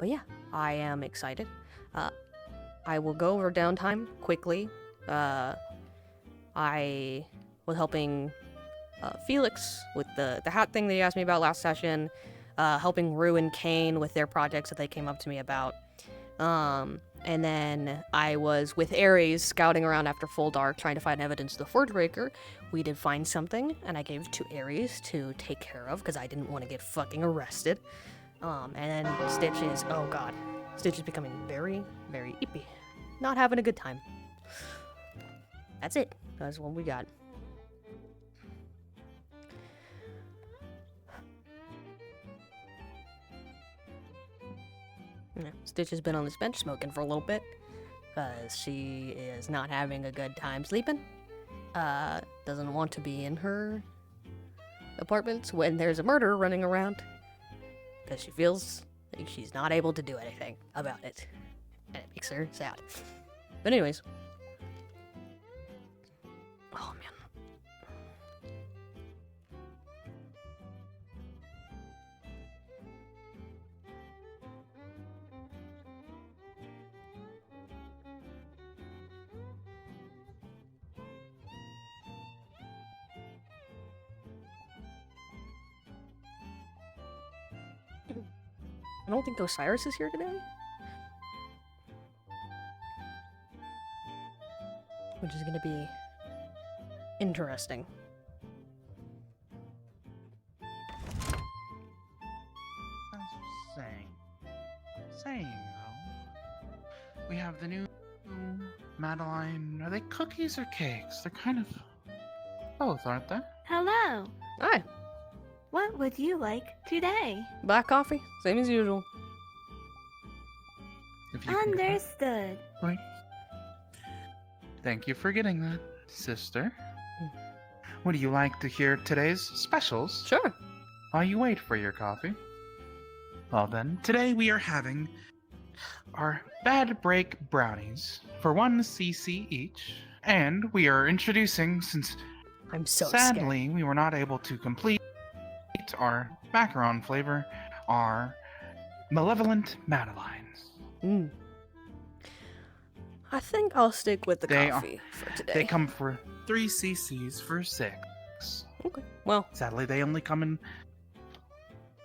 But yeah, I am excited. I will go over downtime quickly. I was helping Felix with the hat thing that he asked me about last session, helping Rue and Kane with their projects that they came up to me about. And then I was with Ares scouting around after Full Dark trying to find evidence of the Forge Breaker. We did find something, and I gave it to Ares to take care of because I didn't want to get fucking arrested. And then Stitch is, oh god, Stitch is becoming very, very ippy. Not having a good time. That's it. That's what we got. Yeah, Stitch has been on this bench smoking for a little bit. Because she is not having a good time sleeping. Doesn't want to be in her apartments when there's a murderer running around. Because she feels like she's not able to do anything about it. And it makes her sad. But anyways. Oh, man. I don't think Osiris is here today. Which is going to be interesting. Saying though, we have the new Madeline. Are they cookies or cakes? They're kind of both, aren't they? Hello. Hi. What would you like today? Black coffee, same as usual. If you can get that. Understood. Right. Thank you for getting that, sister. Would you like to hear today's specials? Sure. While you wait for your coffee. Well then, today we are having our Bad Break Brownies for 1 cc each. And we are introducing, since I'm so sadly we were not able to complete our macaron flavor, our Malevolent Madelines. scared. I think I'll stick with the They coffee for today. They come for 3 cc's for 6. Okay. Well, Sadly, they only come in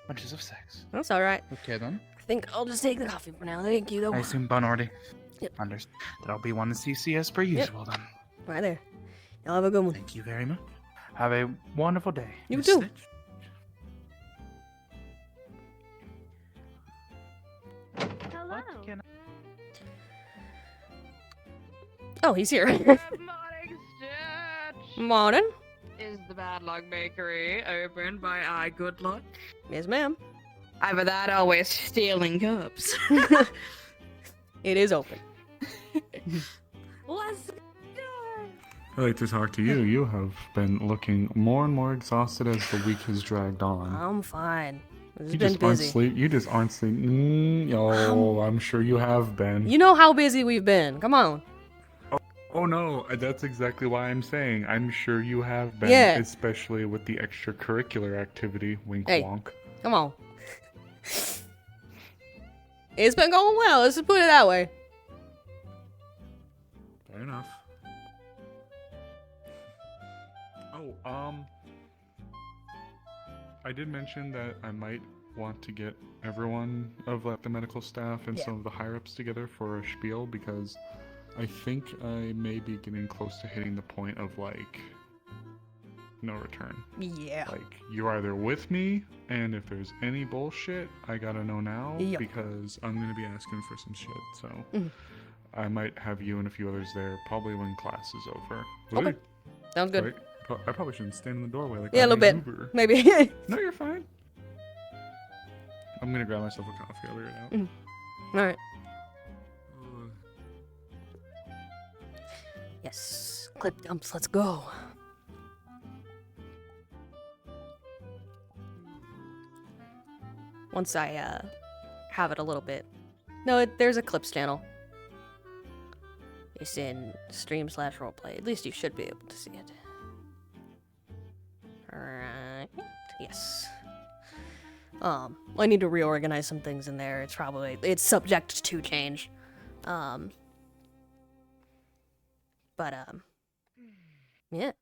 bunches of 6. that's alright. Okay then. I think I'll just take the coffee for now. Thank you, though. I assume Bun already Yep. understands. That'll be 1 cc as per usual then. Right there. Y'all have a good one. Thank you very much. Have a wonderful day. You Miss too. Stitch. Hello. What can Oh, he's here. Good morning, Stitch! Morning. Is the Bad Luck Bakery open by I Good Luck? Yes, ma'am. Either that or we're stealing cups. It is open. Let's go! I'd like to talk to you. You have been looking more and more exhausted as the week has dragged on. I'm fine. It's You been just aren't busy. sleep. You just aren't sleeping. Oh, I'm sure you have been. You know how busy we've been. Come on. Oh no, that's exactly why I'm saying. I'm sure you have been, Yeah. especially with the extracurricular activity. Wink, Hey. wonk. Come on. It's been going well. Let's just put it that way. Fair enough. Oh, I did mention that I might want to get everyone of like the medical staff and Yeah. some of the higher ups together for a spiel because I think I may be getting close to hitting the point of like no return. Yeah. Like you're either with me, and if there's any bullshit, I gotta know now Yep. because I'm gonna be asking for some shit. So Mhm. I might have you and a few others there probably when class is over. Okay. Wait, Sounds good. wait, I probably shouldn't stand in the doorway like Yeah, a I'm little an bit. Uber. Maybe. No, you're fine. I'm gonna grab myself a coffee. I'll be right out. Alright. Ugh. Yes. Clip dumps. Let's go. Once I have it a little bit. No, there's a clips channel. It's in stream/roleplay. At least you should be able to see it. Alright. Yes. I need to reorganize some things in there. It's subject to change. But yeah.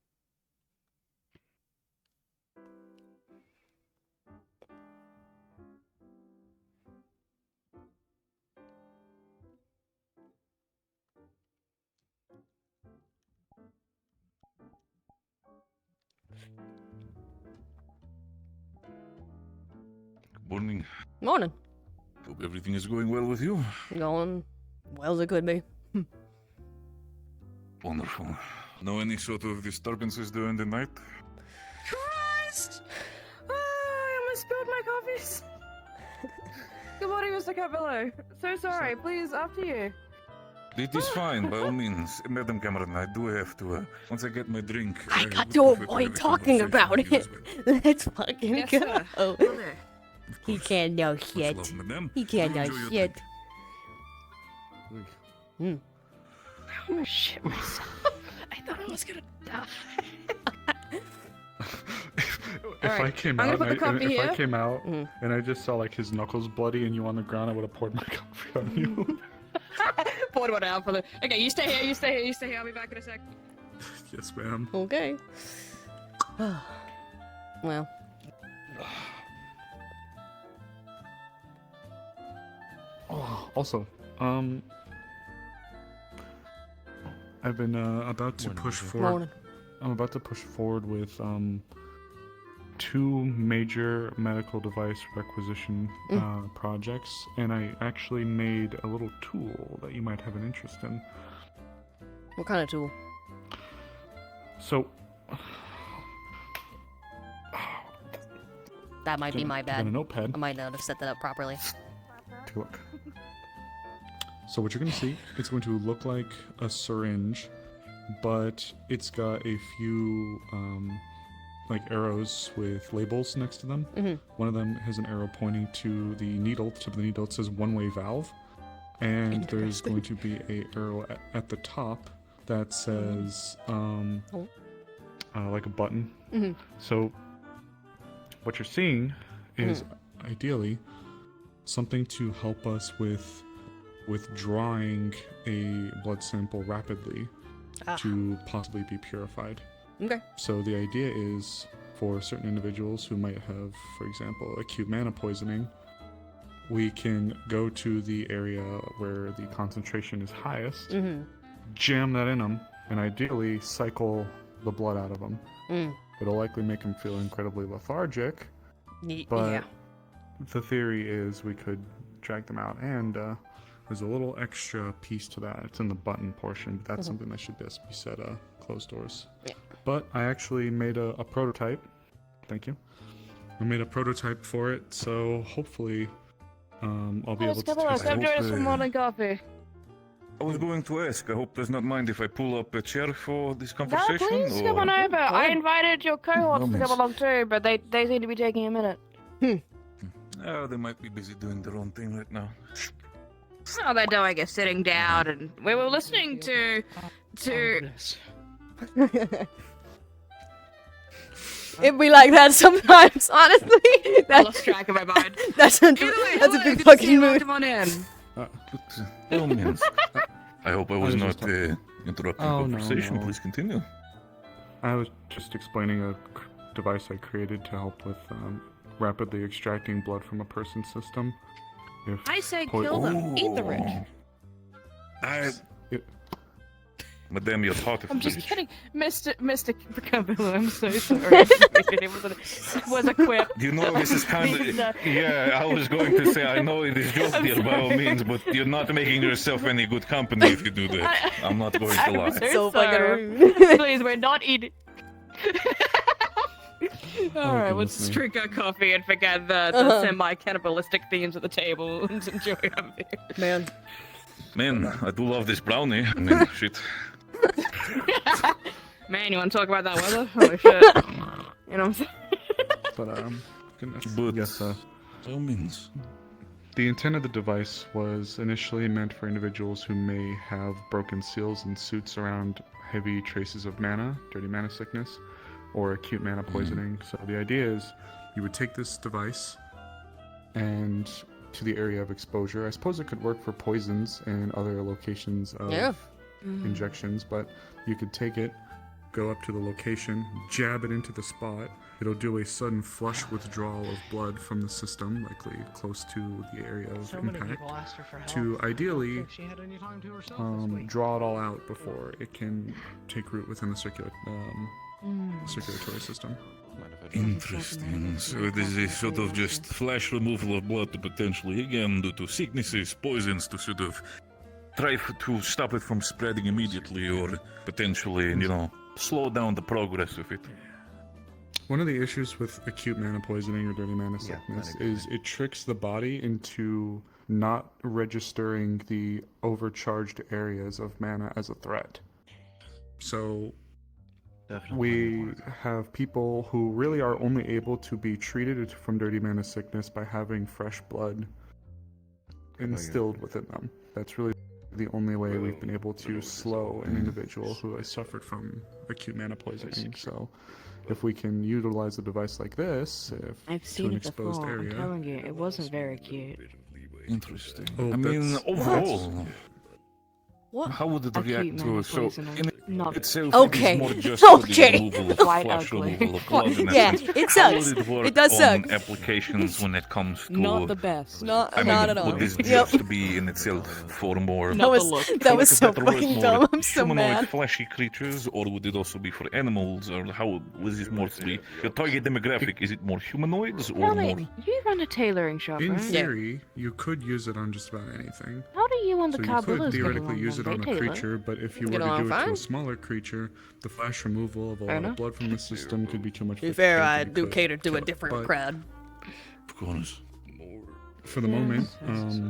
Good morning. Morning. Hope everything is going well with you. Going well as it could be. Wonderful. No any sort of disturbances during the night? Christ! I almost spilled my coffees. Good morning, Mr. Capello. So sorry. Please, after you. It is fine, by all means. Madam Cameron, I do have to, once I get my drink... I got would to prefer avoid have a talking conversation about with you it. as well. Let's fucking Yes, go. sir. Oh, Will do. Of he course. can't know Much shit. love, madam. He can't know Enjoy your shit. drink. Hmm. I almost shit myself. I thought I was gonna die. If Alright, I came I'm gonna out, put the coffee if I here. came out Mhm. and I just saw like his knuckles bloody and you on the ground, I would have poured my coffee on you. Poured one out for the. Okay, you stay here. You stay here. You stay here. I'll be back in a sec. Yes, ma'am. Okay. Well, Oh, also, I've been about to push forward. morning. I'm about to push forward with two major medical device requisition projects, and I actually made a little tool that you might have an interest in. What kind of tool? So, That might be my get a bad. notepad. I might not have set that up properly. Take a look. So what you're going to see, it's going to look like a syringe, but it's got a few like arrows with labels next to them. Mhm. One of them has an arrow pointing to the needle. The tip of the needle, it says one-way valve, and there's Interesting. going to be a arrow at the top that says like a button. Mhm. So what you're seeing is ideally something to help us with withdrawing a blood sample rapidly Ah. to possibly be purified. Okay. So the idea is for certain individuals who might have, for example, acute mana poisoning, we can go to the area where the concentration is highest, Mm-hmm. jam that in them, and ideally cycle the blood out of them. Mm. It'll likely make them feel incredibly lethargic, but Yeah. the theory is we could drag them out, and there's a little extra piece to that. It's in the button portion, but that's something that should best be said closed doors. Yeah. But I actually made a prototype. Thank you. I made a prototype for it, so hopefully I'll be able to test come it. join us for morning coffee. I was going to ask, I hope does not mind if I pull up a chair for this No, conversation? please or... come on over. I invited your cohorts to Moments. come along too, but they seem to be taking a minute. Oh, they might be busy doing their own thing right now. Oh, they're doing is sitting down, and we were listening to. It'd be like that sometimes, honestly. I That, lost track of my mind. that's a, Either way, that's a hello, big good to see fucking you. mood. Come on in. But, by all means, I hope I was I was not just talking. interrupting Oh, the no, conversation. no. Please continue. I was just explaining a device I created to help with rapidly extracting blood from a person's system. If I say po- kill them. Eat the rich. I... It- Madame, you're hot. I'm just kidding, Mr. Cabello. I'm so sorry. It was a quip. You know, this is kind These, of... Yeah, I was going to say, I know it is your deal by all means, but you're not making yourself any good company if you do that. I'm not going to I'm lie. so So fucking sorry. rude. Please, we're not eating. Alright, let's goodness me. drink our coffee and forget the Uh-huh. semi-cannibalistic themes at the table and enjoy our beer. Man. Man, I do love this brownie. I mean, shit. Man, you want to talk about that weather? Holy shit. You know what I'm saying? But goodness. But... Yes, by all means. the intent of the device was initially meant for individuals who may have broken seals and suits around heavy traces of mana, dirty mana sickness, or acute mana poisoning. So the idea is you would take this device, and to the area of exposure. I suppose it could work for poisons and other locations of Yeah. injections, but you could take it, go up to the location, jab it into the spot. It'll do a sudden flush withdrawal of blood from the system, likely close to the area of So many impact, people asked her for help. to ideally If she had any time to herself this week. draw it all out before it can take root within the circulatory system. Interesting. So it is a sort of just flash removal of blood to potentially, again, due to sicknesses, poisons, to sort of try to stop it from spreading immediately or potentially, slow down the progress of it. One of the issues with acute mana poisoning or dirty mana sickness is it tricks the body into not registering the overcharged areas of mana as a threat. So we have people who really are only able to be treated from dirty mana sickness by having fresh blood instilled within them. That's really the only way we've been able to slow an individual who has suffered from acute mana poisoning. So if we can utilize a device like this, I've to seen an it exposed before. area. I'm telling you, it wasn't very cute. Interesting. Oh, I mean, that's- overall, What? how would it Acute react to mana it? So, poisoning. in Not itself, Okay. it is more just for the Okay. removal of Quite flash ugly. removal of blood. in Yeah, essence. it How sucks. would it work It does on suck. applications when it comes to... not the best. Not I mean, not at all. would this Yep. just be in itself for more... That Not was the look. that was For so lack of a better fucking word, dumb. more I'm so humanoid mad. flashy creatures, or would it also be for animals, or how was this mostly... Your target demographic, is it more humanoids, or Tell more... me, you run a tailoring shop, in right? theory, you could use it on just about anything. How do you and the So you Carbillas could get theoretically along use it then? on They a tailor. creature, but if you Get were to along do it to fine. a smaller creature, the flash removal of a Fair lot of enough. blood from the system could be too much To be for fair, the I character do could cater to kill a it. different But crowd. Of course. for the Yes, moment, yes.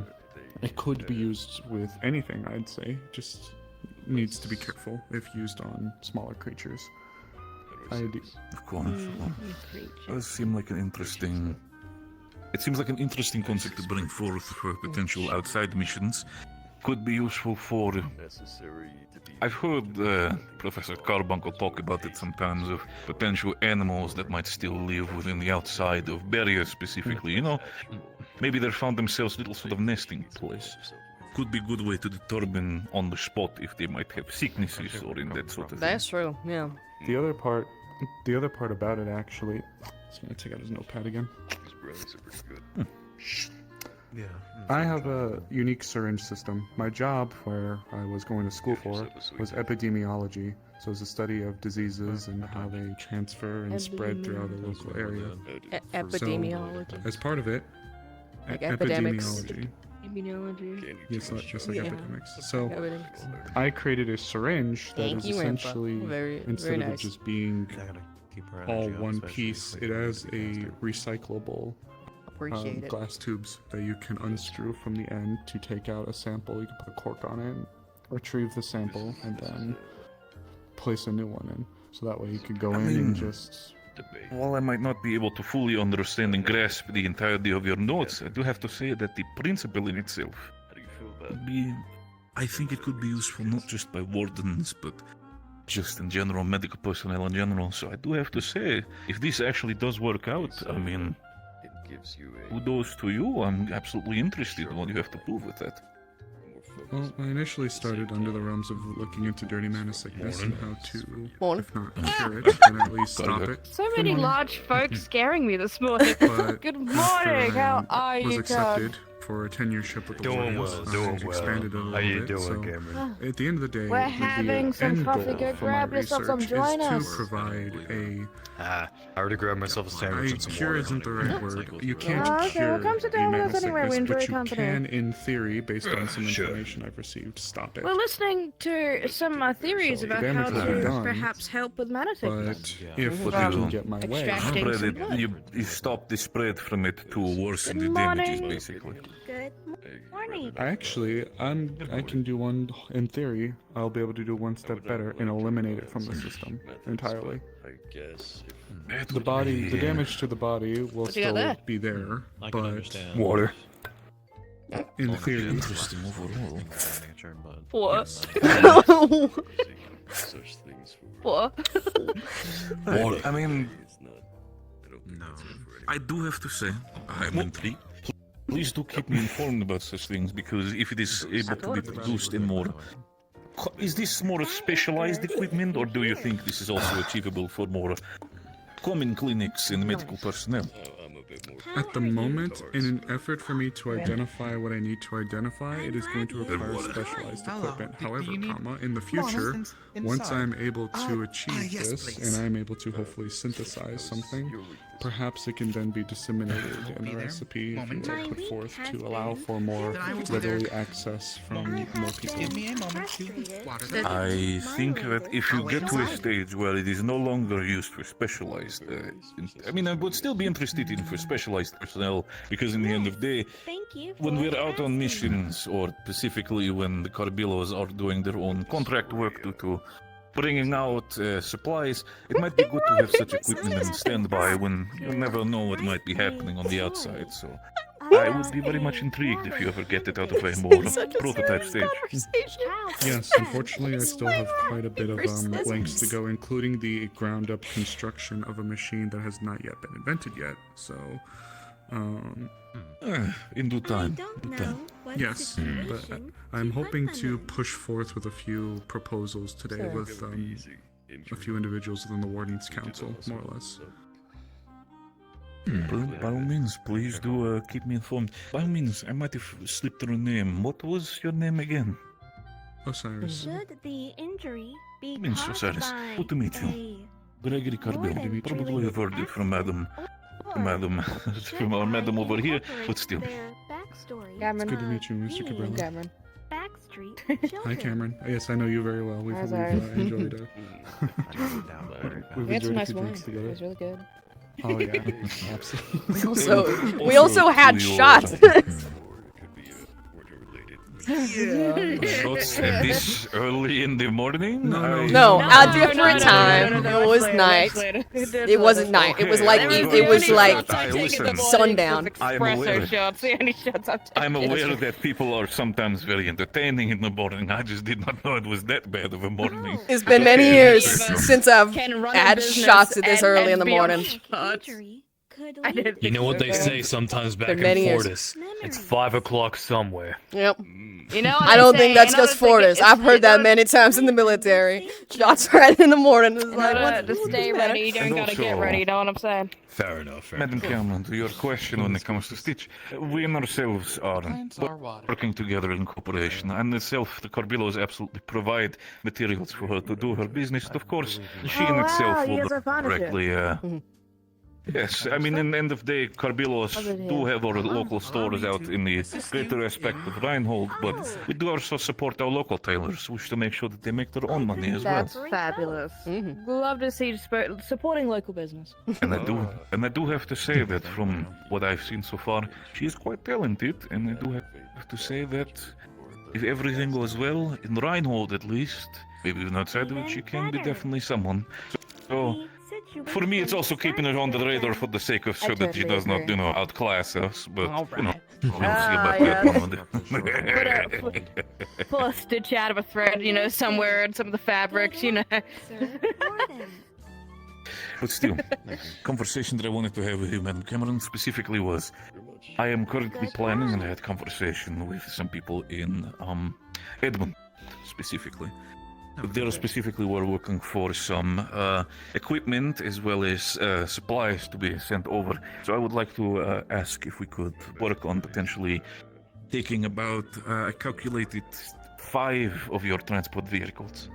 it could be used with anything, I'd say. Just needs to be careful if used on smaller creatures. Of course. You creature. Does seem like an interesting... It seems like an interesting concept to bring forth for potential outside missions. Could be useful for... I've heard Professor Carbuncle talk about it sometimes, of potential animals that might still live within the outside of barriers specifically, Maybe they found themselves little sort of nesting place. Could be a good way to determine on the spot if they might have sicknesses or in that sort of thing. That's true. Yeah. The other part about it actually. Just gonna take out his notepad again. I have a unique syringe system. My job, where I was going to school for, was epidemiology. So it's a study of diseases and how they transfer and spread throughout a local area. Epidemiology. As part of it, Like epidemics. epidemiology. Immunology. Yes, just like Yeah. epidemics. So Epidemics. I created a syringe that Thank is you, Rampa. essentially, Very instead of it nice. just being all one piece, it has a recyclable Appreciate it. glass tubes that you can unscrew from the end to take out a sample. You can put a cork on it, retrieve the sample, and then place a new one in. So that way you could go in and just... While I might not be able to fully understand and grasp the entirety of your notes, I do have to say that the principle in itself would be... I think it could be useful not just by wardens, but just in general, medical personnel in general. So I do have to say, if this actually does work out, I mean, kudos to you. I'm absolutely interested in what you have to prove with that. Well, I initially started under the realms of looking into dirty mana sickness and how to, Morning. if not cure it, then at least stop it. So many large folks scaring me this morning. But Good morning. after How I are was you, accepted for a tenureship with the Warriors, I expanded it a little bit. So at the end of the day, We're the having some end coffee. goal Go for my grab yourself some research is join us. to provide a... I already grabbed myself a sandwich and some cure water. isn't the right word. You can't Oh, okay, cure well, come sit the down with mana us anyway. We sickness, enjoy but you your company. can, in theory, based on some information I've received, stop it. We're listening to some theories about Damage how will be to done, perhaps help with mana sickness. But if But I you can get my way, extracting Spread some it, blood. you stop the spread from it to worsen the Good damages, morning. basically. Good morning. actually, I can do one. In theory, I'll be able to do one step better and eliminate it from the system entirely. That The would body, the be- damage to the body will What you got still there? be there, I can but understand. Water. in theory, Interesting overall. What? What? I mean, I do have to say, I'm intrigued. please do keep me informed about such things, because if it is able to be produced in more... Is this more specialized equipment, or do you think this is also achievable for more common clinics and medical personnel? At the moment, in an effort for me to identify what I need to identify, it is going to require specialized equipment. However, in the future, once I'm able to achieve this, and I'm able to hopefully synthesize something, perhaps it can then be disseminated in a recipe if you will, put forth to allow for more readily access from more people. Give me a moment to water that. I think that if you get to a stage where it is no longer used for specialized, I would still be interested in for specialized personnel, because in the end of the day, Thank you. when for we're out on asking. missions, or specifically when the Carbillos are doing their own contract work due to bringing out supplies, it might be good to have such equipment on standby when you never know what might be happening on the outside, so... I would be very much intrigued if you ever get it out of a more prototype stage. Yes, unfortunately, I still have quite a bit of lengths to go, including the ground-up construction of a machine that has not yet been invented yet. So, In due time. yes, but I'm hoping to push forth with a few proposals today with a few individuals within the Warden's Council, more or less. By all means, please do keep me informed. By all means, I might have slipped your name. What was your name again? Osiris. Should the injury be Means caused Osiris. by Good to meet you. a Gregory Carbill. Warden Probably have heard it from Madam, from our Madam over here, but still. It's good to meet you, Mr. Cabrillo. Cameron. Backstreet Hi, Cameron. Yes, I know you very well. We've enjoyed we've We had some enjoyed a nice few wine. drinks It together. was really good. Oh yeah, absolutely. We also had shots. Shots at this early in the morning? No, at a different time. It was night. It wasn't night. It was like it was like Listen, sundown. I'm aware. Espresso shots. The only shots I've taken. I'm aware that people are sometimes very entertaining in the morning. I just did not know it was that bad of a morning. It's been many years since I've Can run a had business shots at this and- early in and the be on morning. shots. I did. You know what they say sometimes back Been in many years. Fortis? It's 5 o'clock somewhere. Yep. You know what I they don't say, think that's you know just what they say, Fortis. I've heard that you many times in the military. Shots right in the morning. It's like, know, what's to stay ready, you don't And gotta get also- ready, you know what I'm saying? Fair enough. Madam Cameron, to your question when it comes to Stitch, we and ourselves are working together in cooperation, and itself, the Carbillos absolutely provide materials for her to do her business. Of course, she in itself will directly. Yes, I mean, in the end of the day, Carbillos do have our local stores out in the greater aspect of Reinhold, but we do also support our local tailors, wish to make sure that they make their own money as well. That's fabulous. Mhm. Love to see supporting local business. And I do have to say that from what I've seen so far, she is quite talented, and I do have to say that if everything goes well, in Reinhold at least, maybe even outside of it, she can be definitely someone. So, for me, it's also keeping her on the radar for the sake of so that she does not, outclass us, but, we'll see about that one. Pull a stitch out of a thread, somewhere in some of the fabrics, But still, conversation that I wanted to have with you, Madam Cameron, specifically was, I am currently planning, and I had conversation with some people in Edmund, specifically. They specifically were looking for some equipment as well as supplies to be sent over. So I would like to ask if we could work on potentially taking about, I calculated 5 of your transport vehicles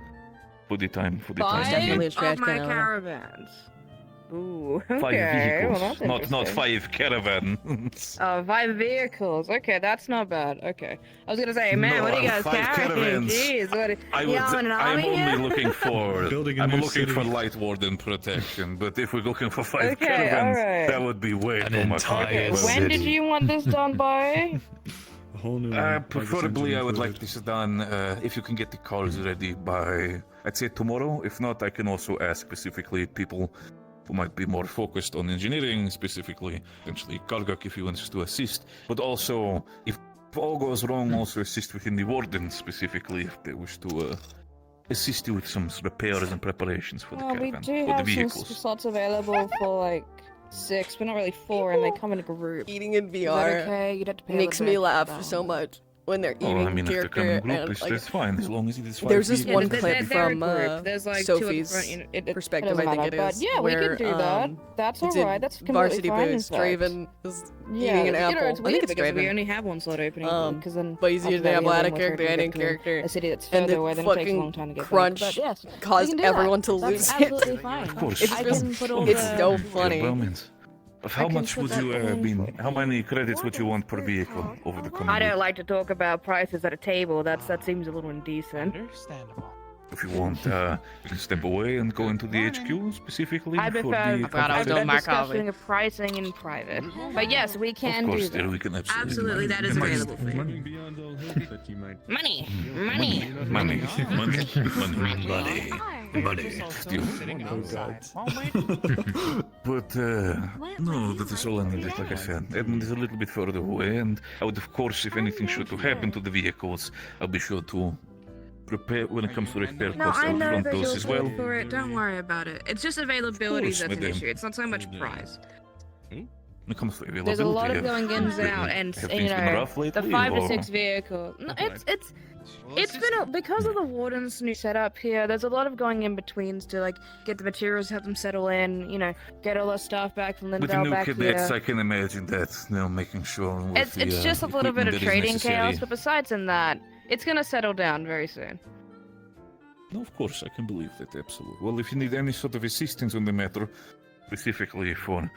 for the time. Definitely a Five trash of my can. caravans. Ooh, 5 okay. Well, vehicles, that's not interesting. 5 caravans. 5 vehicles. Okay, that's not bad. Okay. I was gonna say, man, No, what do you guys 5 carrying? caravans. Jeez, what? I would. Y'all in an I'm army only here? looking for. Building a I'm new looking for city. light warden protection. But if we're looking for 5 Okay, caravans, alright. that would be way An too much. entire Okay, Yes. when did City. you want this done by? A whole new. Preferably, I would like included. this done if you can get the cars ready by, I'd say tomorrow. If not, I can also ask specifically people who might be more focused on engineering, specifically, potentially Kargak if he wants to assist. But also, if all goes wrong, also assist within the warden specifically if they wish to assist you with some repairs and preparations for the We caravan, do for the have some vehicles. slots available for 6, but not really 4, and they come in a group. Eating in Is that VR okay? You'd have to pay a makes little me bit laugh for that so one. much when they're Oh, eating I mean, if they come character in group, and like that's fine, as long as it is 5 there's this people. one they're- clip they're a from group. There's like 2 at the Sophie's front, you know, it perspective, doesn't I think matter, it is. but yeah, where, we can do that. That's it's in alright. That's completely Varsity fine. in Boost. fact. Draven is Yeah, eating an you know, apple. it's I weird think it's because we Draven. only have one slot opening, because then But he's after using that, the the other Athletic one was character hard to and get to character. a city that's And further the away, then it takes a fucking long time to get crunch back. But yes, we caused can do everyone that. to That's lose it. absolutely fine. Of course. I can put all It's the... so Yeah, funny. by all means. But how can much put would that you away how many credits would you want per vehicle over the coming I don't week? like to talk about prices at a table. That seems a little indecent. Understandable. If you want, you can step away and go into the HQ specifically I for prefer, the forgot I was doing I'm my discussing coffee. a pricing in private. But yes, we can Of course, do dear, that. we can Absolutely, that is Money. available for you. Money beyond all hope that you might. Money! Money, money, money, money, Money. Money. Steal. Oh god. But, no, that is all I needed, like I said. Edmund is a little bit further away, and I would, of course, if anything should to happen to the vehicles, I'll be sure to prepare when it comes to repair No, costs. I I'll know front that those you'll as well. pay for it. Don't worry about it. It's just availability course, that's an madam. issue. It's not so much price. When it comes to availability, There's a lot of have- going ins and have- out, and have you things been know, rough the lately, 5 or or- 6 vehicles. No, it's been because of the warden's new setup here. There's a lot of going in betweens to like get the materials, help them settle in. You know, get all the stuff back from With the Lindell new back cadets, here. I can imagine that, making sure with It's the, just a little bit equipment of that is trading necessary. chaos, but besides in that, it's gonna settle down very soon. No, of course, I can believe that, absolutely. Well, if you need any sort of assistance on the matter, specifically for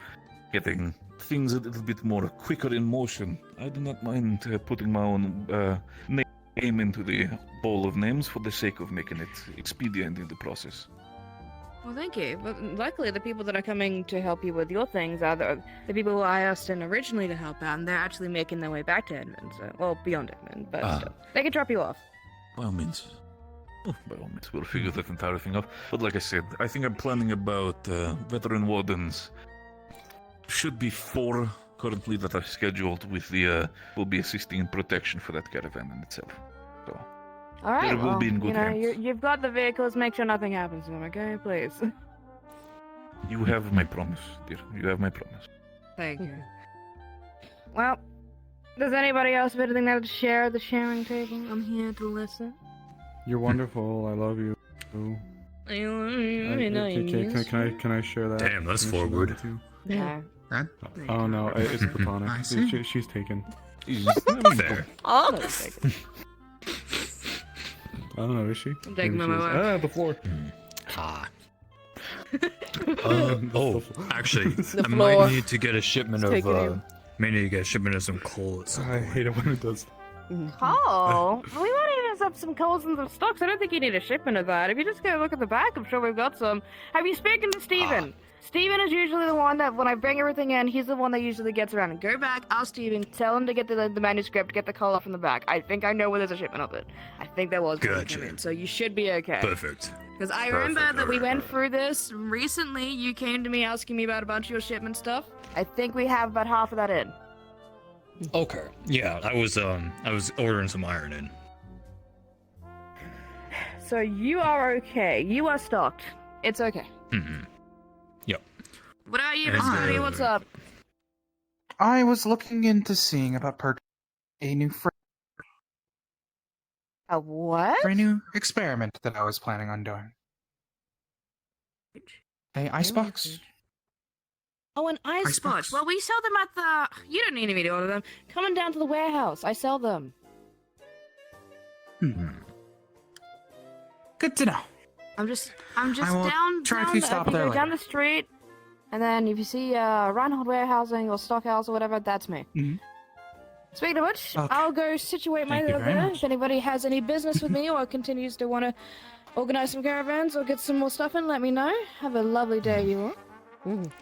getting things a little bit more quicker in motion, I do not mind putting my own name into the bowl of names for the sake of making it expedient in the process. Well, thank you. But luckily, the people that are coming to help you with your things are the people who I asked in originally to help out, and they're actually making their way back to Edmund. So, well, beyond Edmund, but Ah. still. They can drop you off. By all means. Oh, by all means, we'll figure that entire thing out. But like I said, I think I'm planning about veteran wardens. Should be 4 currently that are scheduled with the, will be assisting in protection for that caravan in itself. So, All right. They will well, be in good you know, hands. you've got the vehicles. Make sure nothing happens to them, okay? Please. you have my promise, dear. You have my promise. Thank you. Well, does anybody else have anything to share? The sharing taking. I'm here to listen. You're wonderful. I love you. Can I share that? Damn, that's information forward. with you? Yeah. Oh no, it's I platonic. see. She's taken. Fair. Oh, I don't know, is she? I'm taking Maybe my she is. wife. The floor. Ah. Oh, Actually, The I might floor. need to get a shipment It's of taking you. may need to get a shipment of some coal at some I point. hate it when it does. Oh, we might even have some coals and some stocks. I don't think you need a shipment of that. If you just go look at the back, I'm sure we've got some. Have you spoken to Steven? Steven is usually the one that, when I bring everything in, he's the one that usually gets around. And go back, ask Steven, tell him to get the manuscript, get the coal off from the back. I think I know where there's a shipment of it. I think there was. when we Gotcha. came in, so you should be okay. Perfect. Because I remember that we went through this recently. You came to me asking me about a bunch of your shipment stuff. I think we have about half of that in. Okay. Yeah, I was ordering some iron in. So you are okay. You are stocked. It's okay. Mm-hmm. Yep. What are you, And, Mr. Cody? What's up? I was looking into seeing about purchasing a new A what? for a new experiment that I was planning on doing. A icebox. Oh, an icebox. Icebox. Well, we sell them at the... You don't need me to order them. Coming down to the warehouse. I sell them. Good to know. I'm just I will down. try down to stop if you there go down later. the street, and then if you see Reinhold Warehousing or Stockhouse or whatever, that's me. Mhm. Speaking of which, Okay. I'll go situate Thank you myself very there. much. If anybody has any business with me or continues to want to organize some caravans or get some more stuff in, let me know. Have a lovely day, you all.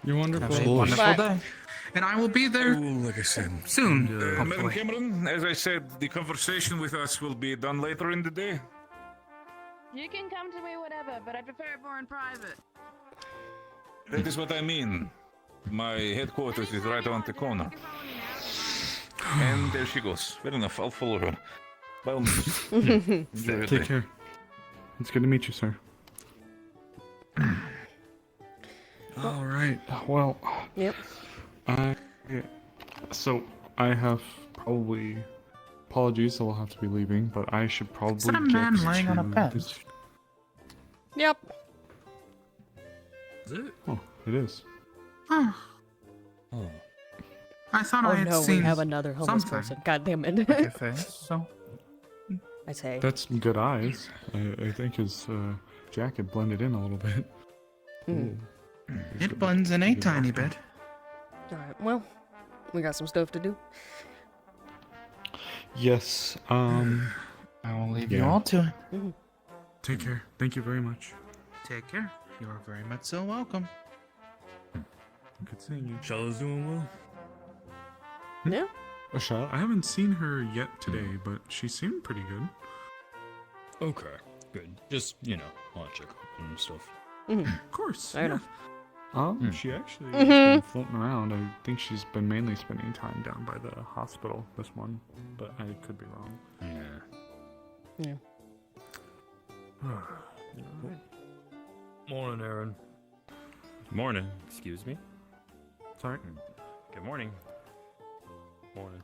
You're Have wonderful. a wonderful day. And I will be there Like I said, soon. Madam hopefully. Cameron, as I said, the conversation with us will be done later in the day. You can come to me whenever, but I prefer it more in private. That is what I mean. My headquarters is right around the corner. And there she goes. Fair enough, I'll follow her. By all means. Enjoy your Take day. care. It's good to meet you, sir. All right. Well, Yep. So I have probably apologies. I'll have to be leaving, but I should probably. Is that a man get laying on a to bed? this- Yep. Is it? Oh, it is. Oh, Oh. I thought I Oh had no, we seen have another homeless something. person. God damn it. like a face. So I say. That's some good eyes. I think his jacket blended in a little bit. Mm. Ooh. it blends in a tiny bit. Alright, well, we got some stuff to do. Yes. I will leave you Yeah. all to it. Take care. Thank you very much. Take care. You are very much so welcome. Good seeing you. Charlotte's doing well. Yeah? Ashal, I haven't seen her yet today, but she seemed pretty good. Okay, good. Just, want to check up on stuff. Of course. Fair enough. She actually has been floating around. I think she's been mainly spending time down by the hospital, this one, but I could be wrong. Yeah. Yeah. Morning, Aaron. Morning. Excuse me. Sorry. Good morning. Morning.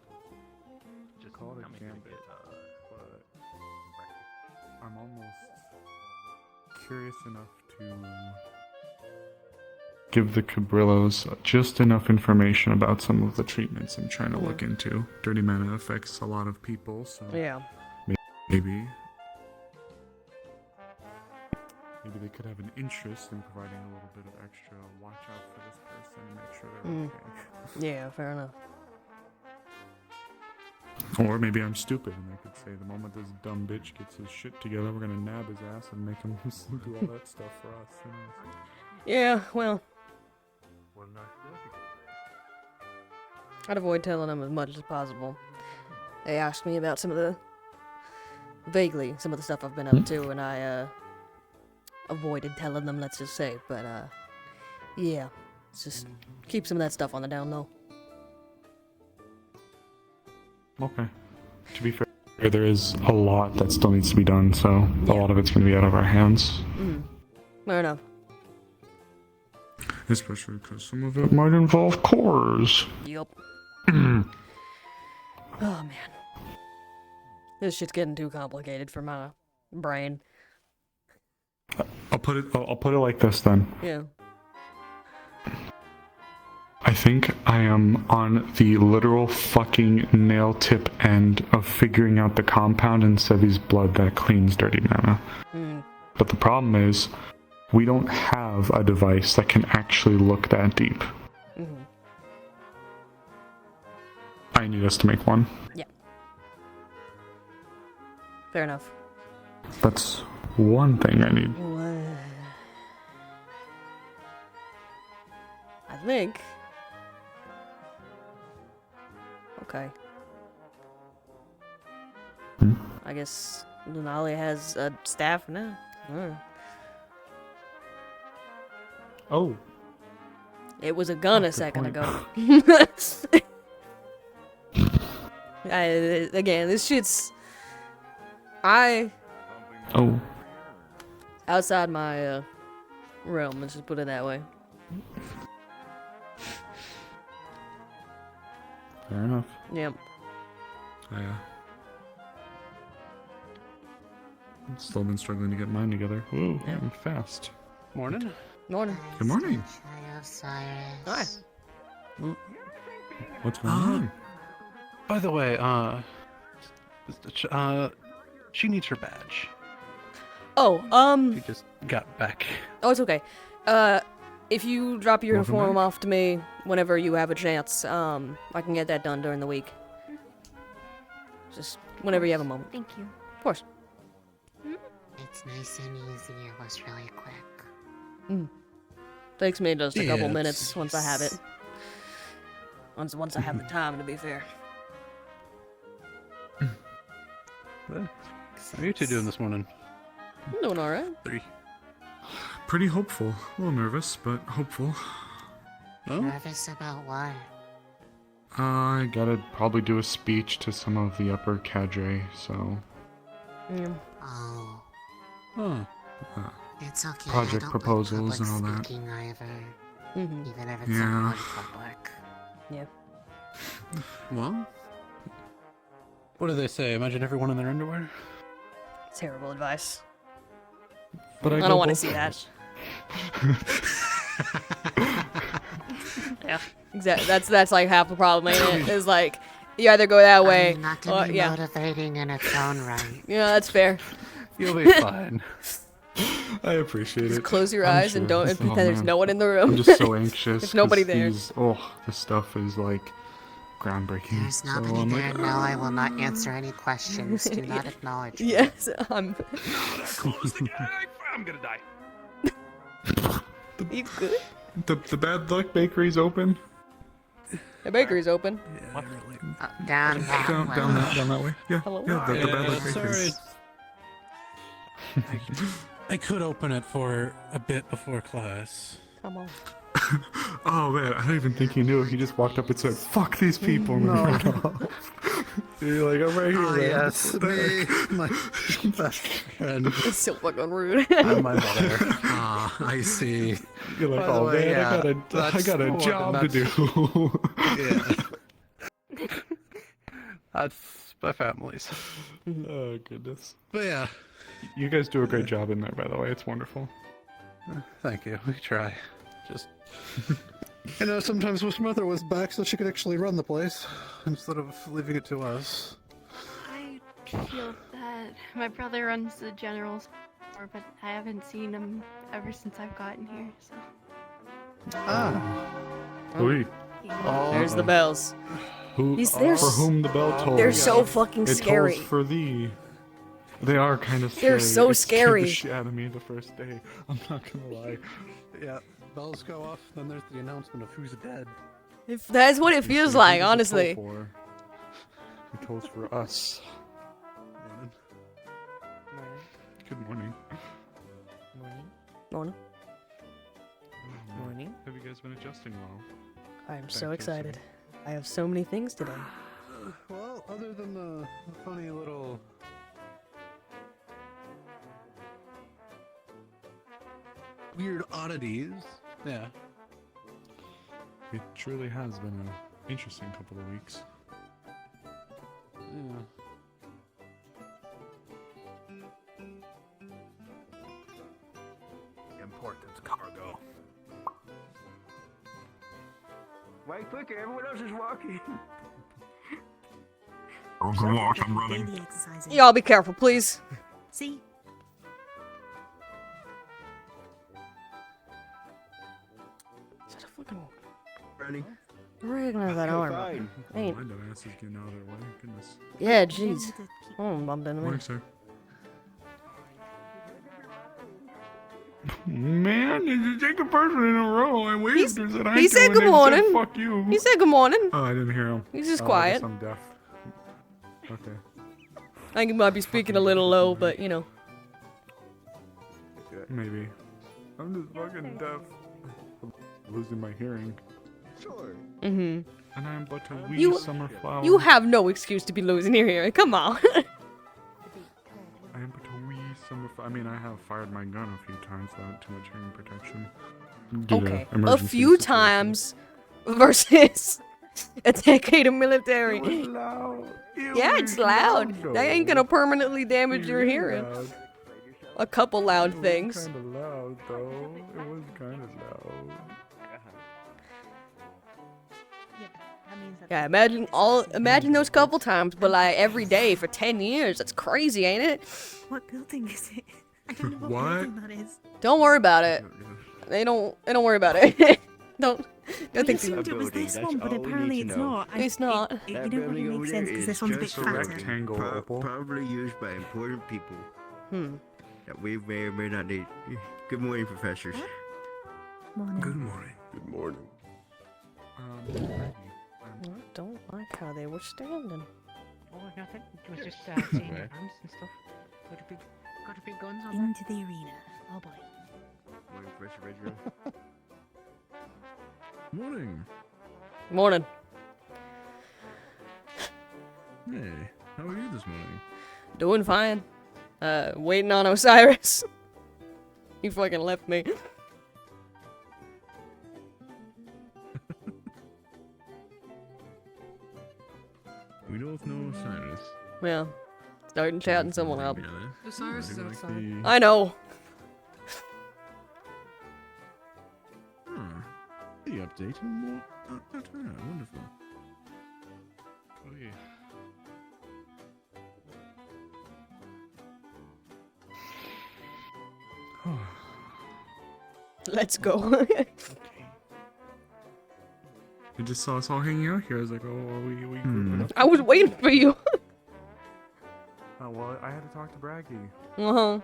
Just call it a gambit, but I'm almost curious enough to give the Cabrillos just enough information about some of the treatments I'm trying to look into. Dirty Mana affects a lot of people, so Yeah. maybe they could have an interest in providing a little bit of extra watch out for this person and make sure they're okay. Yeah, fair enough. Or maybe I'm stupid and they could say the moment this dumb bitch gets his shit together, we're gonna nab his ass and make him do all that stuff for us. You know? Yeah, well, I'd avoid telling them as much as possible. They asked me about some of the stuff I've been up to, and I avoided telling them, let's just say. But yeah, it's just keep some of that stuff on the down low. Okay. To be fair, there is a lot that still needs to be done, so a lot of it's gonna be out of our hands. Fair enough. Especially because some of it might involve cores. Yup. Oh man, this shit's getting too complicated for my brain. I'll put it like this then. Yeah. I think I am on the literal fucking nail tip end of figuring out the compound in Sevi's blood that cleans Dirty Mana. But the problem is, we don't have a device that can actually look that deep. I need us to make one. Yeah. Fair enough. That's one thing I need. I think. Okay. I guess Denali has a staff now. Oh. It was a gun a Good second point. ago. Again, this shit's Oh. outside my realm. Let's just put it that way. Fair enough. Yep. Still been struggling to get mine together. Whoa, I'm fast. Morning. Morning. Good morning. Hi. What's going on? By the way, she needs her badge. Oh, She just got back. Oh, it's okay. If you drop your Welcome uniform back. off to me whenever you have a chance, I can get that done during the week. Just whenever you have a moment. Thank you. Of course. It's nice and easy. It was really quick. Takes me just a Yeah, couple it's- minutes once I have it. Once I have the time, to be fair. How are you two doing this morning? I'm doing all right. Pretty hopeful. A little nervous, but hopeful. Oh, Nervous about what? I gotta probably do a speech to some of the upper cadre, so... Yeah. Oh, huh. it's okay. Project I don't proposals like and all public that. speaking either. Mm-hmm. even if it's Yeah. in public. Yeah. Well, what do they say? Imagine everyone in their underwear. Terrible advice. But I go don't want to both see that. ways. Yeah, exactly. That's like half the problem, ain't it? Is like you either go that way, Not or to be yeah, motivating in its own right. yeah, that's fair. You'll be fine. I appreciate Just it. close your I'm eyes and sure. don't Oh, pretend there's man. no one in the room. I'm just so anxious. There's nobody 'cause there. this stuff is like groundbreaking. There's so nobody I'm there. like, No, I will not answer any questions. Do not acknowledge me. Yes, I'm. I'm gonna die. You good? the bad luck bakery's open. The bakery's open. Down that way. Down that way. Yeah, Hello? yeah. The bad luck bakery. Sorry. I could open it for a bit before class. Come on. Oh man, I don't even think he knew. He just walked up and said, "Fuck these people." And then ran off. You're like, I'm right here. Oh, man. yes, me, my best friend, It's so fucking rude. and my mother. Ah, I see. You're like, By the oh way, man, yeah, I that's got a more job than to do. Yeah. That's my family's. Oh goodness. But yeah, You guys do a great job in there, by the way. It's wonderful. thank you. We try. Just. You know, sometimes wish mother was back so she could actually run the place instead of leaving it to us. I feel bad. My brother runs the general store, but I haven't seen him ever since I've gotten here, so. Ah. Oui. There's the bells. Who, They're for whom the bell tolls. They're so fucking it scary. tolls for thee. They are kind of scary. They're so It scared scary. the shit out of me the first day. I'm not gonna lie. Yeah, bells go off, then there's the announcement of who's dead. If that's what it feels So like, who does it honestly. toll for? It tolls for us. Good morning. Morning. Morning. Have you guys been adjusting well? I'm so Back to some- excited. I have so many things today. Well, other than the funny little. Weird oddities. Yeah. It truly has been an interesting couple of weeks. Yeah. Important cargo. Wait quicker, everyone else is walking. I'm gonna walk, I'm running. Daily exercising. Y'all be careful, please. See? Is that a fucking... Running. I recognize that arm. Fine. Ain't. My dumb ass is getting out of their way. Goodness. Yeah, jeez. Oh, bumped into me. Morning, sir. Man, did you take a person in a row? I waved and said hi He to said him good and morning. Said, Fuck you. He said good morning. Oh, I didn't hear him. He's just Oh, I quiet. guess I'm deaf. Okay. I think he might be speaking a little low, but you know. Maybe. I'm just fucking deaf. I'm losing my hearing. Sure. Mm-hmm. And I am but a wee You- summer flower. You have no excuse to be losing your hearing. Come on. I am but a wee summer flower. I mean, I have fired my gun a few times without too much hearing protection. Due to Okay. A emergency few situations. times versus a decade of military. It was loud. It Yeah, was it's loud. though. That ain't gonna permanently damage your Really hearing. loud. A couple loud It was things. kind of loud, though. It was kind of loud. Yeah, imagine those couple times, but like every day for 10 years. That's crazy, ain't it? What building is it? I don't know What? building that is. Don't worry about it. They don't worry about it. don't We think assumed too it was building, this that's one, but all we need apparently to it's know. not. It's not. You That know what building would over make there sense because is this one's a bit just a fatter. rectangle. Opal. Probably used by important people Hmm. that we may or may not need. Good morning, professors. Morning. Good morning. Good morning. I don't like how they were standing. Oh, nothing. It was just seeing Right. arms and stuff. Got a big guns on into the arena. Oh boy. Morning, Professor Redrow. Morning. Morning. Hey, how are you this morning? Doing fine. Waiting on Osiris. He fucking left me. both know Cyrus. Yeah. Starting chatting someone up. Osiris is outside. I know. The update and what? Wonderful. Oh yeah. Let's go. I just saw us all hanging out here. I was like, oh, are we good enough? I was waiting for you. Oh, well, I had to talk to Braggy. Uh-huh.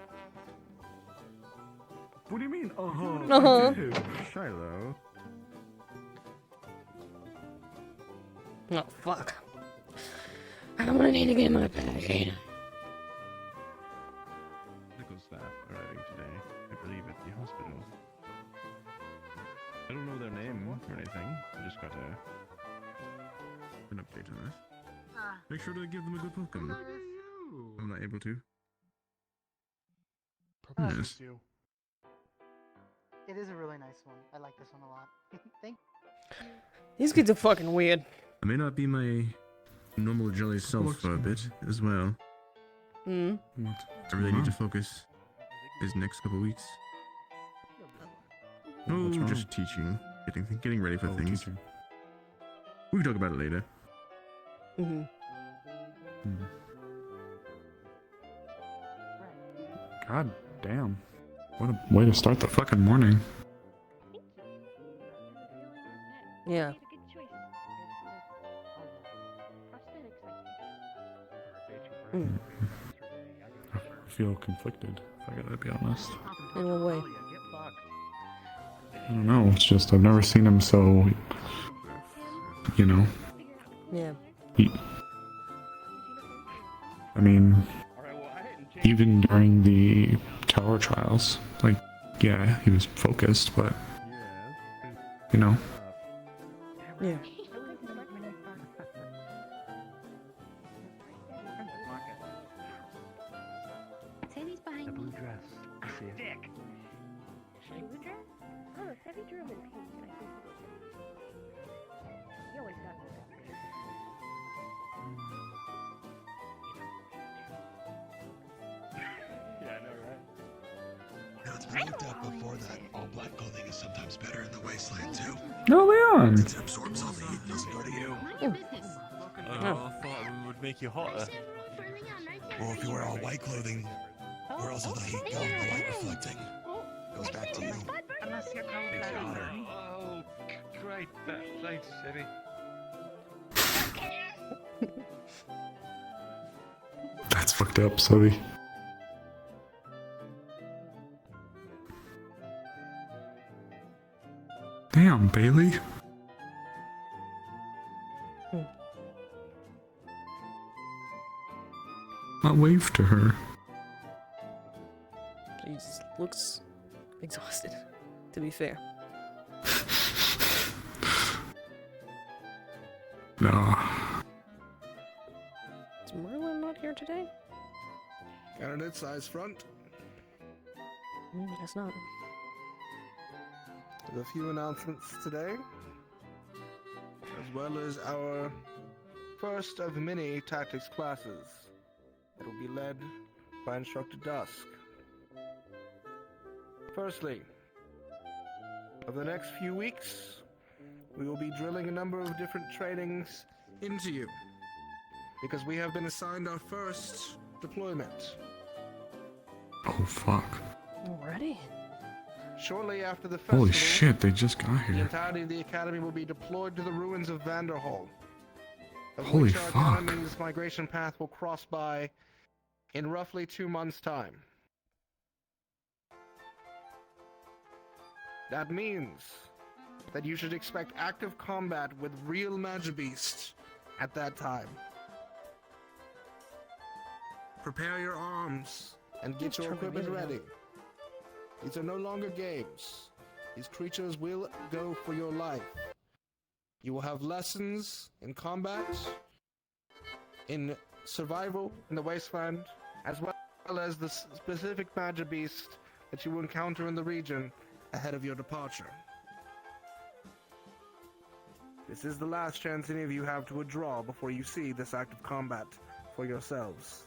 What do you mean, uh-huh? Uh-huh. I did. Shiloh. Oh, fuck. I'm gonna need to get my bag, ain't I? Medical staff arriving today, I believe, at the hospital. I don't know their name or anything. I just got an update on this. Make sure to give them a good welcome. I'm not able to. Yes. It is a really nice one. I like this one a lot. Thank These kids are fucking weird. I may not be my normal jolly self for a bit as well. Hmm. What? I really need to focus these next couple weeks. Oh, What's wrong? just teaching, getting ready for things. Teaching. We can talk about it later. Mm-hmm. God damn. What a way to start the fucking morning. Yeah. Mm. I feel conflicted, if I gotta be honest. In what way? I don't know, it's just I've never seen him so, you know. Yeah. I mean, even during the tower trials, like, yeah, he was focused, but, you know. Yeah. Sandy's behind The blue me. dress. I see it. Dick. Blue dress? Oh, Savvy drew him in pink. I think he always does that. Yeah, I know, right? Now it's been looked at before that all black clothing is sometimes better in the wasteland too. No, Leon! It absorbs all the heat and doesn't go to you. I thought we would make you hotter. Or if you wear all white clothing, where else will the heat go? The light reflecting goes back to you. Unless you're cold. Makes you hotter. Oh, great. Thanks, Eddie. That's fucked up, Sophie. Damn, Bailey. I waved to her. She just looks exhausted, to be fair. No. Is Merlin not here today? Candidate size front. Guess not. There's a few announcements today, as well as our first of many tactics classes. It will be led by Instructor Dusk. Firstly, over the next few weeks, we will be drilling a number of different trainings into you, because we have been assigned our first deployment. Oh, fuck. Already? Shortly after the festival, Holy shit, they just got the here. entirety of the academy will be deployed to the ruins of Vanderhall, of Holy which our fuck. academy's migration path will cross by in roughly 2 months' time. That means that you should expect active combat with real Magibeast at that time. Prepare your arms and get your equipment ready. These are no longer games. These creatures will go for your life. You will have lessons in combat, in survival in the wasteland, as well as the specific Magibeast that you will encounter in the region ahead of your departure. This is the last chance any of you have to withdraw before you see this act of combat for yourselves.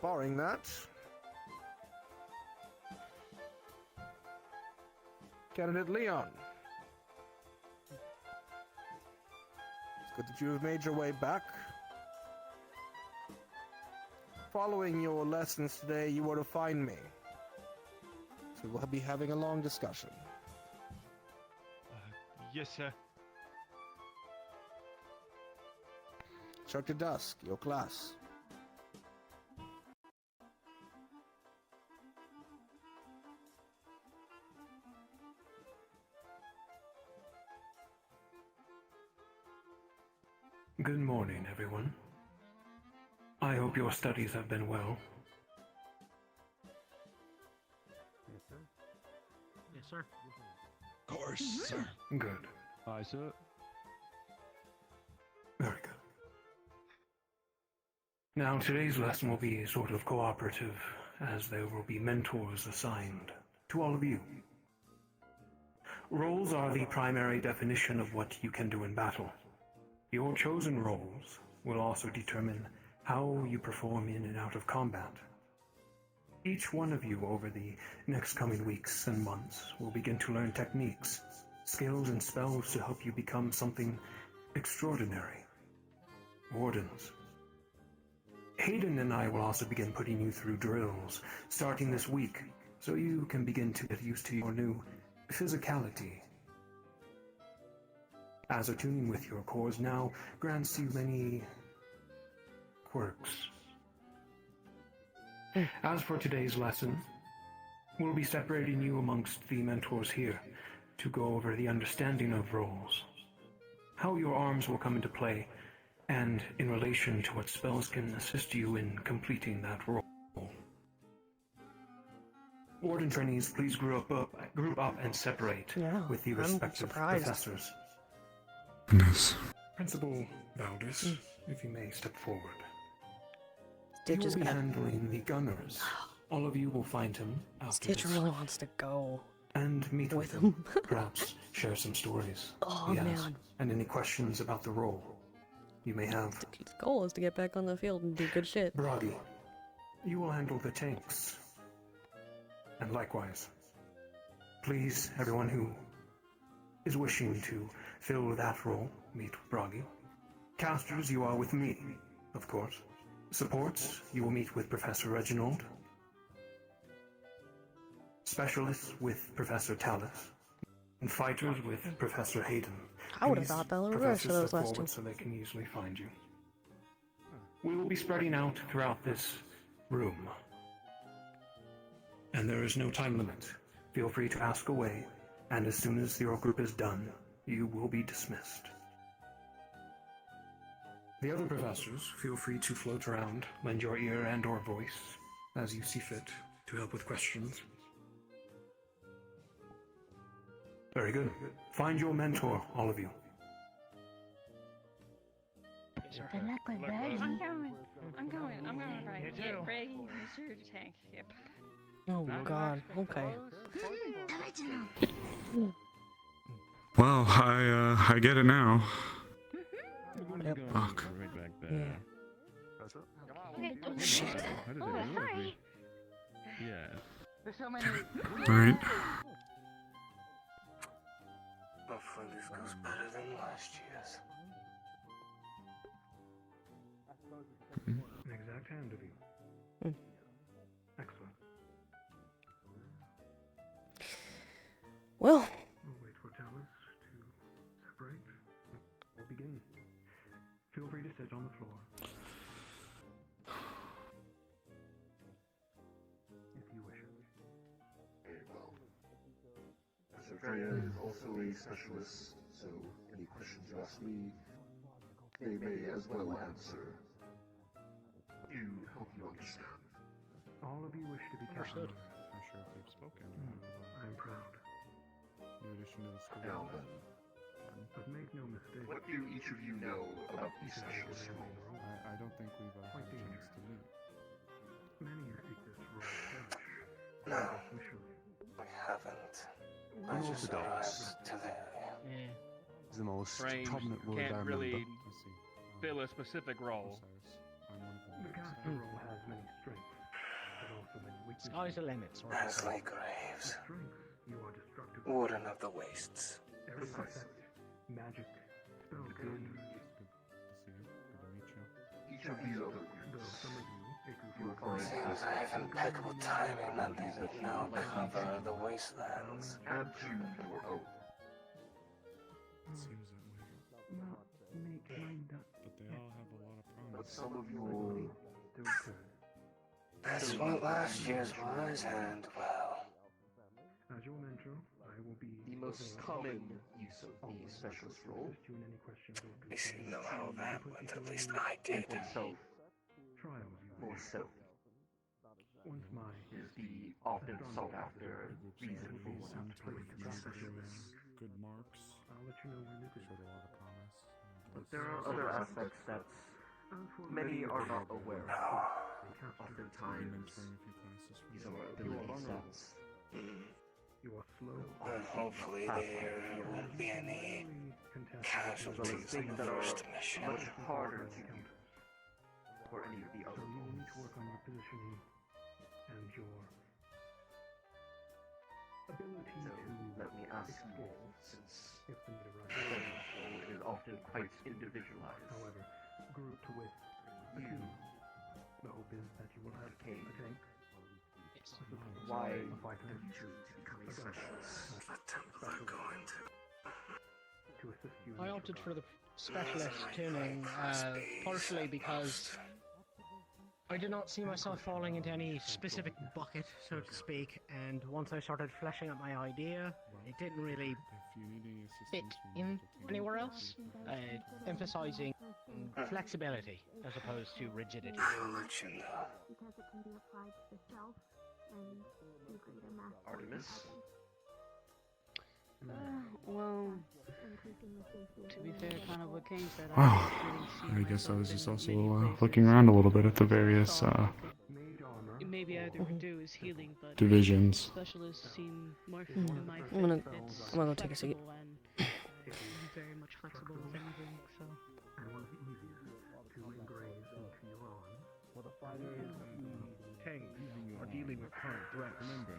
Barring that, Candidate Leon, it's good that you have made your way back. Following your lessons today, you are to find me. So we'll be having a long discussion. Yes, sir. Instructor Dusk, your class. Good morning, everyone. I hope your studies have been well. Yes, sir. Yes, sir. Of course, sir. Good. Aye, sir. Very good. Now, today's lesson will be sort of cooperative, as there will be mentors assigned to all of you. Roles are the primary definition of what you can do in battle. Your chosen roles will also determine how you perform in and out of combat. Each one of you over the next coming weeks and months will begin to learn techniques, skills, and spells to help you become something extraordinary. Wardens. Hayden and I will also begin putting you through drills, starting this week, so you can begin to get used to your new physicality. As attuning with your cores now grants you many quirks. As for today's lesson, we'll be separating you amongst the mentors here to go over the understanding of roles, how your arms will come into play, and in relation to what spells can assist you in completing that role. Warden trainees, please group up and separate with the respective professors. Goodness. Principal Valdis, if you may step forward. Stitch He is will be gonna... handling the gunners. All of you will find him after Stitch this really wants to go. and meet with him. Perhaps share some stories Oh, he has, man. and any questions about the role you may have. Stitch's goal is to get back on the field and do good shit. Bragi, you will handle the tanks. And likewise, please, everyone who is wishing to fill that role, meet with Bragi. Casters, you are with me, of course. Supports, you will meet with Professor Reginald. Specialists with Professor Tallis. And fighters with Professor Hayden. I would have Please, thought the reverse for professors, those step last two. forward so they can easily find you. We will be spreading out throughout this room. And there is no time limit. Feel free to ask away, and as soon as your group is done, you will be dismissed. The other professors, feel free to float around, lend your ear and or voice, as you see fit, to help with questions. Very good. Find your mentor, all of you. Good luck with Bragi. I'm going right. Yeah, Bragi, Mr. Tank. Yep. Oh god, okay. Well, I get it now. Yep. Fuck. Right back there. Oh, shit. Oh, sorry. Yeah. There's so many. Alright. Hopefully this goes better than last year's. An exact hand of you. Excellent. Well, We'll wait for Tallis to separate. We'll begin. Feel free to sit on the floor. If you wish. Very well. Professor Freya is also a specialist, so any questions you ask me, they may as well answer to help you understand. All of you wish to be Understood. captain. Not sure if they've spoken. I'm proud. In addition to the school. Now then, But make no mistake. what do each of you know about the specialist role? I don't think we've had a chance to meet. Many seek this role. Now, Officially. haven't. I just Unorthodox. arrived today. Is the most Strange. prominent word I Can't remember. really fill a specific role. The caster role has many strengths, but also many weaknesses. Sky's the limit, sort of. Presley Graves, Strength, you are destructible. Warden of the Wastes. Every effect, magic, spell Good. Each of these other though some of you, if you will feel find Seems I have impeccable timing that they would now cover the wastelands. add to your own. It seems that way. not make mind up. But they all have a lot of But promise. some of your Still good. That's what last year's was, and well, As your mentor, I will be the most common use of the specialist role. assist you in any questions or at least you know how concerns. that went. At least I did. Oneself Trials you more face. so Once my is the often sought after reason for one Seem to to play have the given specialist. good marks. I'll let you know when it is. Showed a lot of promise. But there are other aspects that many are not aware of. Oftentimes, Mentoring a few classes for these you. are ability sets. You are slow. Well, hopefully there won't be any casualties in the first mission. Much harder to do for any of the So other you will need roles. to work on your positioning and your ability So to let me ask you, explore since if the need the arises. specialist role is often quite individualized. However, grouped with a You, team, the hope is that you will have Okay. a tank, why a fighter, did you choose to become a specialist? The Templar going to to assist you. in I this opted for regard. the specialist tuning partially because I did not see myself falling into any specific bucket, so to speak, and once I started fleshing out my idea, it didn't really If you need any fit assistance from in medical team, anywhere else, emphasizing flexibility as opposed to rigidity. I'll let you know. Because it can be applied to the self and do greater mastery. Artemis? Well, Increasing the safety to of be the fair, individual. kind of what Kane said. Wow. I guess I was just also looking around a little bit at the various Maybe either would do is healing, but divisions. specialists seem more fit Mhm. for my I'm gonna- fit. It's I'm gonna go take a seat. flexible and very much flexible with anything. So And one of the easiest to engrave into your own. Well, the fighters and the tanks are dealing with current threats. Remember,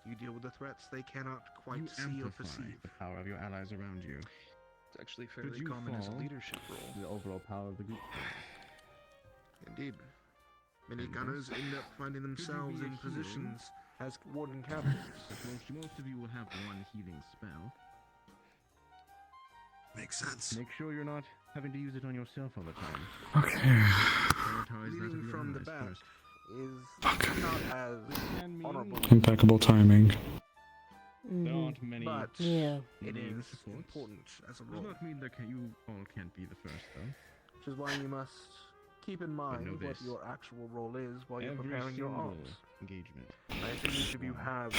you deal with the threats they cannot quite You see or amplify perceive. the power of your allies around you. It's actually Could fairly you common as a fall leadership role. The overall power of the group. Indeed. Many And gunners thus, end up finding could you themselves be a in hero? positions as warden captains. Most of you will have one healing spell. Makes sense. Make sure you're not having to use it on yourself all the time. Okay. Prioritize that of Leading your from the allies back first. is not as honorable. Impeccable timing. There aren't many. But Yeah. it named is supports. important as a Does role. not mean that you all can't be the first, though. Which is why you must keep in mind know what this. your actual role is while you're Every preparing your single arms. engagement. I assume each of you have.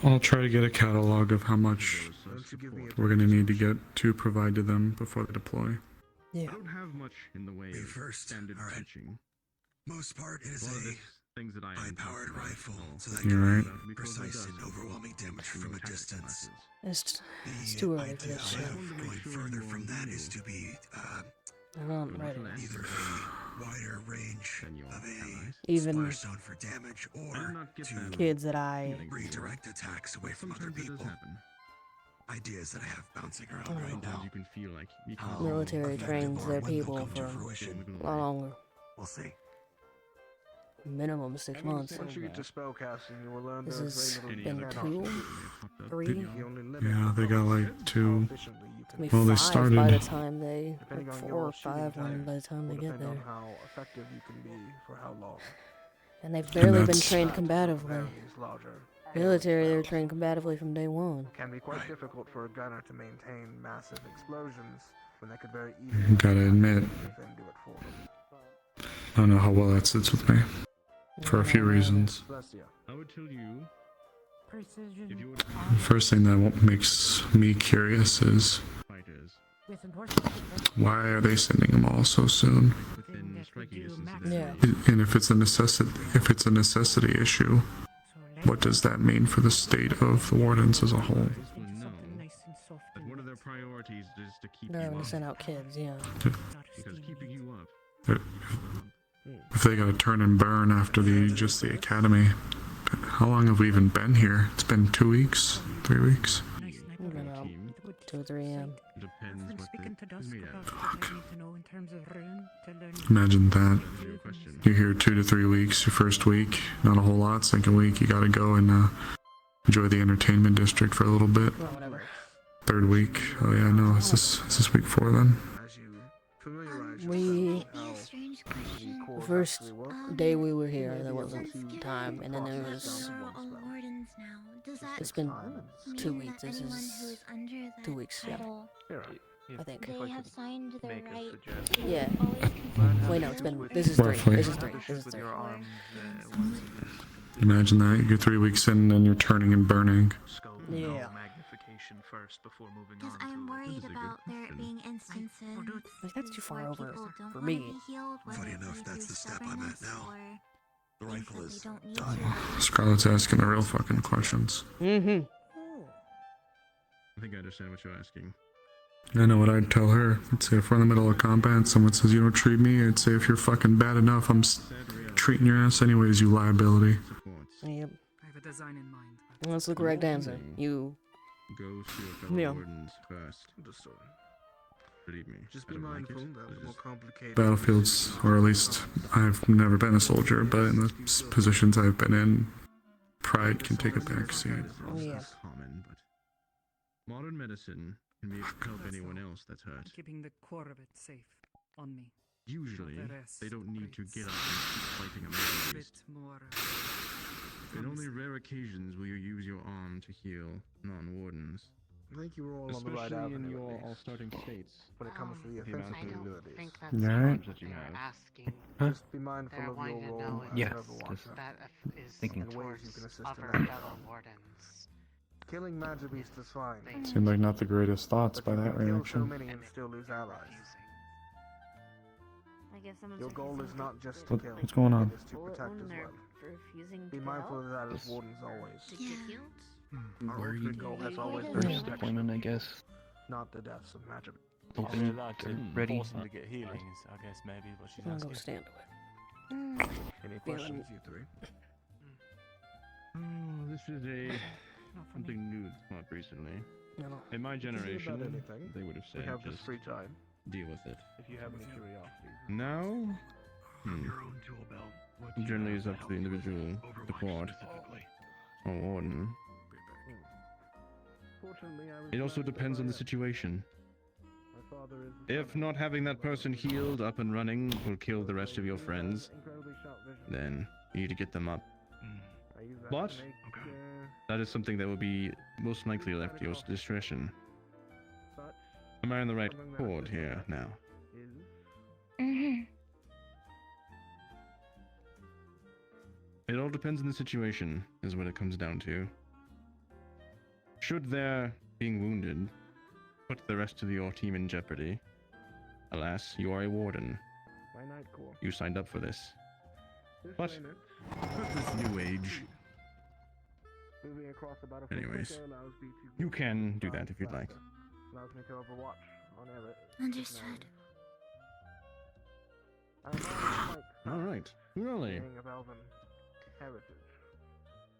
I'll try to get a catalog of how much Don't you give me a we're gonna need to get to provide to them before they deploy. I don't have much in the way Me of first. standard All right. teaching. Most part A is lot of a this things that I high-powered rifle, so that You're can right. be precise and overwhelming damage from a distance. It's The too early for idea this I shit. have going further from that is to be I'm ready. either a wider range of a Even splash zone for damage, or to kids that I redirect attacks away from other people. Ideas that I have bouncing around right now. You can feel like you How military effective trains or their when they'll people come to for fruition. a lot longer. We'll see. Minimum 6 months. Once you get to spellcasting, you will learn This there has is very been little 2, options. 3, The only limit Yeah, they got like 2. maybe Well, they 5 by the started. time they, Depending like on 4 your or 5 shooting by the time they will get depend on there. how effective you can be for how long. And they've barely been that's- trained combatively. These larger Military, they were trained combatively from day one. can be quite difficult for a gunner to maintain massive explosions when they could very easily Gotta admit, then do it for them. I don't know how well that sits with me. For a few reasons. I would tell you, Precision. if you were The first thing that makes me curious is fighters With endorsement. why are they sending them all so soon? within striking distance of Yeah. them, And if it's a necessity issue, what does that mean for the state of the wardens as a whole? No. But one of their priorities is to keep They're you gonna up. send out kids, yeah. Because keeping you up. If they gotta turn and burn after the academy, how long have we even been here? It's been 2 weeks, 3 weeks. I don't know. 2 or 3 a.m. Depends what the made out. Fuck. Imagine that. You're here 2 to 3 weeks. Your first week, not a whole lot. Second week, you gotta go and enjoy the entertainment district for a little bit. Well, whatever. Third week, oh yeah, no, is this week 4 then? We the first day we were here, there wasn't time, and then there was. It's been 2 weeks. This is 2 weeks. Yeah, I think. They have signed their right. Yeah. Wait, no, it's been. This is 3. Roughly. This is 3. This is 3. Imagine that, you're 3 weeks in and you're turning and burning. Yeah. Because I'm worried about there being instances. Like, that's too far over people don't for wanna me. be healed, whether Funny it enough, be that's through the step I'm at stubbornness now. or The things rifle that is they don't need done. to. Scarlett's asking the real fucking questions. Mm-hmm. I think I understand what you're asking. I know what I'd tell her. I'd say if we're in the middle of combat, someone says you don't treat me, I'd say if you're fucking bad enough, I'm treating your ass anyways, you liability. Yep. I have a design in mind. That's the correct answer. You. Go see your fellow Yeah. wardens first. Believe me. Just I be don't like mindful it. that It's more just- complicated. Battlefields, or at least I've never been a soldier, but in the positions I've been in, pride can take a back seat. Yeah. Common, but modern medicine can be help anyone else that's hurt. Keeping the core of it safe on me. Usually, The rest they don't need to get up operates and keep fighting a a man bit beast. more. In only rare occasions will you use your arm to heal non-wardens. I think you were all on the Especially right in avenue, your at least. all-starting states. When it comes to the The amount offensive of abilities. think that's Yeah, what right. that you they're have. asking. Just be mindful They're of wanting your to role know as if an that Overwatcher. is Thinking. And ways you can towards assist other in that. fellow wardens. Killing Magic Beast is fine. Seemed like not the greatest thoughts by that Kill so reaction. many and still lose allies. I guess someone's Your like, goal "Isn't is it not just to What- kill. what's going on? It is to protect as they're well. refusing Be to mindful help? of that as wardens always. To get healed? Our ultimate goal has always been First protection, deployment, I guess. not the deaths of Magic. Open, ready. Force them to get healings, I guess maybe what she's I'm gonna go asking. stand away. Any Yeah, questions, you three? Oh, this is something new that's come up recently. No. In my This isn't about generation, anything. they would have We said have this just free time. deal with it. If you have any curiosity. Now, Your own tool belt. What do you generally have is to up to help the you with individual, the Overwatch court, specifically? or warden. Fortunately, I was It also glad that depends on I the am. situation. My father is If not having that person healed, up and running, will kill the rest of your friends, incredibly sharp vision. then you need to get them up. I use that But to make, that is something that will be most likely left to your discretion. such Am I on the right Something that chord is here best now? is It all depends on the situation, is what it comes down to. Should their being wounded put the rest of your team in jeopardy, alas, you are a warden. my night core. You signed up for this. This But unit, this new age, moving across the battlefield anyways, quicker allows me to you move can do fast that if you'd like. faster. Allows me to overwatch on Eric. Understood. I'm quite All right, really. being of Elven heritage.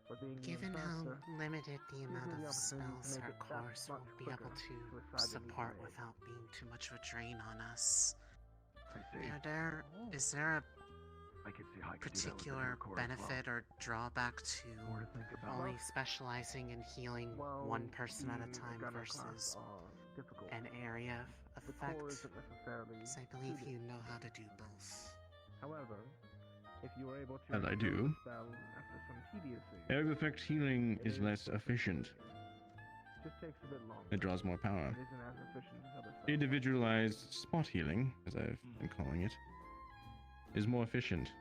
But being Given how faster, limited the gives amount me the of opportunity to spells make our it that course will much be quicker able to to a side that support needs me. without being too much of a drain on us. I see. Is there I can see how a I could do that with the particular new core as well. benefit or drawback More to to think about. only specializing in healing Well, one person at a the time gunner class versus are difficult. an area of The effect? core isn't necessarily 'Cause I believe suited you know how to do both. However, if you are able to And I recover do. the spell after some tediousy, Area of effect healing is less efficient. just takes a bit longer. It draws more power. It isn't as efficient as other spells. Individualized spot healing, as I've been calling it, is more efficient.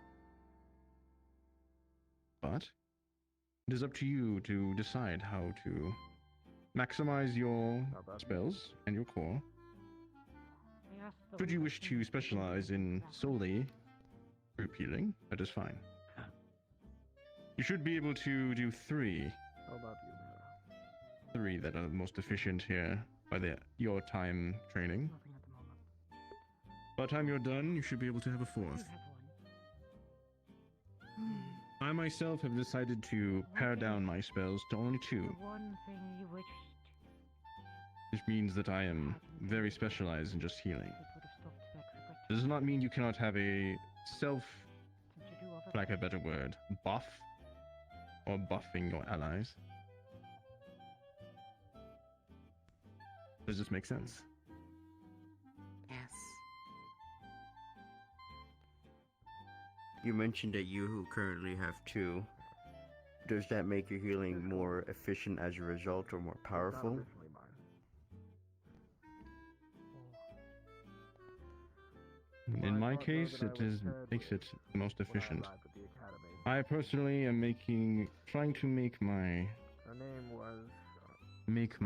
But it is up to you to decide how to maximize your spells and your core. Should you wish to specialize in solely group healing, that is fine. You should be able to do 3. How about you, Mira? 3 that are the most efficient here by your time training. By the time you're done, you should be able to have a 4th. I myself have decided to pare down my spells to only 2. One thing you wished. Which means that I am very specialized in just healing. This does not mean you cannot have a for lack of a better word, buff, or buffing your allies. Does this make sense? Yes. You mentioned that you currently have 2. Does that make your healing more efficient as a result or more powerful? In my case, makes it the most efficient. I personally am trying to make my Her name was length,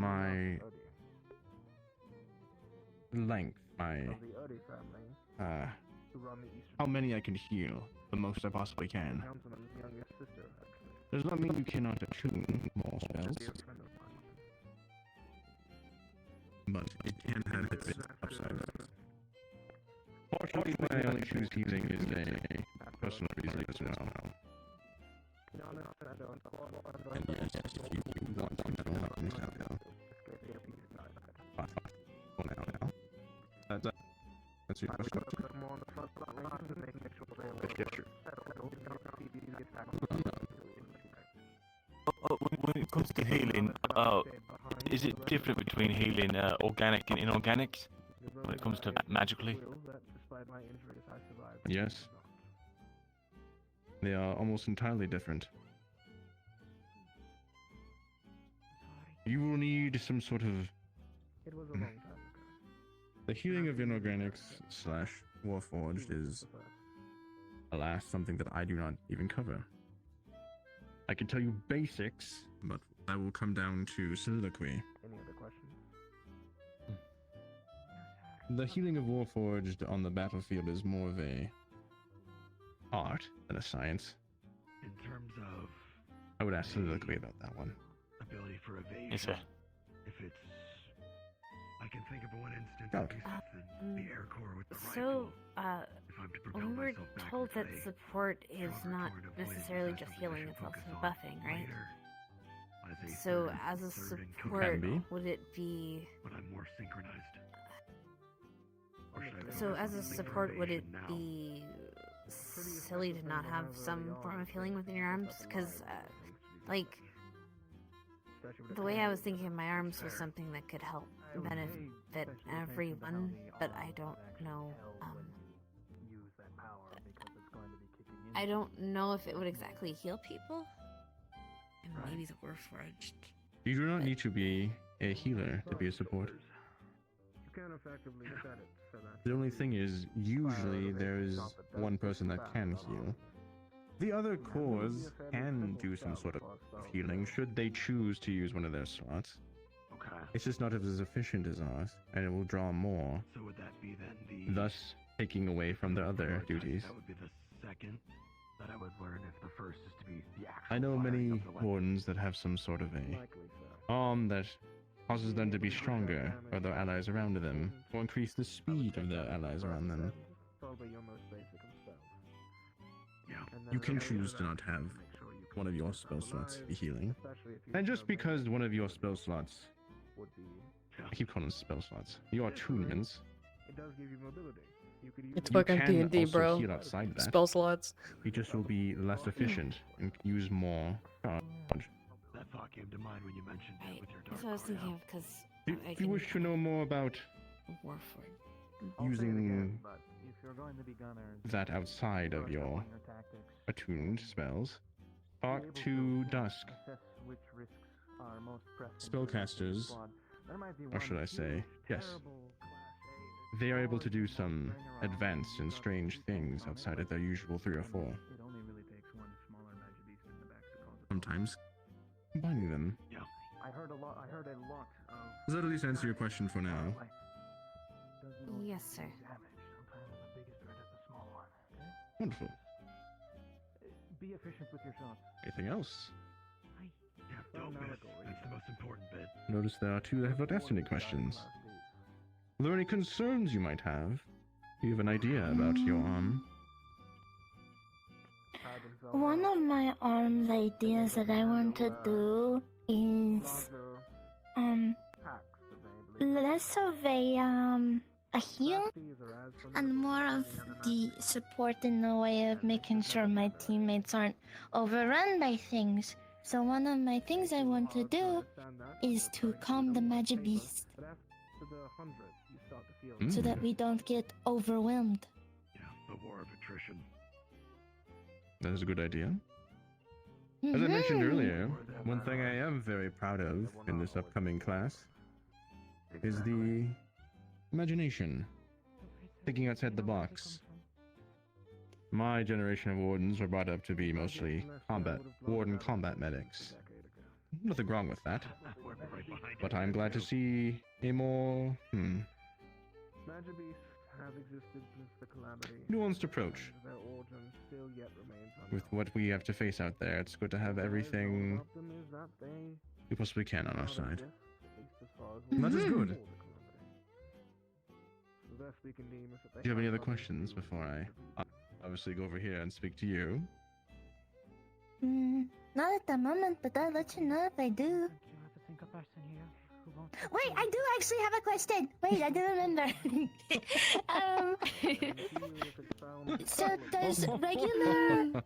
my of the Udi family, who run the eastern how many I can heal, the most I possibly can. councilman's youngest sister, actually. Does not mean you cannot attune more spells, Dear friend of mine. but it can have its upsides. Fortunately, why I only choose healing is a personal reason as well. And yes, if you want some mental help in this area, for now. That's your question. When it comes to healing, is it different between healing organic and inorganic when it comes to magically? Yes. They are almost entirely different. You will need some sort of... It was a long time ago. The healing of inorganics / Warforged is, alas, something that I do not even cover. I can tell you basics, but that will come down to soliloquy. Any other questions? The healing of Warforged on the battlefield is more of a art than a science. In terms of I would ask soliloquy about that one. ability for evasion, Yes, sir. if it's, I can think of one instance Oh. of the Air Corps with the So, rifle. If I'm to propel we were myself back told into that a support is not avoidance necessarily that's just something I healing, should it's also focus on buffing, right? later, as a So, third- as a third in support, Can be. would it be... But I'm more synchronized. Or should I So, focus as on a the support, would it evasion now? be silly to not have some form of healing within your arms? Because, like, the way I was thinking of my arms was something that could help benefit everyone, but I don't know. I don't know if it would exactly heal people. And maybe the Warforged. You do not need to be a healer to be a support. You can effectively set it so that The only thing is, usually there is one person that can heal. The other cores can do some sort of healing should they choose to use one of their slots. Okay. It's just not as efficient as ours, and it will draw more, So would that be then the thus taking away from their other duties. That would be the second that I would learn if the first is to be the actual. I know firing many of the weapon. wardens that have some sort of a arm that causes them to be stronger, or their allies around them, or increase the speed of their allies around them. probably your most basic of spells. You can choose to not have one of your spell slots be healing. And just because one of your spell slots, I keep calling them spell slots, your attunements, It does give you mobility. You could use It's you fucking can D&D, also bro. heal outside that. Spell slots. It just will be less efficient and use more charge. That thought came to mind when you mentioned it with your That's what I was thinking of, because If you wish to know more about using but if you're going to be gunners, that outside of your attuned spells, talk to Dusk. assess which risks are most pressing to the Spellcasters, squad. There might be or one should I say, huge, yes, terrible they are able to do some advanced and strange things outside of their usual 3 or 4. It only really takes one smaller magic beast in the back to cause it. Sometimes combining them. Yeah. I heard a lot of Does that at least answer your question for now? Yes, sir. damage. Sometimes the biggest threat is the small one. Okay? Wonderful. Be efficient with your shots. Anything else? Don't miss. That's the most important bit. Notice there are 2 Level Destiny questions. Are there any concerns you might have? Do you have an idea about your arm? One of my arms ideas that I want to do is less of a heal and more of the support in the way of making sure my teammates aren't overrun by things. So one of my things I want to do is to calm the magic beast so that we don't get overwhelmed. Yeah, the war of attrition. That is a good idea. As I mentioned earlier, one thing I am very proud of in this upcoming class is the imagination. Thinking outside the box. My generation of wardens were brought up to be mostly warden combat medics. Nothing wrong with that. But I'm glad to see a more, have existed since the calamity. nuanced approach. Their origin still yet remains With what we have to face out there, it's good to have everything we possibly can on our side. And that is good. Do you have any other questions before I obviously go over here and speak to you? Not at the moment, but I'll let you know if I do. Wait, I do actually have a question. Wait, I do remember. So does regular...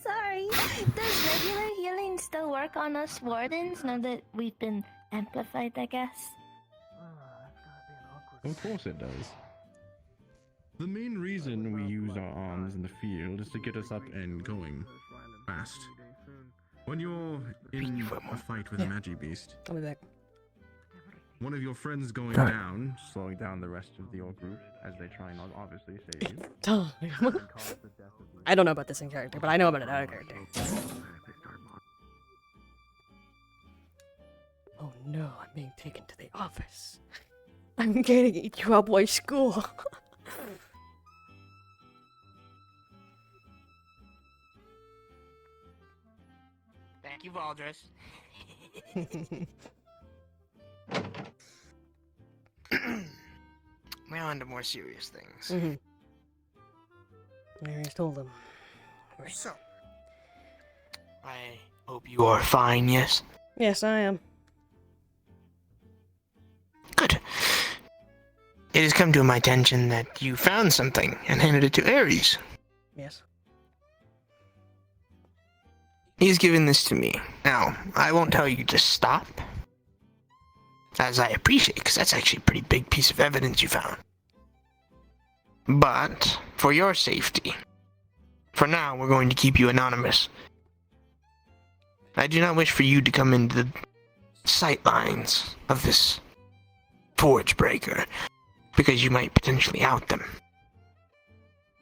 Sorry. Does regular healing still work on us wardens now that we've been amplified, I guess? Of course it does. The main reason we use our arms in the field is to get us up and going fast. When you're in a fight with a Magi Beast, I'll be back. One of your friends going down, slowing down the rest of your group as they try and obviously save you. I don't know about this in character, but I know about it out of character. Oh no, I'm being taken to the office. I'm getting a Cowboy school. Thank you, Valdris. Now on to more serious things. Mary's told them. So, I hope you are fine, yes? Yes, I am. Good. It has come to my attention that you found something and handed it to Ares. Yes. He's given this to me. Now, I won't tell you to stop, as I appreciate, because that's actually a pretty big piece of evidence you found. But, for your safety, for now, we're going to keep you anonymous. I do not wish for you to come into the sightlines of this Forge Breaker, because you might potentially out them.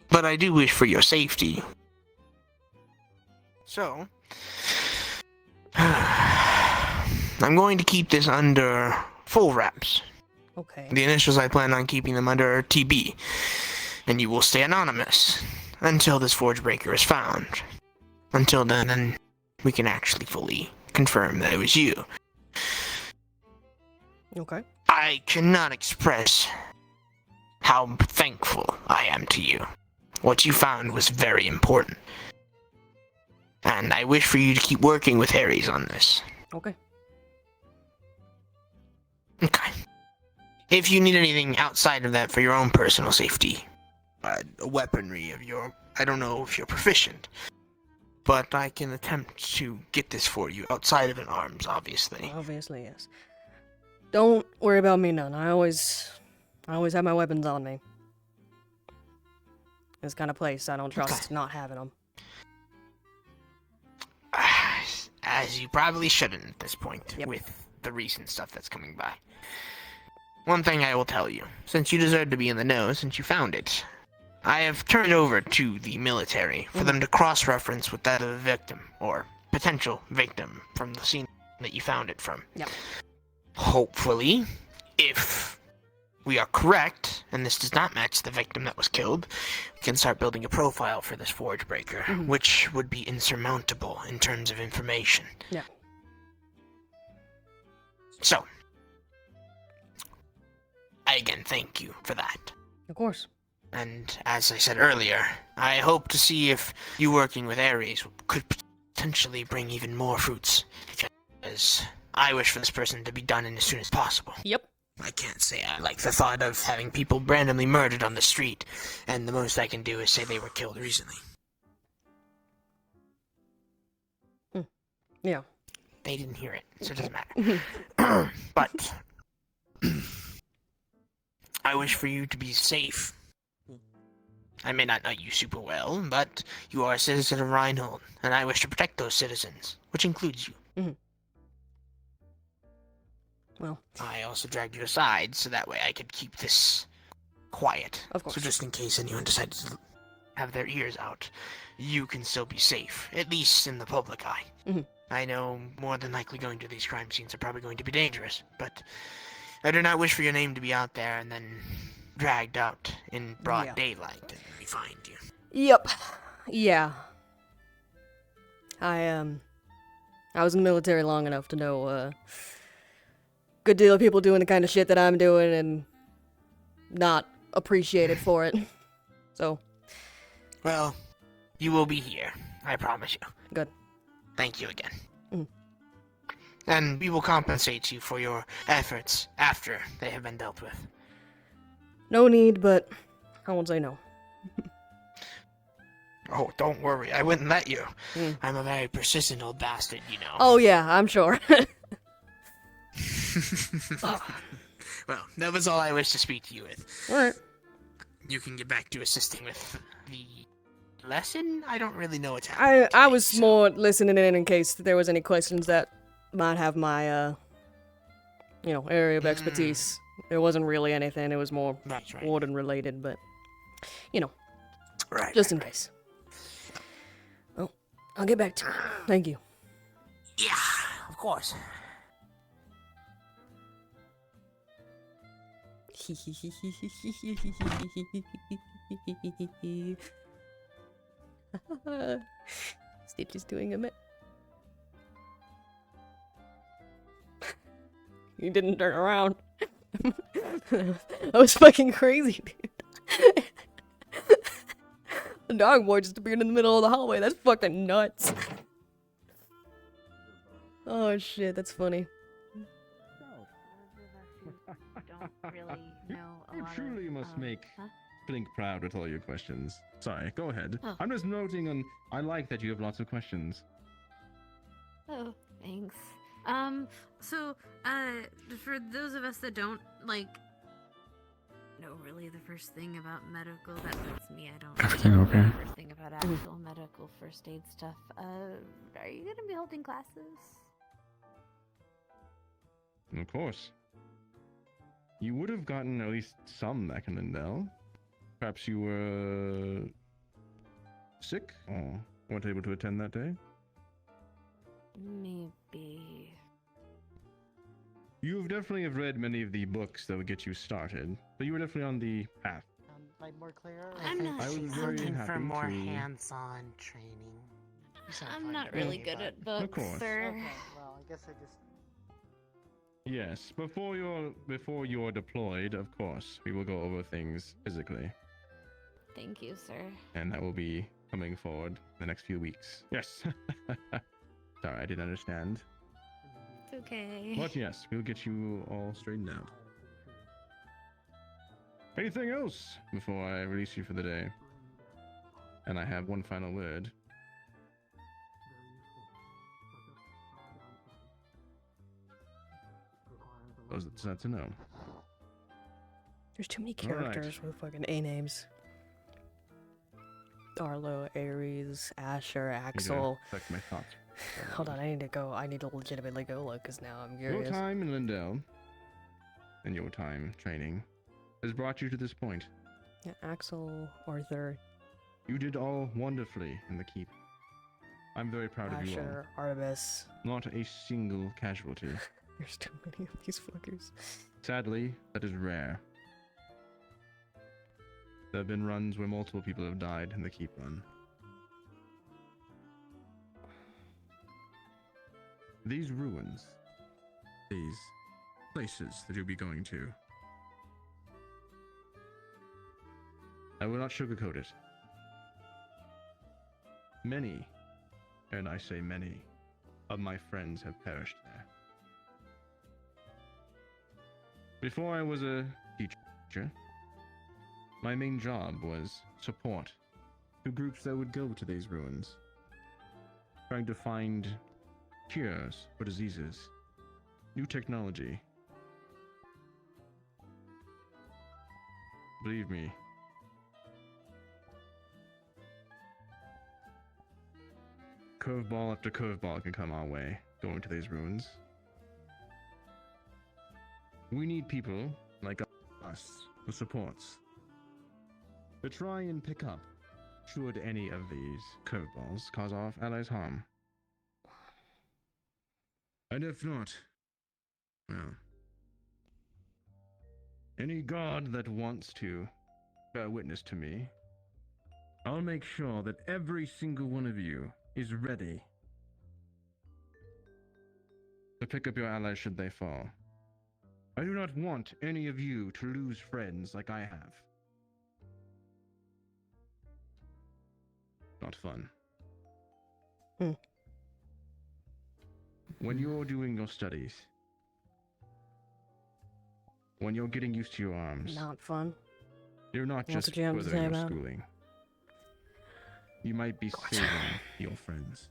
But I do wish for your safety. So, I'm going to keep this under full wraps. Okay. The initials I plan on keeping them under are TB, and you will stay anonymous until this Forge Breaker is found. Until then, we can actually fully confirm that it was you. Okay. I cannot express how thankful I am to you. What you found was very important. And I wish for you to keep working with Ares on this. Okay. Okay. If you need anything outside of that for your own personal safety, weaponry of your... I don't know if you're proficient, but I can attempt to get this for you outside of an arms, obviously. Obviously, yes. Don't worry about me none. I always have my weapons on me. This kind of place, I don't trust not having them. As you probably shouldn't at this point, with the recent stuff that's coming by. One thing I will tell you, since you deserve to be in the know, since you found it, I have turned over to the military for them to cross-reference with that of the victim, or potential victim, from the scene that you found it from. Yeah. Hopefully, if we are correct, and this does not match the victim that was killed, we can start building a profile for this Forge Breaker, which would be insurmountable in terms of information. Yeah. So, I again thank you for that. Of course. And as I said earlier, I hope to see if you working with Ares could potentially bring even more fruits, because I wish for this person to be done in as soon as possible. Yep. I can't say I like the thought of having people randomly murdered on the street, and the most I can do is say they were killed recently. Yeah. They didn't hear it, so it doesn't matter. But I wish for you to be safe. I may not know you super well, but you are a citizen of Reinhold, and I wish to protect those citizens, which includes you. Well, I also dragged you aside, so that way I could keep this quiet. Of course. So just in case anyone decides to have their ears out, you can still be safe, at least in the public eye. I know more than likely going to these crime scenes are probably going to be dangerous, but I do not wish for your name to be out there and then dragged out in broad daylight and we find you. Yep. Yeah. I was in the military long enough to know good deal of people doing the kind of shit that I'm doing and not appreciated for it. So. Well, you will be here. I promise you. Good. Thank you again. And we will compensate you for your efforts after they have been dealt with. No need, but I won't say no. Oh, don't worry. I wouldn't let you. I'm a very persistent old bastard, you know. Oh yeah, I'm sure. Well, that was all I wished to speak to you with. Alright. You can get back to assisting with the lesson? I don't really know what's happening. I was more listening in case there was any questions that might have my, area of expertise. There wasn't really anything. It was more warden related, but, just in case. Oh, I'll get back to you. Thank you. Yeah, of course. Stitch is doing a bit. He didn't turn around. That was fucking crazy, dude. The dog boy just appeared in the middle of the hallway. That's fucking nuts. Oh shit, that's funny. Don't really know a You lot truly of, must make Blink proud with all your questions. Sorry, go ahead. I'm just noting on. I like that you have lots of questions. Oh, thanks. So, for those of us that don't, know really the first thing about medical, that's me, I don't Everything know okay? the first thing about actual medical first aid stuff. Are you gonna be holding classes? Of course. You would have gotten at least some back in Lindell. Perhaps you were sick or weren't able to attend that day? Maybe. You definitely have read many of the books that would get you started, but you were definitely on the path. Like more clear? I'm not I was sure. very Looking happy for more to. hands-on training. I'm not really good at books, course. sir. Okay, well, I guess I just... Yes, before you're deployed, of course, we will go over things physically, Thank you, sir. and that will be coming forward the next few weeks. Yes. Sorry, I didn't understand. It's okay. But yes, we'll get you all straightened out. Anything else before I release you for the day? And I have one final word. Those that decide to know. There's too many All right. characters with fucking A names. Arlo, Ares, Asher, Axel. Affect my thoughts. Hold on, I need to go. I need to legitimately go look, because now I'm Your curious. time in Lindell and your time training has brought you to this point. Yeah, Axel, Arthur, You did all wonderfully in the keep. I'm very proud of you all. Asher, Artemis. Not a single casualty. There's too many of these fuckers. Sadly, that is rare. There have been runs where multiple people have died in the keep run. These ruins, these places that you'll be going to, I will not sugarcoat it. Many, and I say many, of my friends have perished there. Before I was a teacher, my main job was support to groups that would go to these ruins, trying to find cures for diseases, new technology. Believe me, curveball after curveball can come our way going to these ruins. We need people like us, the supports, to try and pick up should any of these curveballs cause our allies harm. And if not, well, any god that wants to bear witness to me, I'll make sure that every single one of you is ready to pick up your allies should they fall. I do not want any of you to lose friends like I have. Not fun. When you're doing your studies, when you're getting used to your arms, Not fun. you're not That's just what you have to furthering say your about it. schooling. You might be saving your friends.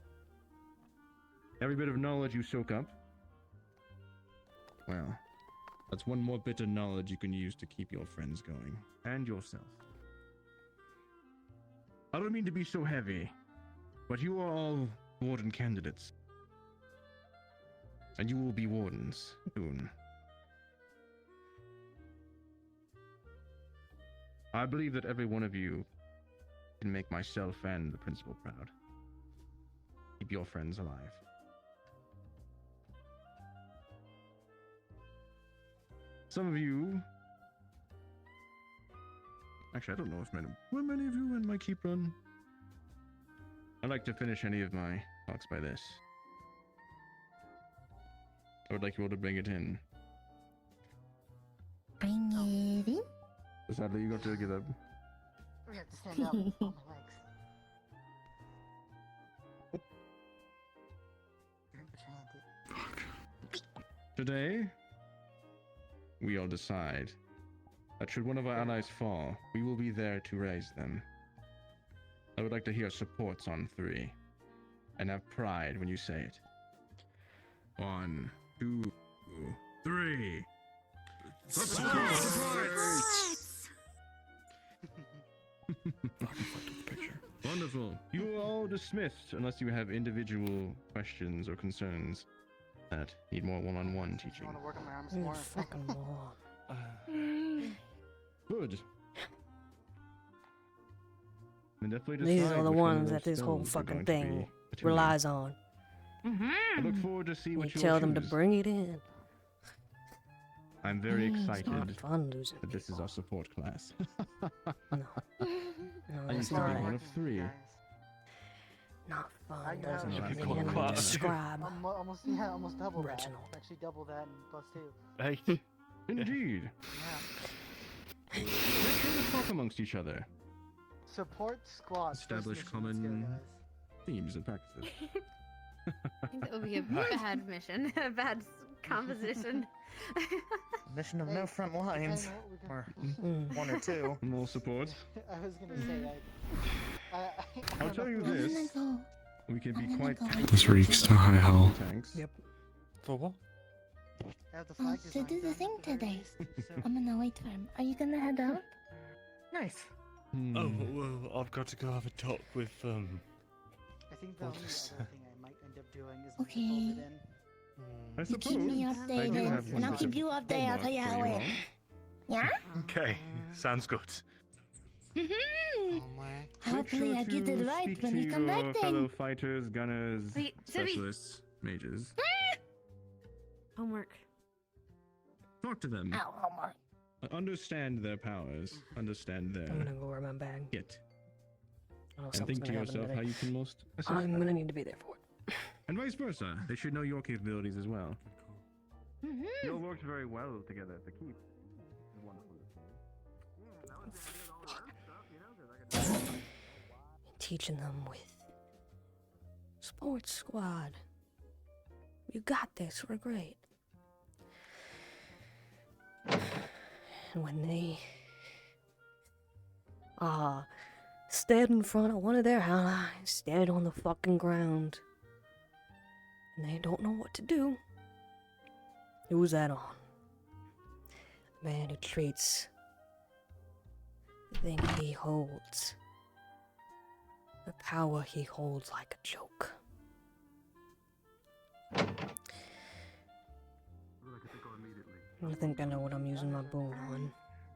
Every bit of knowledge you soak up, well, that's one more bit of knowledge you can use to keep your friends going, and yourself. I don't mean to be so heavy, but you are all warden candidates. And you will be wardens soon. I believe that every one of you can make myself and the principal proud. Keep your friends alive. Some of you... Actually, I don't know if many of you in my keep run. I like to finish any of my talks by this. I would like you all to bring it in. Bring it in? Sadly, you got to give up. We have to stand up on my legs. Today, we all decide that should one of our allies fall, we will be there to raise them. I would like to hear supports on 3, and have pride when you say it. 1, 2, 3. Wonderful. You are all dismissed unless you have individual questions or concerns that need more one-on-one teaching. I want to work on my arms You more. fucking moron. Good. Then definitely These decide are the which one of ones those that this whole spells are fucking going to be thing attuned. relies on. I look forward to see You what you'll tell them to choose. bring it in. I'm very It's excited not fun losing that this is our support class. No, I used it's to be not. one of 3. Not fun. I Doesn't know. have Should be the called enemy class. describe. Almost double Reginald. that. Actually double that and plus 2. Hey. Indeed. Yeah. Make sure to talk amongst each other. Support squad. Establish First mission, common let's go, themes and practices. I think that would be a bad mission, a bad composition. Mission of no front lines. Or Mm. 1 or 2. More support. guys. I was gonna say I'll tell you this. We can be quite This reeks to high hell. tanks. Yep. For what? I have the flag To design do the done thing at the very today. least, so- I'm gonna wait for him. Are you gonna head out? Nice. Oh, well, I've got to go have a talk with, I think the only other What's- thing I might end up doing is maybe Okay. fold it in. I You suppose. keep me I do have updated, one and I'll bit keep of you updated. I'll tell you how homework it. for Yeah? Okay, sounds good. Hopefully I get it right speak when to we come back your then. fellow fighters, gunners, Wait, Zibby. specialists, mages. Homework. Talk to them. Ow, homework. understand their powers, understand their I'm gonna go grab my bag. kit, I know and something's think to gonna happen yourself today. how you can most assist. I'm gonna need to be there for it. And vice versa. They should know your capabilities as well. Mm-hmm. You all worked very well together at the keep. Teaching them with Sports Squad. You got this, we're great. And when they stood in front of one of their allies, dead on the fucking ground, and they don't know what to do, who's that on? The man who treats the thing he holds, the power he holds, like a joke. I think I know what I'm using my boon on.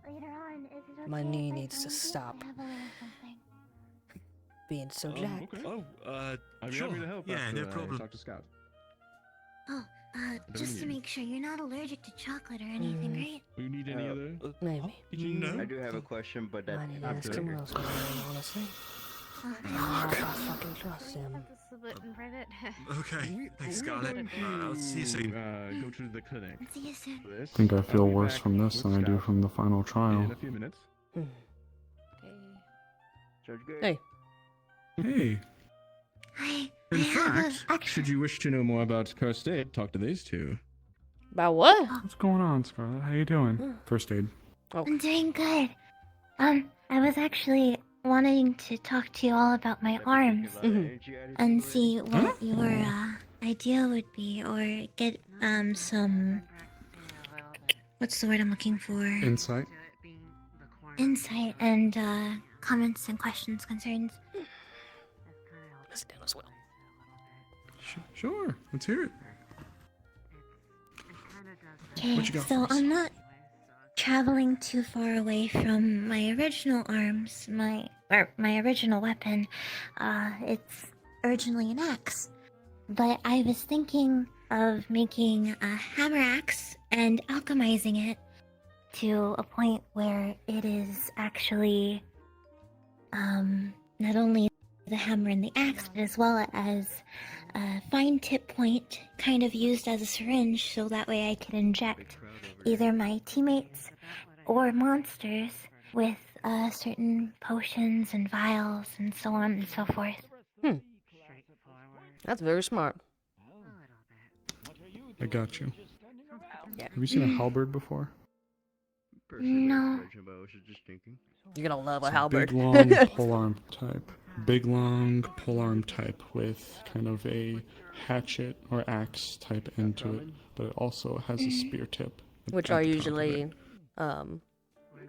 Later on, is it okay My if knee I needs to join you? stop I have a little something. being so jacked. Okay. Oh, I'd be sure. happy to help Yeah, after no I problem. talk to Scout. Oh, just to you. make sure you're not allergic to chocolate or anything, right? Do you need any other? Maybe. No. I do have a question, but that I need to ask him what else going on, honestly. Oh, I don't know if I fucking trust him. Have to split in private. Okay. Thanks, Scarlet. I'll see you soon. Go to the clinic. see you soon. I think I feel worse from this than I do from the final In trial. a few minutes. Judge Gray. Hey. Hey. Hi. In I have fact, should you wish to know more about Cursed Aid, talk to these two. About what? What's going on, Scarlet? How you doing? First aid. I'm doing good. I was actually wanting to talk to you all about my arms and see what your idea would be, or get some what's the word I'm looking for? Insight. Insight and comments and questions, concerns. Sit down as well. Sure. Let's hear it. Okay, What you got so for us? I'm not traveling too far away from my original arms, my original weapon. It's originally an axe, but I was thinking of making a hammer axe and alchemizing it to a point where it is actually not only the hammer and the axe, but as well as a fine tip point, kind of used as a syringe, so that way I can inject either my teammates or monsters with certain potions and vials and so on and so forth. That's very smart. I got you. Yeah. Have you seen a halberd before? No. You're gonna love a It's halberd. Big long polearm type. Big long polearm type with kind of a hatchet or axe type end to it, but it also has a spear tip. Which at are the top of it. usually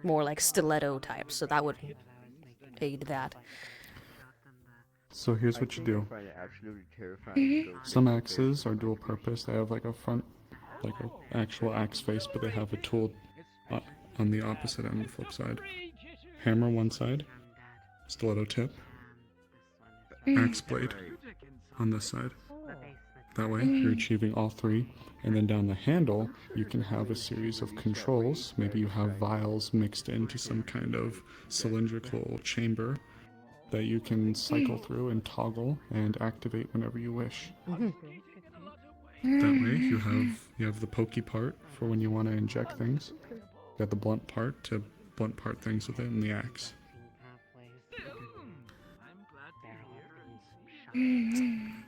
more like stiletto types, so that would aid that. So here's what you do. Some axes are dual purpose. They have like a front, like an actual axe face, but they have a tool on the opposite end, the flip side. Hammer one side, stiletto tip, axe blade on this side. That way you're achieving all three. And then down the handle, you can have a series of controls. Maybe you have vials mixed into some kind of cylindrical chamber that you can cycle through and toggle and activate whenever you wish. That way you have the pokey part for when you want to inject things. You got the blunt part to blunt part things with it, and the axe.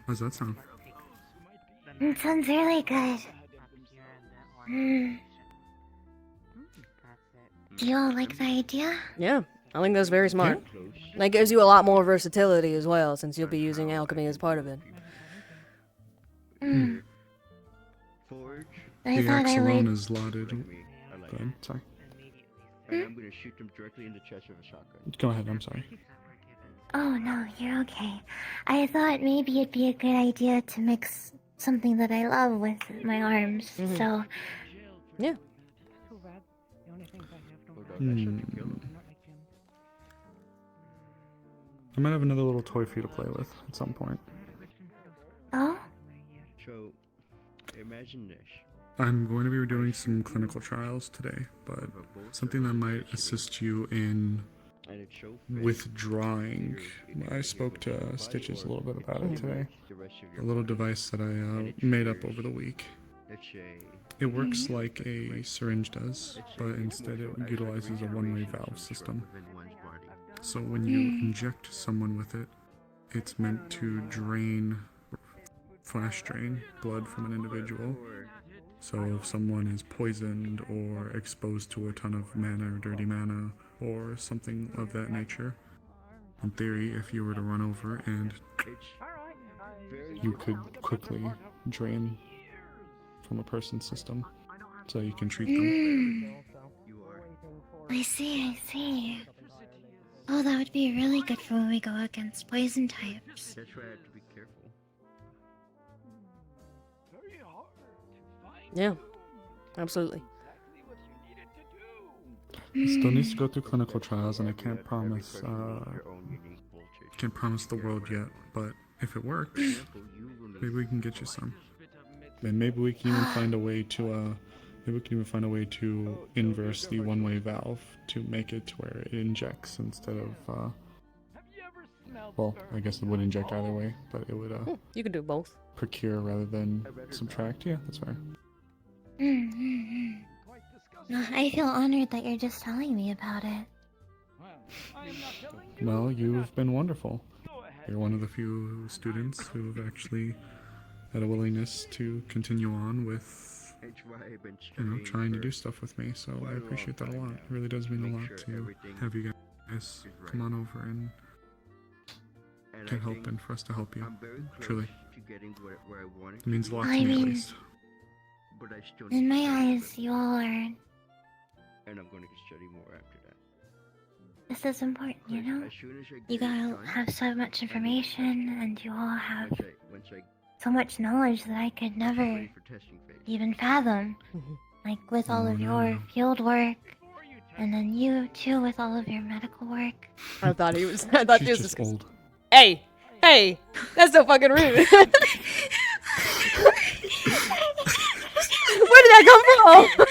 How's that sound? It sounds really good. Do you all like the idea? Yeah, I think that's very smart. That gives you a lot more versatility as well, since you'll be using alchemy as part of it. I The thought axe I alone would. is lauded. Go ahead, sorry. I'm gonna shoot them directly in the chest with a shotgun. Go ahead, I'm sorry. Oh no, you're okay. I thought maybe it'd be a good idea to mix something that I love with my arms. So, yeah. I might have another little toy for you to play with at some point. oh, So, imagine this. I'm going to be doing some clinical trials today, but something that might assist you in withdrawing. I spoke to Stitches a little bit about it today. A little device that I made up over the week. It works like a syringe does, but instead it utilizes a one-way valve system. So when you inject someone with it, it's meant to flash drain blood from an individual. So if someone is poisoned or exposed to a ton of mana or dirty mana or something of that nature, in theory, if you were to run over and you could quickly drain from a person's system so you can treat them. I see. Oh, that would be really good for when we go against poison types. That's why I have to be careful. Yeah, absolutely. It still needs to go through clinical trials, and I can't promise the world yet. But if it works, maybe we can get you some. And maybe we can even find a way to inverse the one-way valve to make it to where it injects instead of well, I guess it would inject either way, but it would you can do both. Procure rather than subtract. Yeah, that's fair. No, I feel honored that you're just telling me about it. Well, you've been wonderful. You're one of the few students who have actually had a willingness to continue on with, trying to do stuff with me. So I appreciate that a lot. It really does mean a lot to have you guys come on over and get help and for us to help you. Truly. It means a lot to me, at least. In my eyes, you all are. And I'm going to study more after that. This is important, you know? You all have so much information, and you all have so much knowledge that I could never even fathom. Like with all of your field work, and then you too with all of your medical work. I thought he was just old. Hey, that's so fucking rude. Where did that come from?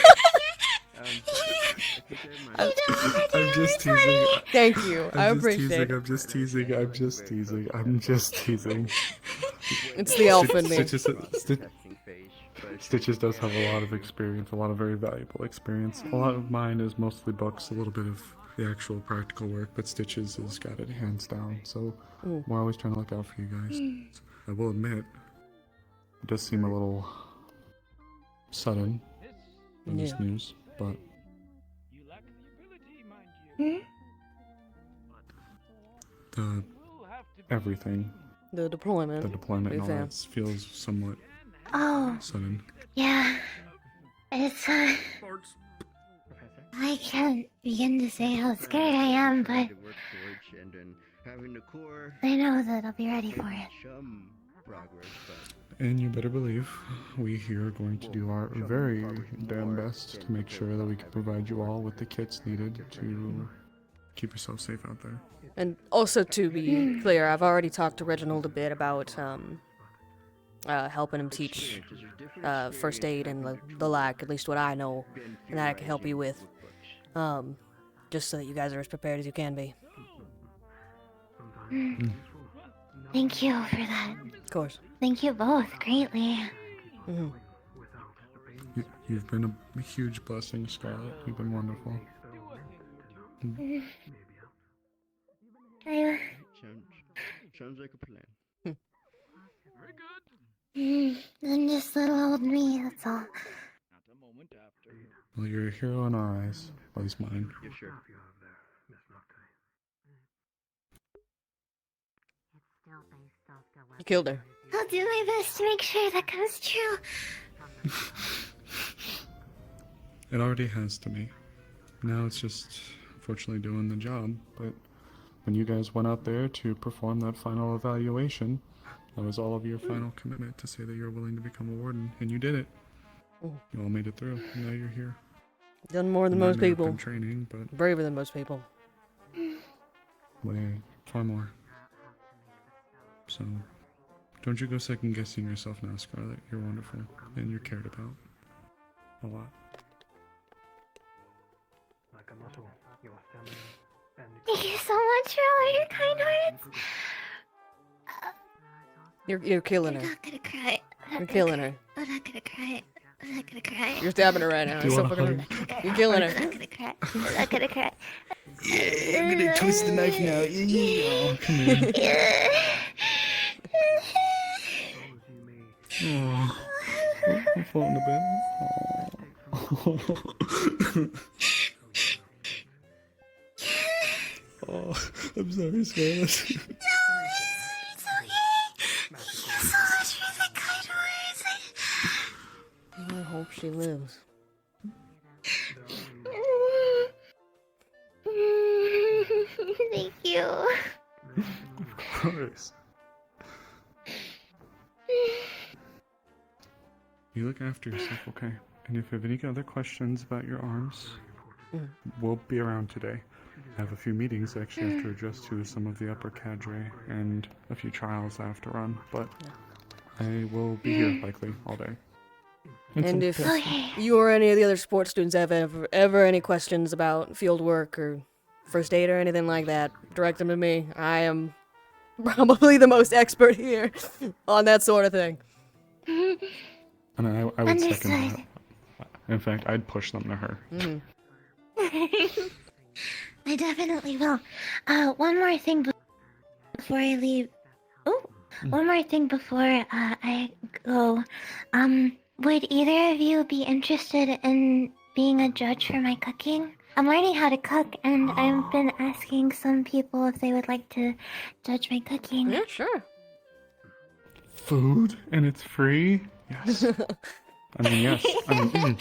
I'm just teasing. Thank you. I appreciate it. I'm just teasing. It's the elf in me. Stitches does have a lot of experience, a lot of very valuable experience. A lot of mine is mostly books, a little bit of the actual practical work, but Stitches has got it hands down. So we're always trying to look out for you guys. I will admit, it does seem a little sudden in this news, but everything. The deployment and all that feels somewhat sudden. Yeah. It's, I can't begin to say how scared I am, but I know that I'll be ready for it. And you better believe we here are going to do our very damn best to make sure that we can provide you all with the kits needed to keep yourself safe out there. And also, to be clear, I've already talked to Reginald a bit about helping him teach first aid and the like, at least what I know, and that I can help you with, just so that you guys are as prepared as you can be. Thank you for that. Of course. Thank you both greatly. You've been a huge blessing, Scarlet. You've been wonderful. Sounds like a plan. I'm just little old me, that's all. Well, you're a hero in our eyes, at least mine. Yeah, sure. You killed her. I'll do my best to make sure that comes true. It already has to me. Now it's just, unfortunately, doing the job. But when you guys went out there to perform that final evaluation, that was all of your final commitment to say that you're willing to become a warden, and you did it. You all made it through, and now you're here. Done more than You might most not have people. been training, but Braver than most people. way far more. So, don't you go second guessing yourself now, Scarlet. You're wonderful, and you're cared about. A lot. Like a muscle, your stamina and Thank you so much for all your kind words. You're killing I'm her. not gonna cry. You're killing her. I'm not gonna cry. I'm not gonna cry. You're stabbing her right now. Do It's you so want a fucking. hug? You're killing I'm her. not gonna cry. I'm not gonna cry. Yeah, I'm gonna twist the knife now. Oh, come here. Oh, I'm falling a bit. Oh, I'm sorry, Scarlett. It's okay. Thank you so much for the kind words. I hope she lives. Thank you. Of course. You look after yourself, okay? And if you have any other questions about your arms, we'll be around today. I have a few meetings I actually have to address to some of the upper cadre and a few trials I have to run, but I will be here likely all day. And if you or any of the other sports students have ever any questions about field work or first aid or anything like that, direct them to me. I am probably the most expert here on that sort of thing. And I would second that. In fact, I'd push them to her. I definitely will. One more thing before I leave. Oh, one more thing before I go. Would either of you be interested in being a judge for my cooking? I'm learning how to cook, and I've been asking some people if they would like to judge my cooking. Yeah, sure. Food? And it's free? Yes. I mean, yes. I mean,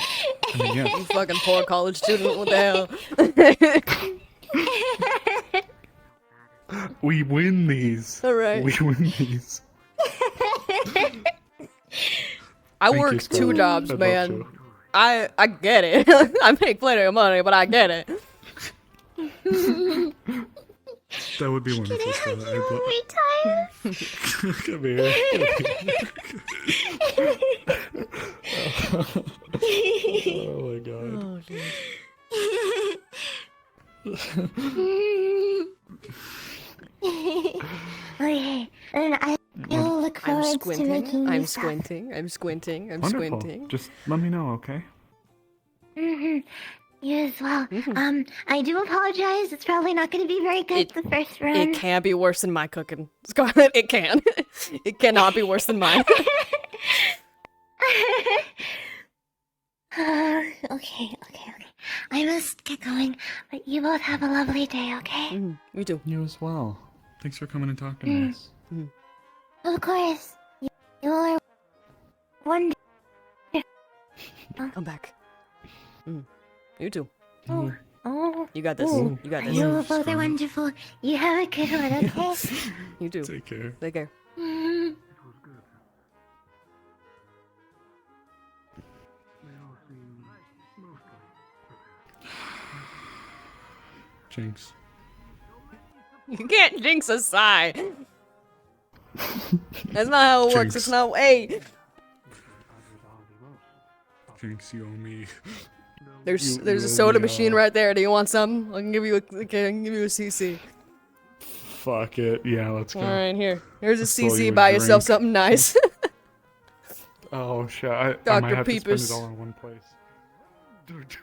yes. You fucking poor college student, what the hell? We win these. Alright. We win these. I Thank you, work Scarlett. 2 jobs, I'd love man. to. I get it. I make plenty of money, but I get it. That would be wonderful, Scarlett. I'd love- Retire. Come here. Oh my god. Okay, and I will look I'm forward to making squinting. you I'm stuff. squinting. I'm squinting. I'm Wonderful. squinting. Just let me know, okay? You as well. I do apologize. It's probably not going to be very good the first run. It can be worse than my cooking, Scarlett. It can. It cannot be worse than mine. Okay. I must get going, but you both have a lovely day, okay? You too. You as well. Thanks for coming and talking to us. Of course. You all are wonderful. Come back. You too. Oh. You got this. Oh. You got this. You both are wonderful. You have a good one, okay? You too. Take care. Take care. Jinx. You can't jinx a sigh. That's not how it works. Jinx. It's not. Hey, Jinx, you owe me. there's You a owe soda me, machine right there. Do you want some? I can give you a CC. Fuck it. Yeah, let's go. All right, here. Here's a I stole you CC. a Buy yourself drink. something nice. Oh shit! I might Dr. have to spend Peepus. it all in one place.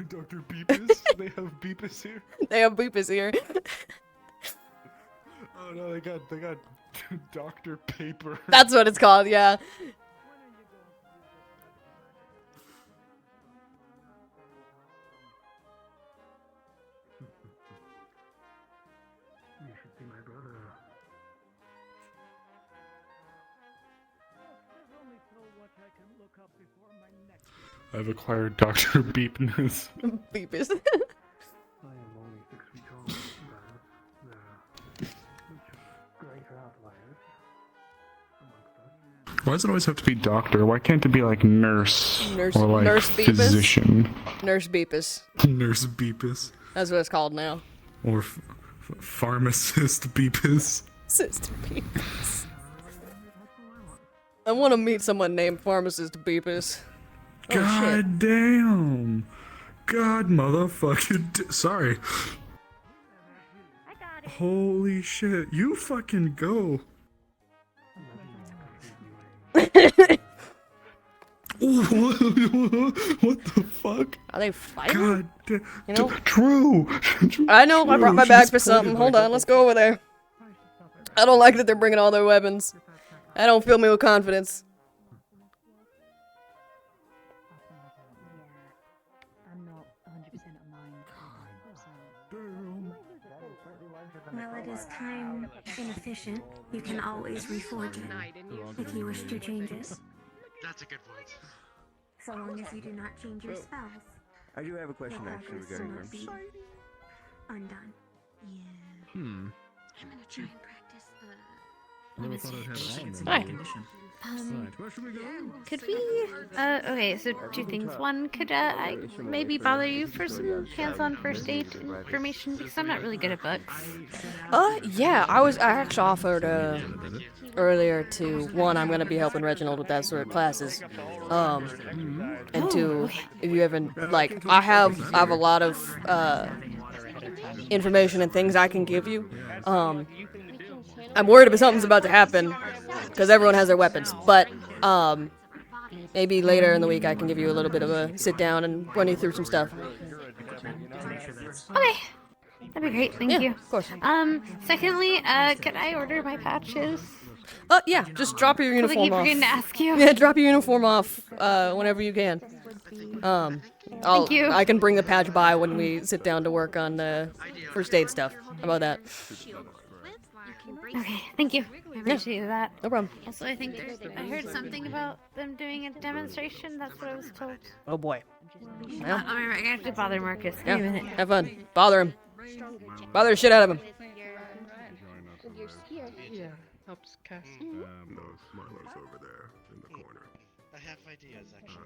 Dr. Beepus? They have Beepus here? They have Beepus here. Oh no, they got Dr. Paper. That's what it's called. Yeah. You should see my brother. I've acquired Dr. Beepness. Beepus. I am only 6 feet tall, but the greater outliers amongst us. Why does it always have to be doctor? Why can't it be like nurse? Nurse- or like Nurse Beepus? physician? Nurse Beepus. Nurse Beepus. That's what it's called now. Or pharmacist Beepus. Sister Beepus. I want to meet someone named Pharmacist Beepus. God damn. God motherfucking. Sorry. Holy shit. You fucking go. What the fuck? Are they fighting? God damn. You know? True. I know, I brought my She bag just for something. pointed Hold like on, let's go over there. I don't like that they're bringing all their weapons. I don't fill me with confidence. While it is time inefficient, you can always reforge it if you wish to change it. That's a good point. So long as you do not change your spells. I do have a question the actually archives regarding will worms. be undone. Hmm. I'm gonna try and practice the. Never thought I'd have it on Hi. then. Right, where should we go? Could we, okay, so two things. One, could I maybe bother you for some hands-on first aid information? Because I'm not really good at books. Yeah, I actually offered, earlier to, one, I'm gonna be helping Reginald with that sort of classes. And two, if you ever, like, I have a lot of, information and things I can give you. I'm worried about something's about to happen, because everyone has their weapons, but, maybe later in the week I can give you a little bit of a sit down and run you through some stuff. Okay. That'd be great, thank you. Of course. Secondly, could I order my patches? Yeah, just drop your uniform keep off. forgetting to ask you. Yeah, drop your uniform off, whenever you can. Thank you. I can bring the patch by when we sit down to work on the first aid stuff. How about that? Okay, thank you. I appreciate that. No problem. Also, I think I heard something about them doing a demonstration. That's what I was told. Oh boy. Well, I'm gonna have to bother Marcus. Give me a Yeah, minute. have fun. Bother him. Bother the shit out of him. Yeah, helps cast. Those Marlo's over there in the corner. I have ideas, actually.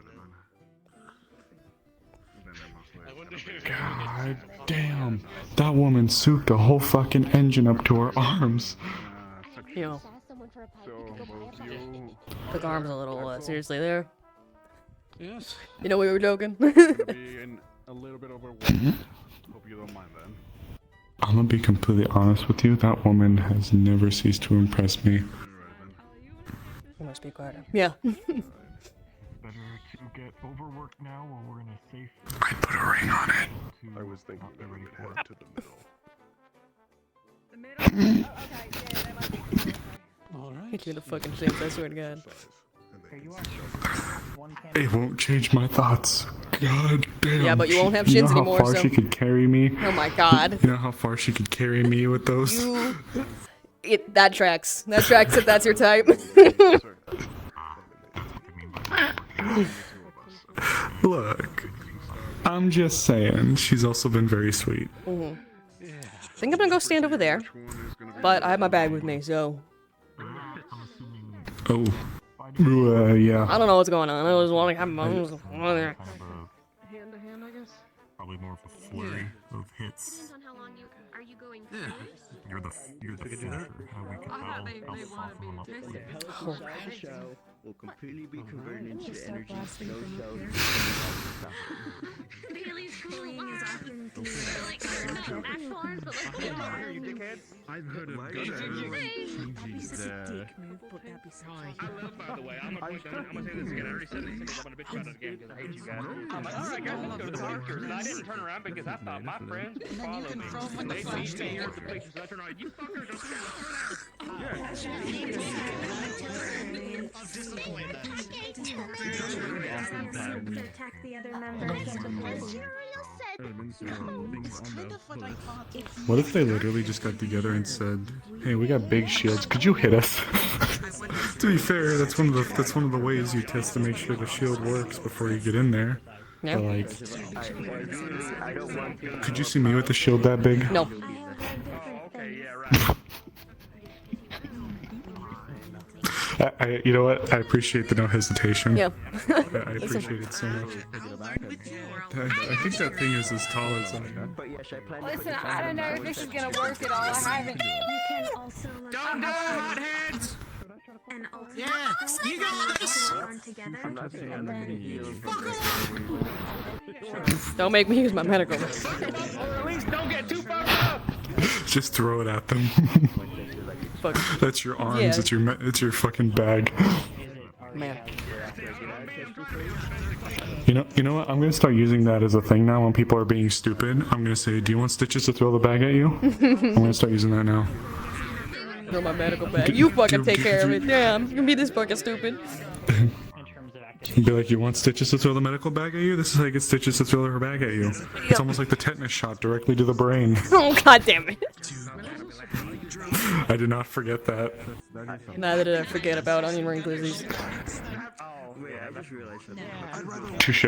God damn. That woman souped a whole fucking engine up to her arms. You know. Took arms a little seriously there. Yes. You know we were joking. A little bit overwhelmed. Hope you don't mind then. I'm gonna be completely honest with you. That woman has never ceased to impress me. You must be quieter. Yeah. Better to get overworked now while we're in a safe. I put a ring on it. I was thinking that we could head to the middle. Alright. Hit you in the fucking face, I swear to God. It won't change my thoughts. God damn. Yeah, but you won't have You shins know anymore, how far so- she could carry me? Oh my God. You know how far she could carry me with those? That tracks. That tracks if that's your type. Look, I'm just saying, she's also been very sweet. I think I'm gonna go stand over there, but I have my bag with me, so Oh. Yeah. I don't know what's going on. I was wondering. Hand to hand, I guess. Probably more of a flurry of hits. Yeah. You're the finisher. How we can I'll soften them up for you. The show will completely be converted into energy. No show. Bailey's cooling is often You dickheads. I've heard of good I love, by the way, I'm gonna say this again. I already said this. I'm gonna bitch about it again because I hate you guys. I'm like, alright guys, let's go to the doctors. And I didn't turn around because I thought my friends would follow me. And they see me here at the places. I turn around, you fuckers don't to attack the other members. What if they literally just got together and said, "Hey, we got big shields. Could you hit us?" To be fair, that's one of the ways you test to make sure the shield works before you get in there. Yeah. But like, could you see me with a shield that big? No. You know what? I appreciate the no hesitation. Yeah. I appreciate it so much. I think that thing is as tall as I am. Listen, I don't know if this is gonna work at all. I haven't. You can also Don't do it, hotheads! an ultimate Yeah, you got this! one together. I'm not saying I'm not gonna heal. Don't make me use my medical. Or at least don't get too fucked up. Just throw it at them. Fuck. That's your arms. Yeah. It's your fucking bag. Man. You know what? I'm gonna start using that as a thing now. When people are being stupid, I'm gonna say, "Do you want Stitches to throw the bag at you?" I'm gonna start using that now. Throw my medical bag. You fucking take care of it. Damn, you can be this fucking stupid. Be like, "You want Stitches to throw the medical bag at you? This is how you get Stitches to throw her bag at you." It's almost like the tetanus shot directly to the brain. Oh god damn it. I did not forget that. Neither did I forget about onion ring glizzies. Wait, I just realized something. Touche.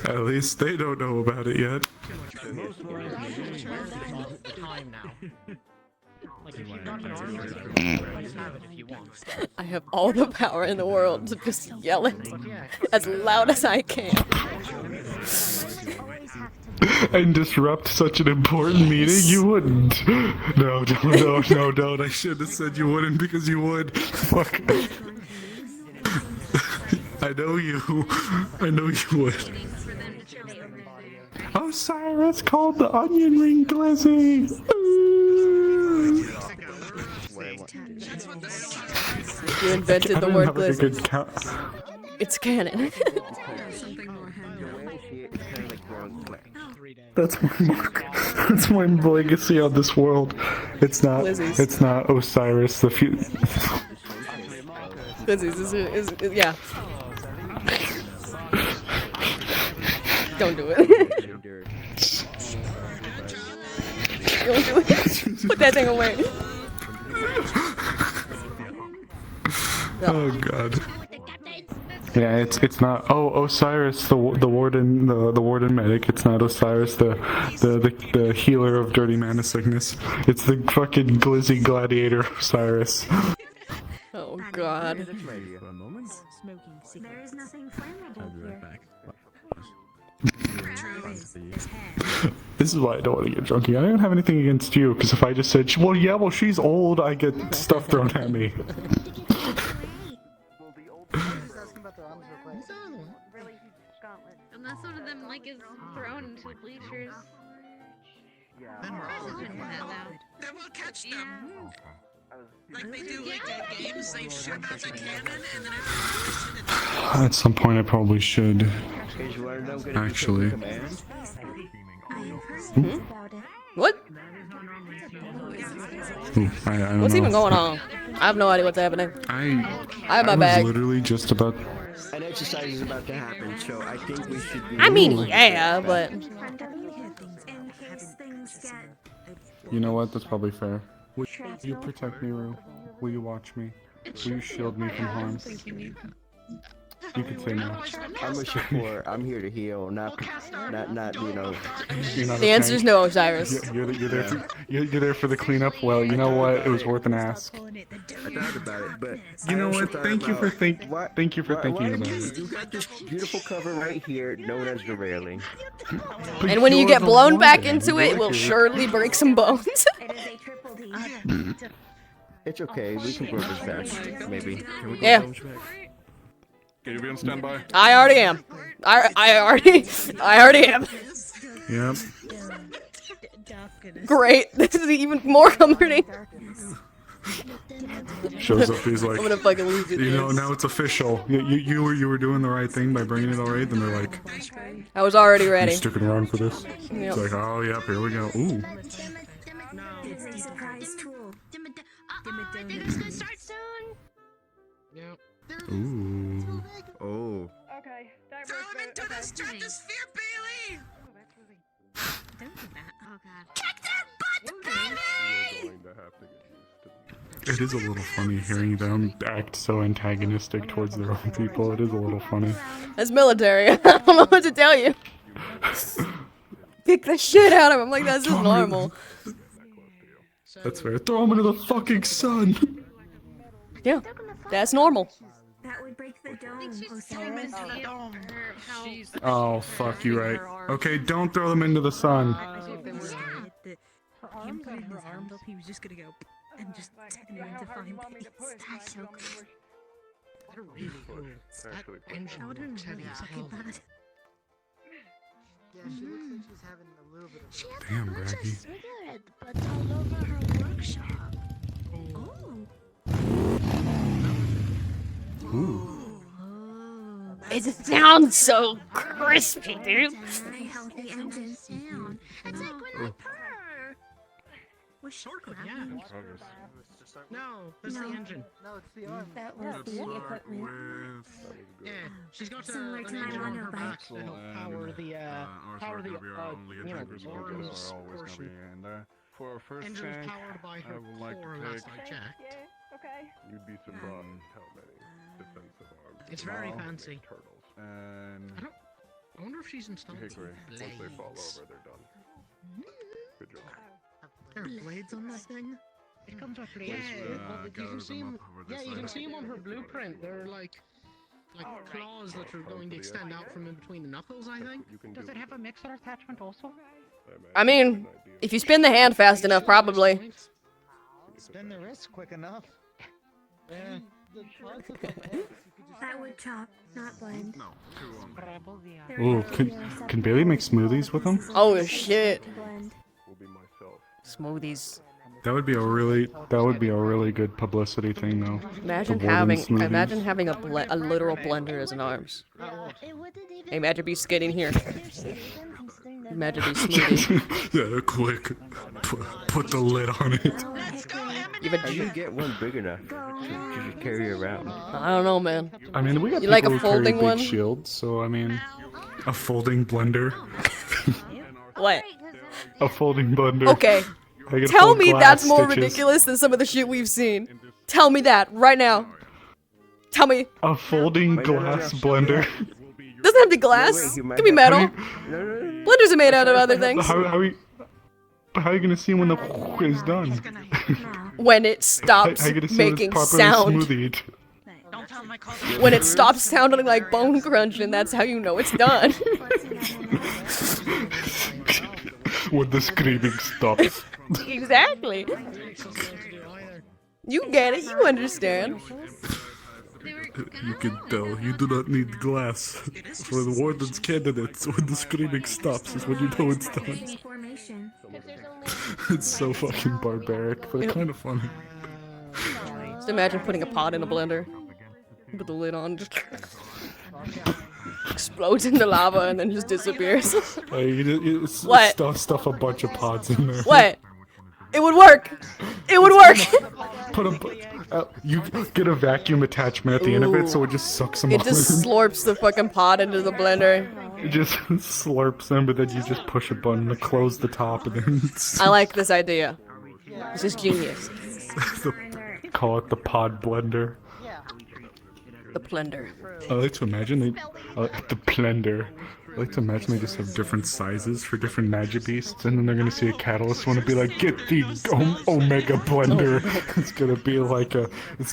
At least they don't know about it yet. I have all the power in the world to just yell it as loud as I can. And disrupt such an important meeting? You wouldn't. No, don't. I should have said you wouldn't because you would. Fuck. I know you would. Osiris called the onion ring glizzy. You invented the word glizzy. glizzy. It's canon. That's my mark. That's my legacy on this world. It's not. Glizzies. It's not Osiris. The Glizzies is yeah. Don't do it. Don't do it. Put that thing away. Oh god. Yeah, it's not. Oh, Osiris, the warden, the warden medic. It's not Osiris, the healer of dirty mana sickness. It's the fucking glizzy gladiator Osiris. Oh god. There is nothing flammable here. This is why I don't want to get drunky. I don't have anything against you, because if I just said, well, she's old, I get stuff thrown at me. Unless one of them like is thrown into the bleachers. Then we'll catch them. Like they do like in games, they shoot out the cannon and then At some point, I probably should. Actually. What? Ooh, I don't What's know. even going on? I have no idea what's happening. I have my was bag. literally just about. An exercise is about to happen, so I think we should be. I mean, yeah, but You know what? That's probably fair. Will you protect me, Rue? Will you watch me? Will you shield me from harm? You could say no. I'm a support. I'm here to heal, not you know. You're not the a answer is tank? no, Osiris. You're there for the cleanup. Well, you know what? It was worth an ask. I thought about it, but You know I also what? thought Thank you for about thinking about it. You got this beautiful cover right here, known as the railing. And when you get blown back into it, it will surely break some bones. It's okay. We can grow this back. Maybe. Can we grow Yeah. those back? Can you be on standby? I already am. I already am. Yep. Great. This is even more comforting. Shows up. He's like, I'm gonna fucking lose it. you know, now it's official. You were doing the right thing by bringing it already. Then they're like, I was already ready. you sticking around for this? Yep. It's like, oh yep, here we go. Ooh. It's a surprise tool. It's gonna start soon. Yep. Ooh. Oh. Okay. Throw him into the stratosphere, Bailey! Don't do that. Oh god. Kick that butt, Bailey! It is a little funny hearing them act so antagonistic towards their own people. It is a little funny. That's military. I don't know what to tell you. Kick the shit out of him. Like, that's just normal. That's fair. Throw him into the fucking sun. Yeah, that's normal. That would break the dome, Osiris. Oh fuck, you right. Okay, don't throw them into the sun. him putting her his hand up, he was just gonna go and just turn him into fine bits. That's so cool. They're really cool. And Sheldon said he's fucking bad. Yeah, she looks like she's having a little bit of. She has Damn, a bunch of Braggy. cigarette butts all over her workshop. Oh. Ooh. It sounds so crispy, dude. Very healthy engine sound. It's like when I purr. Was short, yeah. No, that's the engine. No, it's the arm. That was the equipment. Yeah, she's got Similar to an my engine on her monobike. back to help power the arms portion. in there. For our first Engine tank, powered by her I would like core, to last pick. I checked. Okay. You'd be surprised how many defensive arms. It's very there are. fancy. Turtles. And I wonder if she's installed Hickory. blades. Once they fall over, they're done. Good job. There are blades on that thing? It comes with Yeah, well, you gather can see them them. up over Yeah, this you can side. see them on her blueprint. They're like claws that are going to extend out from in between the knuckles, I think. Does it have a mixer attachment also? I mean, if you spin the hand fast enough, probably. Spin the wrist quick enough. Yeah. That would chop, not blend. No, two Ooh, can Bailey make smoothies with them? Oh shit. Blend. will be myself. Smoothies. That would be a really good publicity thing, though. Imagine The Warden smoothies. having a literal blender as an arms. Imagine be skating here. Imagine be smoothie. Yeah, quick. Put the lid on it. How do you get one big enough to carry around? I don't know, man. I mean, we got You people like a who carry folding big one? shields, so I mean, a folding blender. What? A folding blender. Okay. I can Tell fold me glass that's more stitches. ridiculous than some of the shit we've seen. Tell me that right now. Tell me. A folding glass blender. Doesn't have to be glass. Could be metal. Blenders are made out of other things. How are you gonna see when the is done? When it stops How you gonna see when it's making properly sound. smoothied? When it stops sounding like bone crunching, that's how you know it's done. When the screaming stops. Exactly. You get it. You understand. You can tell you do not need glass. For the warden's candidates, when the screaming stops is when you know it's done. Formation. It's so fucking barbaric, but kind of funny. Just imagine putting a pot in a blender. Put the lid on, just explodes into lava and then just disappears. What? Stuff a bunch of pods in there. What? It would work. It would work. You get a vacuum attachment at the end of it, so it just sucks them It all just in. slurps the fucking pot into the blender. It just slurps them, but then you just push a button to close the top, and then I like this idea. This is genius. call it the pod blender. The blender. I like to imagine the blender. I like to imagine they just have different sizes for different magic beasts, and then they're gonna see a catalyst one and be like, "Get the Omega blender." It's gonna be like it's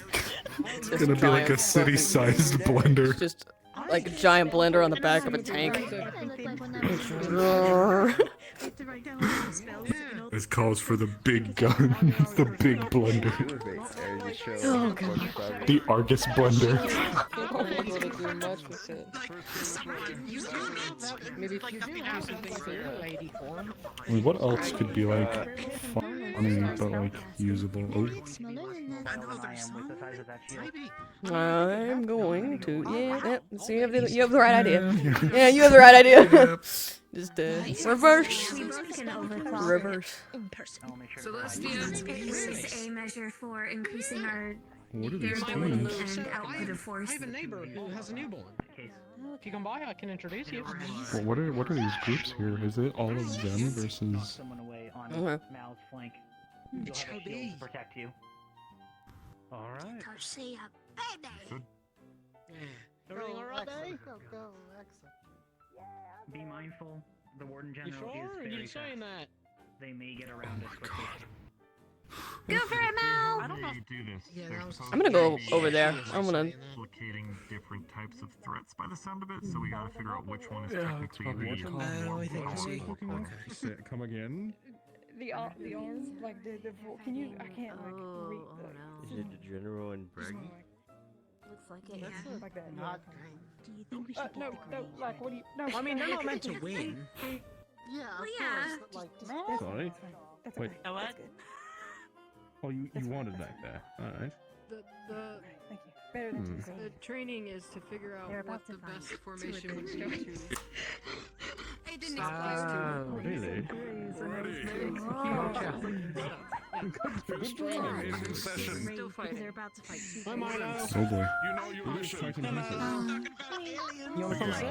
gonna be like a city-sized blender. It's just like a giant blender on the back of a tank. It calls for the big gun, the big blender. Oh god. The Argus blender. I mean, what else could be like funny but like usable? Oh. I'm going to see, you have the right idea. Yeah, you have the right idea. Just reverse. Reverse. It is a measure for increasing our What are these durability things? and output of force. I have a neighbor who has a newborn. If you come by, I can introduce you. Well, what are these groups here? Is it all of them versus? Someone away on Okay. Mal's flank. It shall be. Protect you. All right. Garcia, baby. Everything alright, eh? Go, Be mindful. The Warden You General sure? is very You saying that? They may get around us quickly. Go for it, Mal! How do they do this? Yeah, They're that was- supposed I'm gonna to go be over there. I'm gonna. Implicating different types of threats by the sound of it, so we gotta figure out which one is Yeah, that's technically probably the what I think I see. Come again? the arms, like the can you? I can't like read the. Is it the general and Braggy? Looks like it. Yeah. Like that. Not Do you think we should No, like what do you? No. I mean, they're not meant to win. Yeah, Well, of yeah. course. But, like, Sorry. That's Wait. okay. That's good. Oh, you wanted back there. All right. Thank you. Better than two. The training is to figure out They're what about the to fight. best formation would be to. It didn't Ah, really? Good strong in session. Still fighting. They're about to fight. Oh boy. You know you listen. You want to come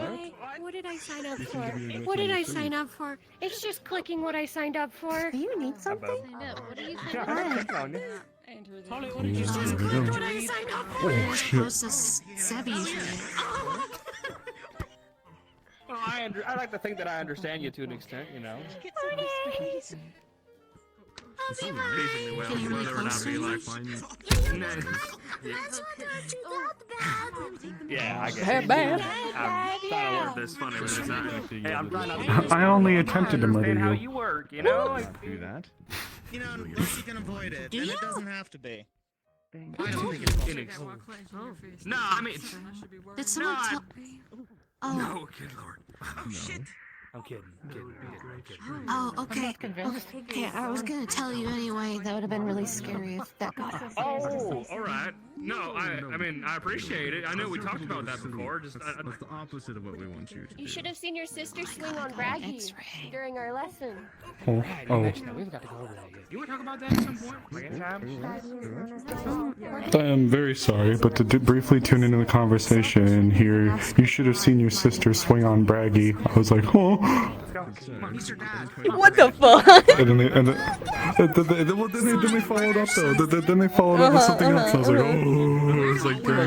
What did I sign up for? What did I sign up for? It's just clicking what I signed up for. Do you need something? What are you Holly, what did you Just say? clicked what I signed up for. Oh shit. Well, I like to think that I understand you to an extent, you know. Reasonably well, whether or not we like mine. Yeah, I get They're it. bad. I'm trying to work This funny when it's not. Hey, I'm trying to I only attempted to murder understand how you. you work, you know? Do that. You know, unless you can avoid it, and it doesn't have to be. I don't think it's Phoenix. No, I mean. Did someone tell? Oh. No, good lord. Oh, shit. I'm kidding. Oh, okay. Okay, I was gonna tell you anyway. That would have been really scary if that got. Oh, all right. No, I mean, I appreciate it. I know we talked about that before. Just That's the opposite of what we want you to do. You should have seen your sister swing on Braggy during our lesson. Oh, oh. We've got to go over that again. You want to talk about that at some point? Like anytime? I am very sorry, but to briefly tune into the conversation here, you should have seen your sister swing on Braggy. I was like, oh. What the fuck? And then they followed up though. Then they followed up with something else. I was like, oh. I was like, dang. I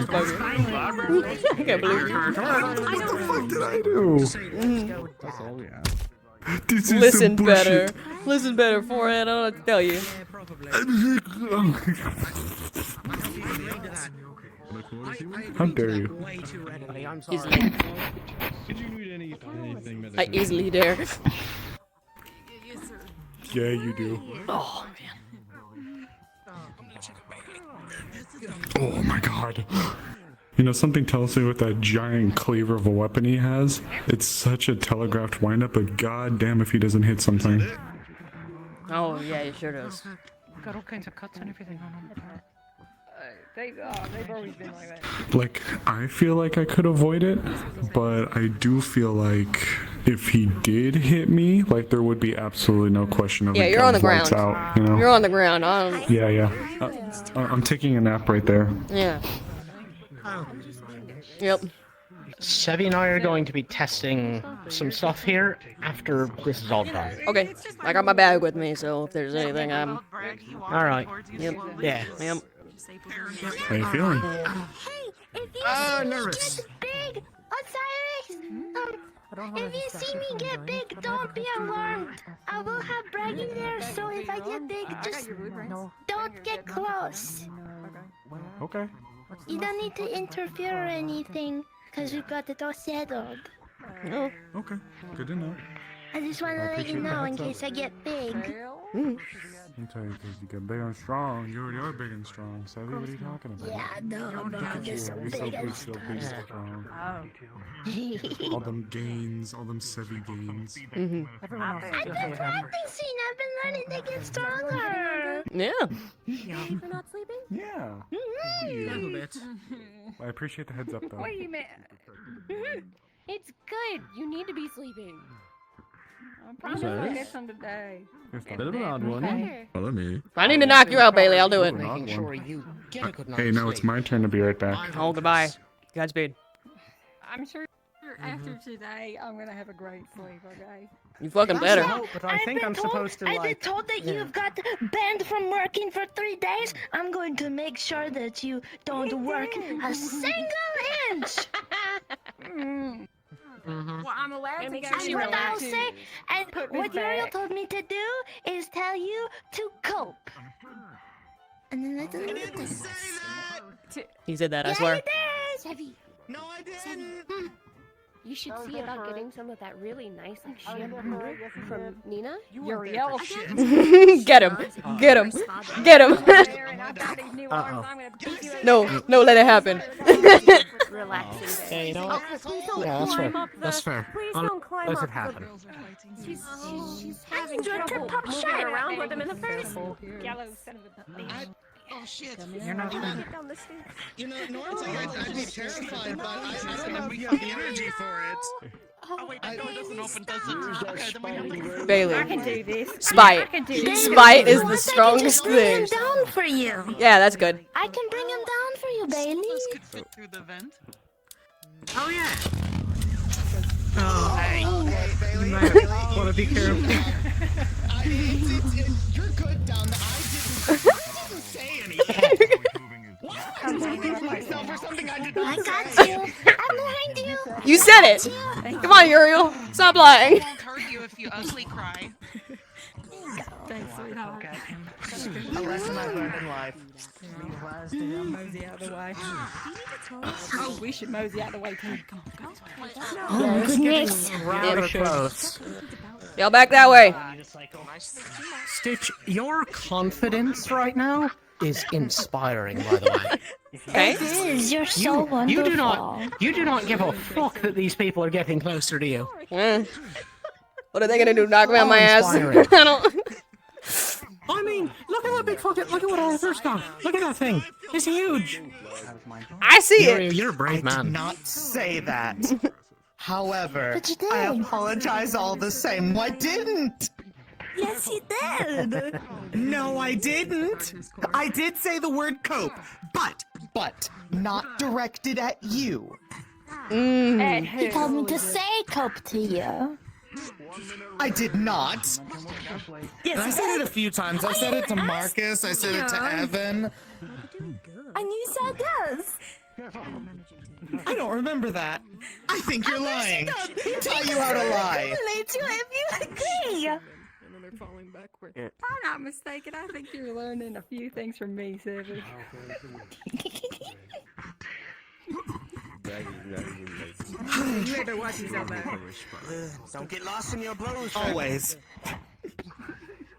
can't believe it. What the fuck did I do? That's all we ask. This is Listen some better. bullshit. Listen better, forehead. I don't know what to tell you. How dare you? Way too readily. I'm sorry. Easily. Did you need anything medical? I easily dare. Yeah, you do. Oh man. Oh my god. You know, something tells me with that giant cleaver of a weapon he has, it's such a telegraphed windup, but goddamn if he doesn't hit something. Oh yeah, it sure does. Got all kinds of cuts and everything on them. They've always been like that. Like, I feel like I could avoid it, but I do feel like if he did hit me, like there would be absolutely no question of Yeah, it. you're on the Lights ground. out, you know? You're on the ground. I don't. Yeah. I'm taking a nap right there. Yeah. Yep. Sevi and I are going to be testing some stuff here after this is all done. Okay. I got my bag with me, so if there's anything, I'm. Alright. Yep. Yeah. Yep. How you feeling? Hey, if you Oh, see me nervous. get big, Osiris, if you see me get big, don't be alarmed. I will have Braggy there, so if I get big, just don't get close. Okay. You don't need to interfere or anything, because we've got it all settled. Oh, okay. Good to know. I just want to let you know in case I get big. I'll tell you, because you get big and strong. You already are big and strong. Savvy, what are you talking about? Yeah, no, I'm just so You're big and so big and strong. strong. All them gains, all them Sevy gains. I've been practicing. I've been learning to get stronger. Yeah. Ready for not sleeping? Yeah. Mhm. A little bit. I appreciate the heads up, though. What do you mean? It's good. You need to be sleeping. I'm probably Sorry? gonna get some today. Bit of an odd one. Okay. Follow me. If I need to knock you out, Bailey, I'll do it. Making sure you get a good night's Hey, now it's sleep. my turn to be right back. Oh, goodbye. Godspeed. I'm sure after today, I'm gonna have a great sleep. Okay. You fucking better. No, but I think I'm supposed to I've been like. told that you've got banned from working for 3 days. I'm going to make sure that you don't work a single inch. Well, I'm allowed to go. And what I'll say, and put me what Uriel back. told me to do is tell you to cope. And then I didn't do this. He said that, I Yeah, swear. you did. No, I didn't. You should see about getting some of that really nice like shampoo from Nina. Uriel shit. Get him. Get him. Get him. No, no, let it happen. Relaxing. Yeah, you know what? Please don't Yeah, that's fair. climb up That's fair. Please I'll don't climb let up it happen. She's having trouble moving around with them in the first. Yellow son of a bitch. Oh shit! You're not Get down the stairs. You know, normally I'd be terrified, but I don't know if we have the energy for it. Oh wait, that door doesn't open, does it? Okay, then we have to... Bailey. I can do this. Spite. I can do this. Spite is the I can strongest just bring him thing. down for you. Yeah, that's good. I can bring him down for you, Bailey. This could fit through the vent. Oh yeah. Oh, hey. You might want to be careful. You're good down there. I didn't say anything. Myself or something I did not got you. I'm behind you. You said it. Come on, Uriel. Stop lying. It won't hurt you if you ugly cry. Thanks, sweetheart. A lesson I've learned in life. Mosey out of the way. Oh, we should mosey out of the way too. Come on, go. Oh, goodness. Rather close. Y'all back that way. Stitch, your confidence right now is inspiring, by the way. Okay. It is. You're so wonderful. You do not give a fuck that these people are getting closer to you. What are they gonna do? Knock me on my ass? I Inspiring. don't. I mean, look at that big fucking, look at what Arthur's got. Look at that thing. It's huge. I see it. You're a brave man. I did not say that. However, But you did. I apologize all the same. No, I didn't. Yes, you did. No, I didn't. I did say the word cope, but not directed at you. He told me to say cope to you. I did not. Yes, I said it a few times. I said it to Marcus. I said it to Evan. And you said yes. I don't remember that. I think you're lying. Tell you how to lie. Let you if you agree. And then they're falling backward. I'm not mistaken. I think you're learning a few things from me, Savage. You better watch yourself out. Don't get lost in your blows. Always.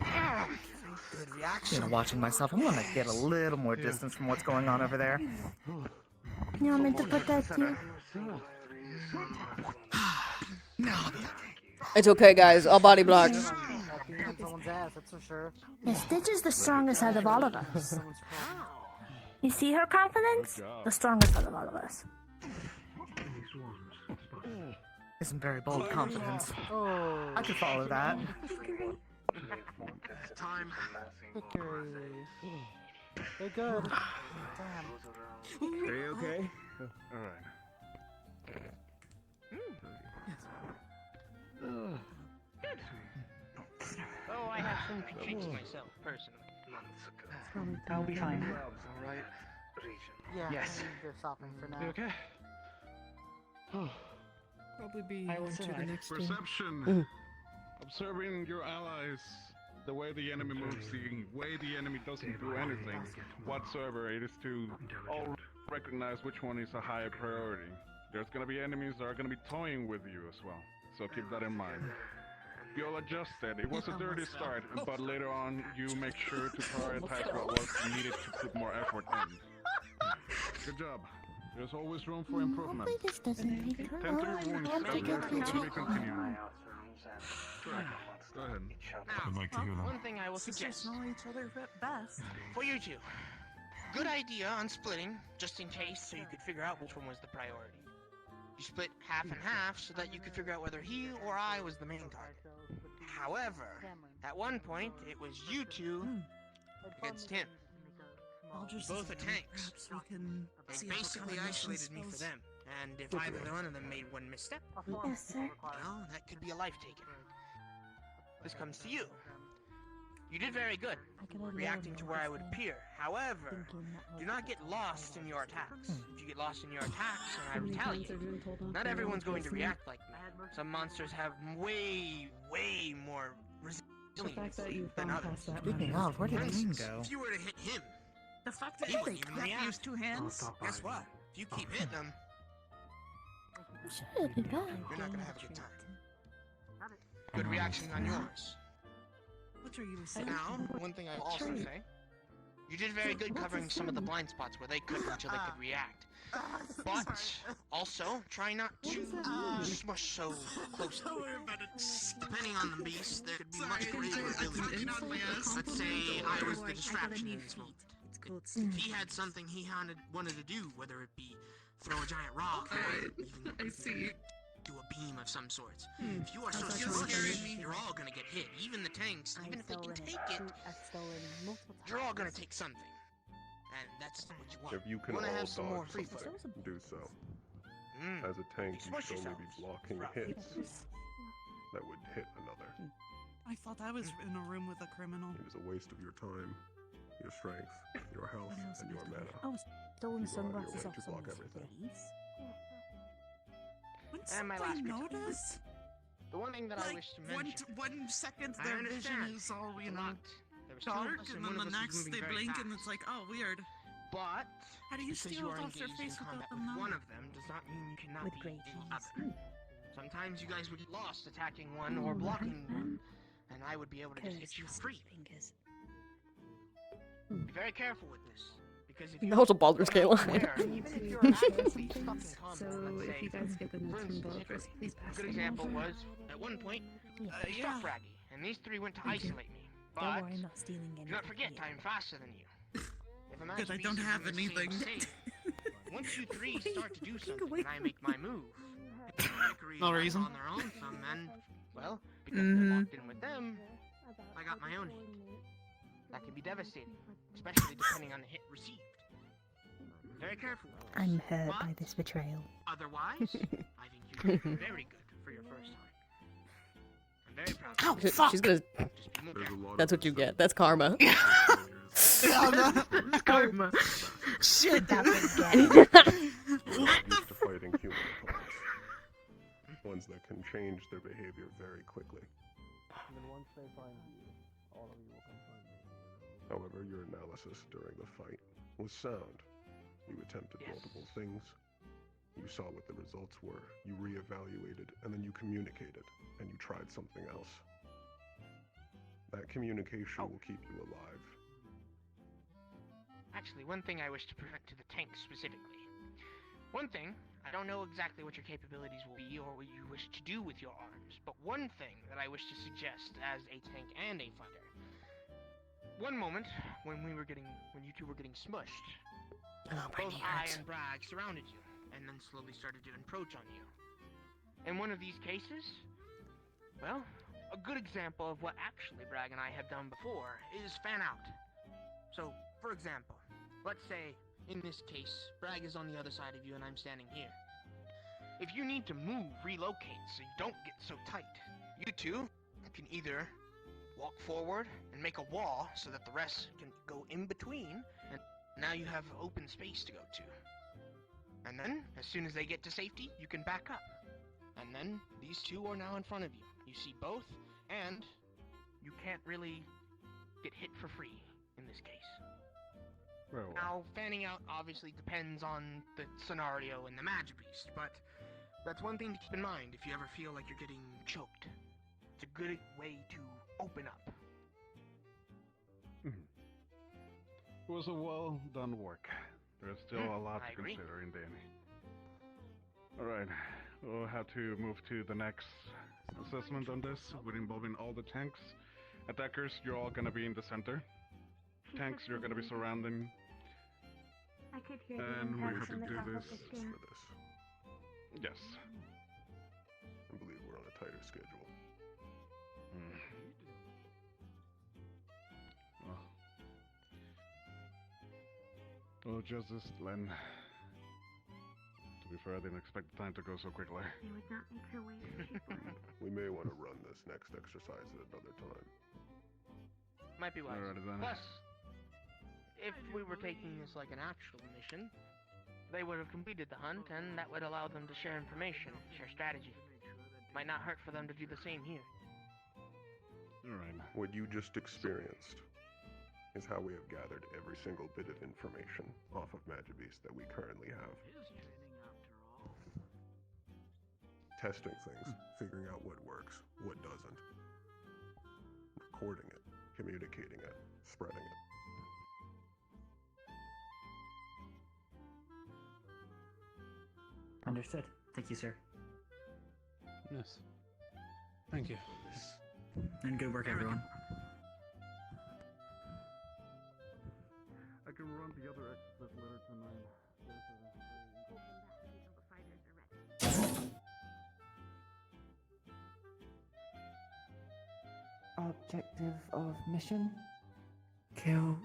Good reaction. I'm watching myself. I'm gonna get a little more distance from what's going on over there. You want me to protect you? No. It's okay, guys. All body blocks. Yeah, Stitch is the strongest out of all of us. You see her confidence? The strongest out of all of us. Isn't very bold confidence. I could follow that. Time. They're good. Are you okay? Alright. Oh, I have some critiques myself, personally. I'll be fine. Alright. Yeah, Yes. they're stopping for now. You okay? Probably be on to the next one. Perception. Observing your allies, the way the enemy moves, the way the enemy doesn't do anything whatsoever. It is to all recognize which one is a higher priority. There's gonna be enemies that are gonna be toying with you as well, so keep that in mind. You'll adjust it. It was a dirty start, but later on you make sure to prioritize what was needed to put more effort in. Good job. There's always room for improvement. Hopefully this doesn't take too Tend to your long. wounds I have to as get they the can be continued. Go ahead. I'd like to hear that. One thing I will suggest know each other best. for you two. Good idea on splitting, just in case, so you could figure out which one was the priority. You split half and half so that you could figure out whether he or I was the main target. However, at one point, it was you two against him. Both are tanks. They basically isolated me for them, and if either one of them made one misstep, Yes, sir. well, that could be a life taken. This comes to you. You did very good, reacting to where I would appear. However, do not get lost in your attacks. If you get lost in your attacks and I retaliate, not everyone's going to react like me. Some monsters have way more resilience than others. Speaking of, where did Dean go? If you were to hit him, The fact that he they wouldn't even can't react. use two hands. Guess what? If you keep hitting him, Sure, be fine. You're not gonna have a good time. Good reaction on yours. What are you saying? Now, one thing I'll also say, you did very good covering some of the blind spots where they couldn't until they could react. But also, try not to smush so closely. Depending on the beast, there could be much greater abilities. Let's say I was the distraction in this moment. If he had something he wanted to do, whether it be throw a giant rock or even do a beam of some sort. If you are so smushed, you're all gonna get hit. Even the tanks, even if they can take it, you're all gonna take something. And that's what you want. If you can wanna all have some more dodge free something, flow. do so. As a tank, you should only be blocking hits that would hit another. I thought I was in a room with a criminal. It was a waste of your time, your strength, your health, and your mana. Oh, stolen You go out of your sunglasses way off to block someone's everything. face. And my last notice? The one thing that I wish to mention. 1 second I their vision understand. is all, It's a lot. There was two of dark, us, and one then of the us was next moving they very blink and fast. it's like, oh, weird. But How do you because steal you are it off their engaged face in without combat them with knowing? one of them does not mean you cannot With be great the other. Sometimes you guys would get lost attacking one or blocking one, and I would be able to just hit you free. Be very careful with this, because if you That was a Baldur's Gate line. even if you're actively stuck in combat, So let's if say, you guys get the for notes from instance, Baldur's, please a pass good them example over. was at one point I struck Raggy, and these three went to Thank you. isolate me. Don't But worry, I'm not stealing do anything. not forget, I'm faster than you. If a match Good, I don't beast is have in the same anything. state, once you three start to do something and I make my move, Mercury No reason. on their own some men, well, because they're Mhm. locked in with them, I got my own hit. That can be devastating, especially depending on the hit received. Very careful. with this. I'm hurt But by this betrayal. otherwise, I think you did very good for your first time. I'm very proud. Ow, of you. she's gonna. There's a lot That's of what you get. That's karma. Karma. Shit, that was What used to fighting human opponents. Ones that can change their behavior very quickly. And then once they find you, all of you will come find me. However, your analysis during the fight was sound. You attempted multiple things. You saw what the results were. You reevaluated, and then you communicated, and you tried something else. That communication will keep you alive. Actually, one thing I wish to protect to the tank specifically. One thing, I don't know exactly what your capabilities will be or what you wish to do with your arms, but one thing that I wish to suggest as a tank and a fighter. One moment, when you two were getting smushed, both I and Bragg surrounded you, and then slowly started to encroach on you. In one of these cases, well, a good example of what actually Bragg and I have done before is fan out. So, for example, let's say, in this case, Bragg is on the other side of you and I'm standing here. If you need to move, relocate so you don't get so tight, you two can either walk forward and make a wall so that the rest can go in between, and now you have open space to go to. And then, as soon as they get to safety, you can back up. And then, these two are now in front of you. You see both, and you can't really get hit for free in this case. Very well. Now, fanning out obviously depends on the scenario and the Magic Beast, but that's one thing to keep in mind if you ever feel like you're getting choked. It's a good way to open up. It was a well done work. There's still a lot I to agree. consider in Danny. Alright, we'll have to move to the next assessment on this, involving all the tanks. Attackers, you're all gonna be in the center. Tanks, you're gonna be surrounding. I could hear And the we impact should from the do top of this. the stair. For this. Yes. I believe we're on a tighter schedule. Well, Justice, Len. To be fair, I didn't expect the time to go so quickly. They would not make their way to Chipotle. We may want to run this next exercise at another time. Might be wise. Alrighty then. Plus, if we were taking this like an actual mission, they would have completed the hunt, and that would allow them to share information, share strategy. Might not hurt for them to do the same here. Alright. What you just experienced is how we have gathered every single bit of information off of Magibeast that we currently have. testing things, figuring out what works, what doesn't, recording it, communicating it, spreading it. Understood. Thank you, sir. Yes. Thank you. And good work, everyone. I can run the other exercise later tonight. Objective of mission? Kill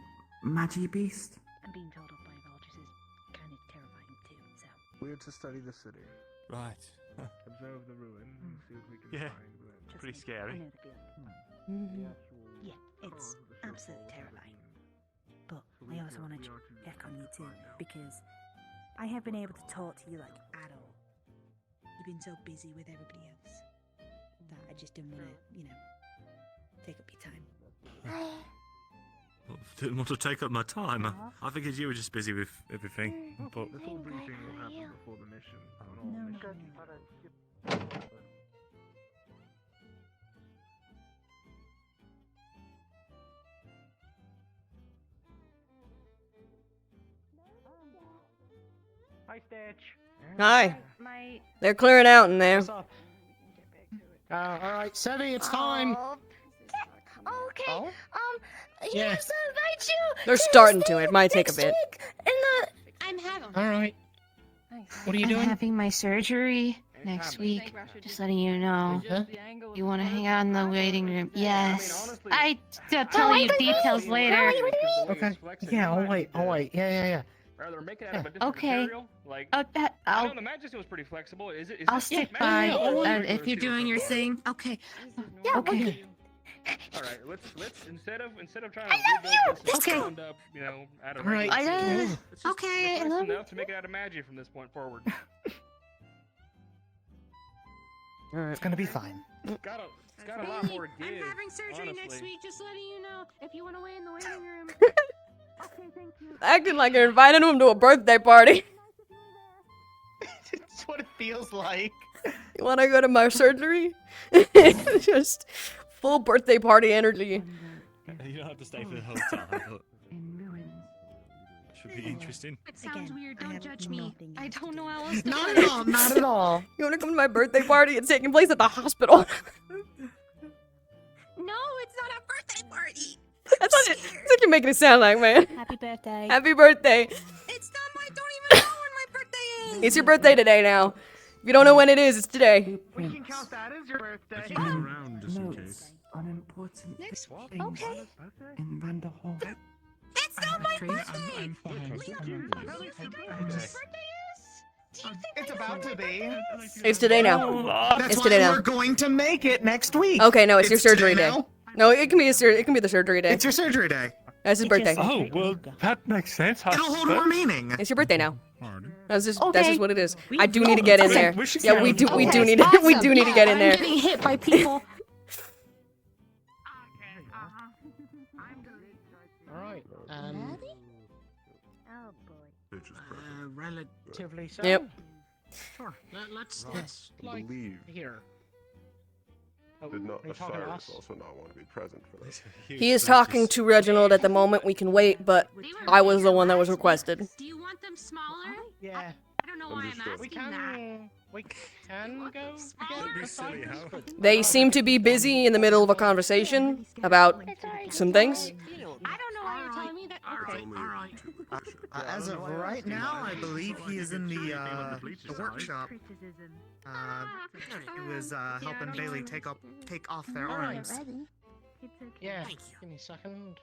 Magi Beast? And being told off by vultures is kind of terrifying too, so. We're to study the city. Right. Observe the ruins and see what we can Yeah. find. With Pretty scary. Yeah, it's absolutely terrifying. But I also want to check on you too, because I have been able to talk to you like adult. You've been so busy with everybody else that I just didn't want to, take up your time. Well, didn't want to take up my time. I figured you were just busy with everything. But the full briefing will happen before the mission. On all No, no, missions. Hi, Stitch. Hi. They're clearing out in there. What's up? All right, Sevi, it's time. Okay. Yeah. Yes, I invite you. They're to starting stay to. It might take a next bit. week in the. I'm having. All right. What are you I'm doing? having my surgery next week. Just letting you know. You want to hang out in the waiting room? Yes. I'll tell you details later. Okay. Yeah, I'll wait. Yeah. Rather make it out of a different Okay. material. Like, I I'll know the Majesty was pretty flexible. Is it? I'll stick by if you're doing your thing. Okay. Yeah. Okay. All right, let's instead of trying to rebuild this Okay. ground up, out of Right. regular I pieces, know. let's Okay, I let's love enough to make it out of Magi from this point forward. It's gonna be fine. It's got a lot more give. I'm having surgery next honestly. week, just letting you know. If you want to wait in the waiting room. Okay, thank you. Acting like you're inviting him to a birthday party. It's what it feels like. You want to go to my surgery? Just full birthday party energy. You don't have to stay for the whole time, but should be interesting. It sounds weird, don't judge me. I don't know how else to Not put at it. all. Not at all. You want to come to my birthday party? It's taking place at the hospital. No, it's not a birthday party. That's what you're making it sound like, man. Happy birthday. Happy birthday. It's not my. Don't even know when my birthday is. It's your birthday today now. If you don't know when it is, it's today. We can count that as your birthday. Around just in case. Unimportant Next things Okay. in Vanderhall. It's not my birthday. I'm fine. It's about to be. It's today now. That's It's why today now. we're going to make it next week. Okay, no, it's your surgery today day. now. No, it can be it can be the surgery day. It's your surgery day. That's his birthday. Oh, well, that makes sense. It'll hold more meaning. It's your birthday now. That's just Okay. what it is. I do need to get in there. Yeah, we do need to we do need to get in there. I'm getting hit by people. All right. Oh boy. Relatively so. Yep. Sure. Let's I believe here. did not Are you talking to Osiris us? also not want to be present for this? He is talking to Reginald at the moment. We can wait, but I was the one that was requested. Do you want them smaller? Yeah. I don't know why I'm Understood. asking that. We can go silly, together. how? They seem to be busy in the middle of a conversation about some things. I don't know why you're telling me that. Okay, Only alright. As of right now, I believe he is in the workshop. He was helping Bailey take off their arms. Yeah. Give me a second.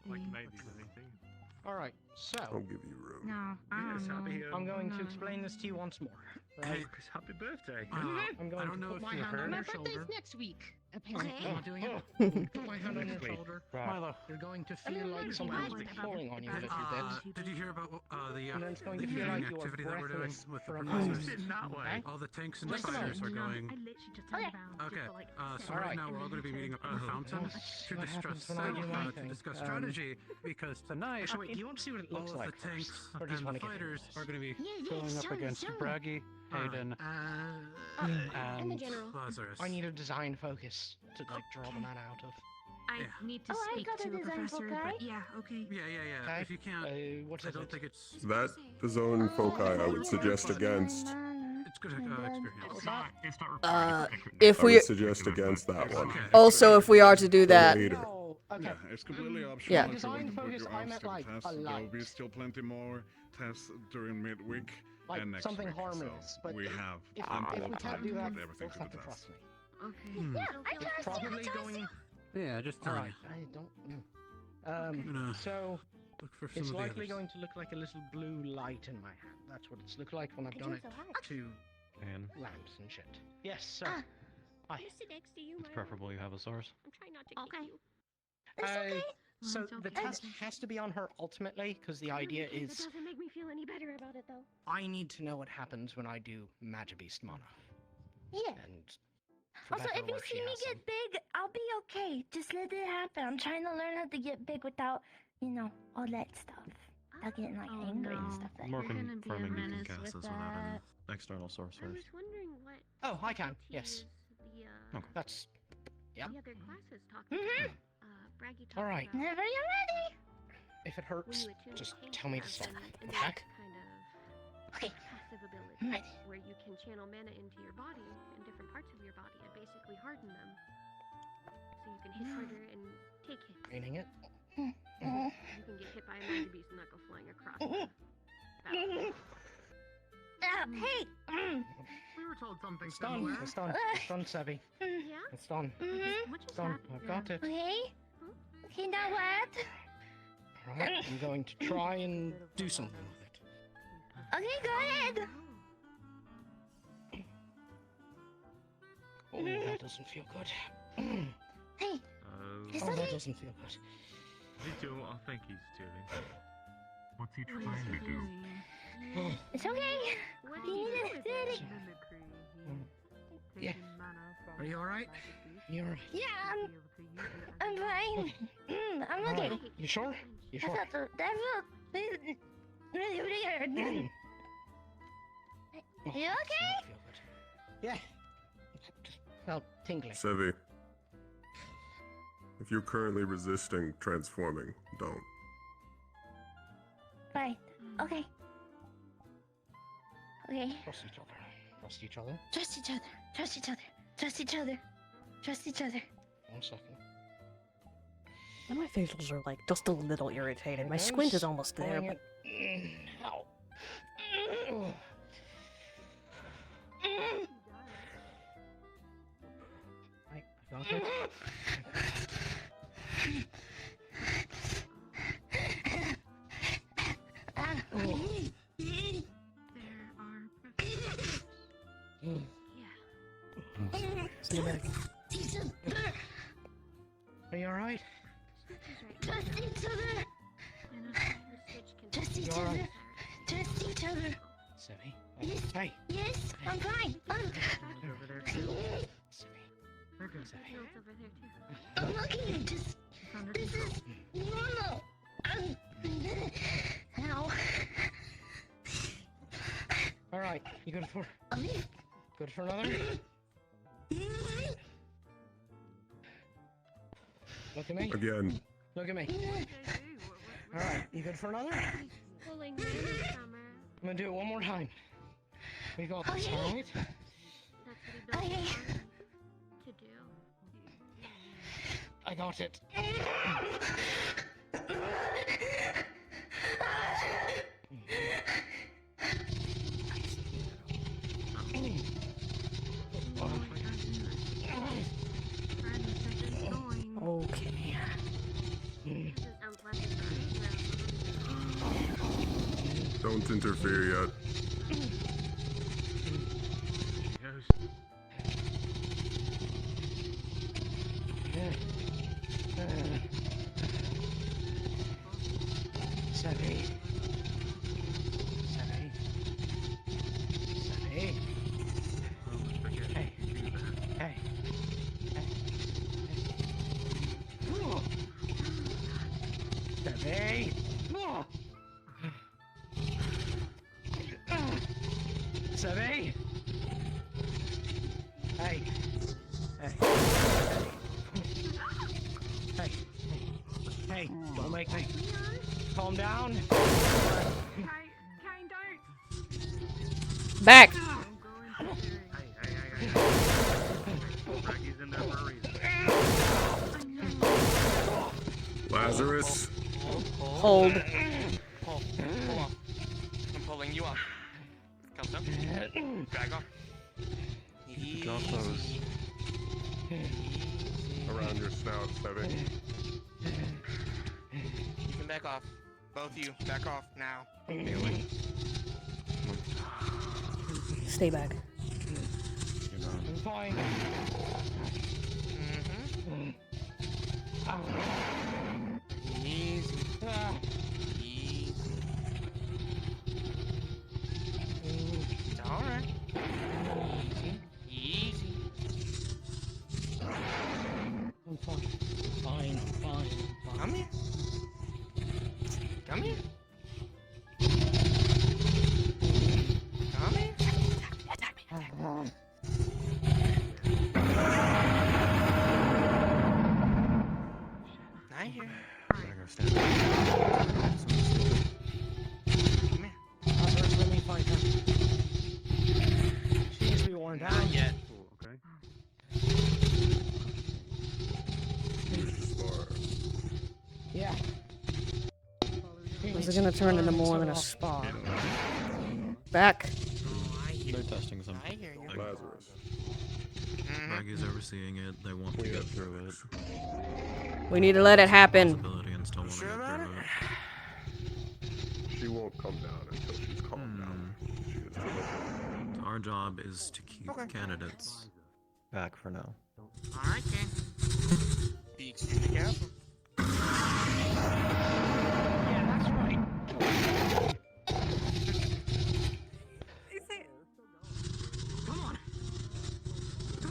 Like maybe anything. All right. So I'll give you room. No, I Yes, don't know. happy, I'm going to explain this to you once more. Right? happy birthday. I'm going to put my hand on My your birthday's shoulder. next week, apparently. I'm not doing it. Put my hand on your shoulder. Milo. You're going to feel like something's pulling on you a little bit. Did you hear about And then it's going to feel like you are activity that we're doing breathless with for the a prisoners? moment. Not way. Okay? All the tanks and Listen fighters up. are going. Okay. Okay, so All right right. now we're all going to be meeting up at the fountain Let's see to what discuss happens when I do my thing. strategy because tonight. Actually, wait, do you want to see what it it looks all like. of the tanks Or do you and wanna the get fighters this? are going to be Going up against Braggy, Hayden, And and Lazarus. I need a design focus to like draw the mana out of. I need to Oh, I speak got a to a design professor, foci. but yeah, okay. Yeah. Okay. If you can't, what I is don't it? think it's. That zone foci I would suggest against. It's good experience. If I we would suggest against that one. also, if we are to do that, Later. Okay. Yeah, it's completely optional Yeah. if you Design want to put focus, your I arms meant to the like test. a There will be light. still plenty more tests during midweek Like and next something week. harmless, So but we have if ample we of can't time do to that, put everything you'll to have the to test. trust me. Okay. Yeah, I It's trust probably you. going. Yeah, just tell Alright, me. I don't know. gonna So Look for some it's of the likely others. going to look like a little blue light in my hand. That's what it's looked like when I've done it to lamps and shit. Yes, sir. Hi. Sit next to you, it's preferable you have a source. I'm trying not to kick you. So It's the okay. test has to be on her ultimately, because the idea That is doesn't make me feel any better about it, though. I need to know what happens when I do Magibeast mana. Yeah. And for Also, better if or you worse, she see me has some. get big, I'll be okay. Just let it happen. I'm trying to learn how to get big without, all that stuff. Without getting like angry and stuff like More that. confirming you can cast this without an external sorcerers. Wondering what Oh, I can. Yes. the Okay. That's. Yeah. the other classes talking Mhm. about. Braggy talked All right. about Whenever you're ready. If it hurts, when you attune just to pain tell me to cast stop. and Okay? that kind of Okay. passive ability I'm ready. where you can channel mana into your body and different parts of your body and basically harden them, so you can hit harder and take hits. Meaning it. You can get hit by a Magibeast and not go flying across the battle. Hey. We were told something It's done. similar. It's done. It's done, Sebi. Yeah? It's done. What It's done. I've got it. Okay. Okay, now what? Alright, I'm going to try and do something with it. Okay, go ahead. Oh, that doesn't feel good. Hey. It's Oh, that okay. doesn't feel good. He's doing what I think he's doing. What's he trying to do? It's okay. What You need it. Steady. Yeah. Are you alright? You're right. Yeah, I'm fine. I'm okay. Alright, you sure? You I sure? felt that felt really weird. Oh, You okay? Yeah. Just felt tingly. Sevi, if you're currently resisting transforming, don't. Right. Okay. Okay. Trust each other. Trust each other. Trust each other. Trust each other. Trust each other. Trust each other. 1 second. and my facials are like just a little irritated. My squint is almost there, but Ow. I got it. Are you alright? Trust each other. Trust each You other. alright? Trust each other. Sevi? Yes. Hey. Yes, I'm fine. Over there too. We're good. I'm looking. Just this is normal. Ow. Alright, you good for good for another? Look at me. Again. Look at me. Alright, you good for another? Pulling me in the summer. I'm gonna do it one more time. We got this, Okay. alright? That's what he built Okay. to do. I got it. okay. Don't interfere yet. Sevi. Sevi. Sevi. Hey. Hey. Sevi. Hey. Hey. Hey. Hey, don't make me. Calm down. Back. Frankie's in there for a reason. Lazarus. Hold. Pull off. I'm pulling you off. Come down. Drag off. Drop those around your snout, Sevy. You can back off. Both of you, back off now. Stay back. I'm fine. Easy. It's alright. Easy. I'm fine. Fine. Come here. Come here. Come here. Attack me. Not here. I'm gonna go stand up. Come here. Let me find her. She needs to be worn down. Not yet. Okay. Yeah. This is gonna turn into more than a spa. Back. They're testing something. I hear you. Lazarus. Maggie's overseeing it. They want to get through it. We need to let it happen. Possibility and still want to Sure get about through it? it. She won't come down until she's calmed down. She is deliberate. Our job is to keep candidates back for now. Alright, Kane. Be extremely careful. Yeah, that's right. Come on.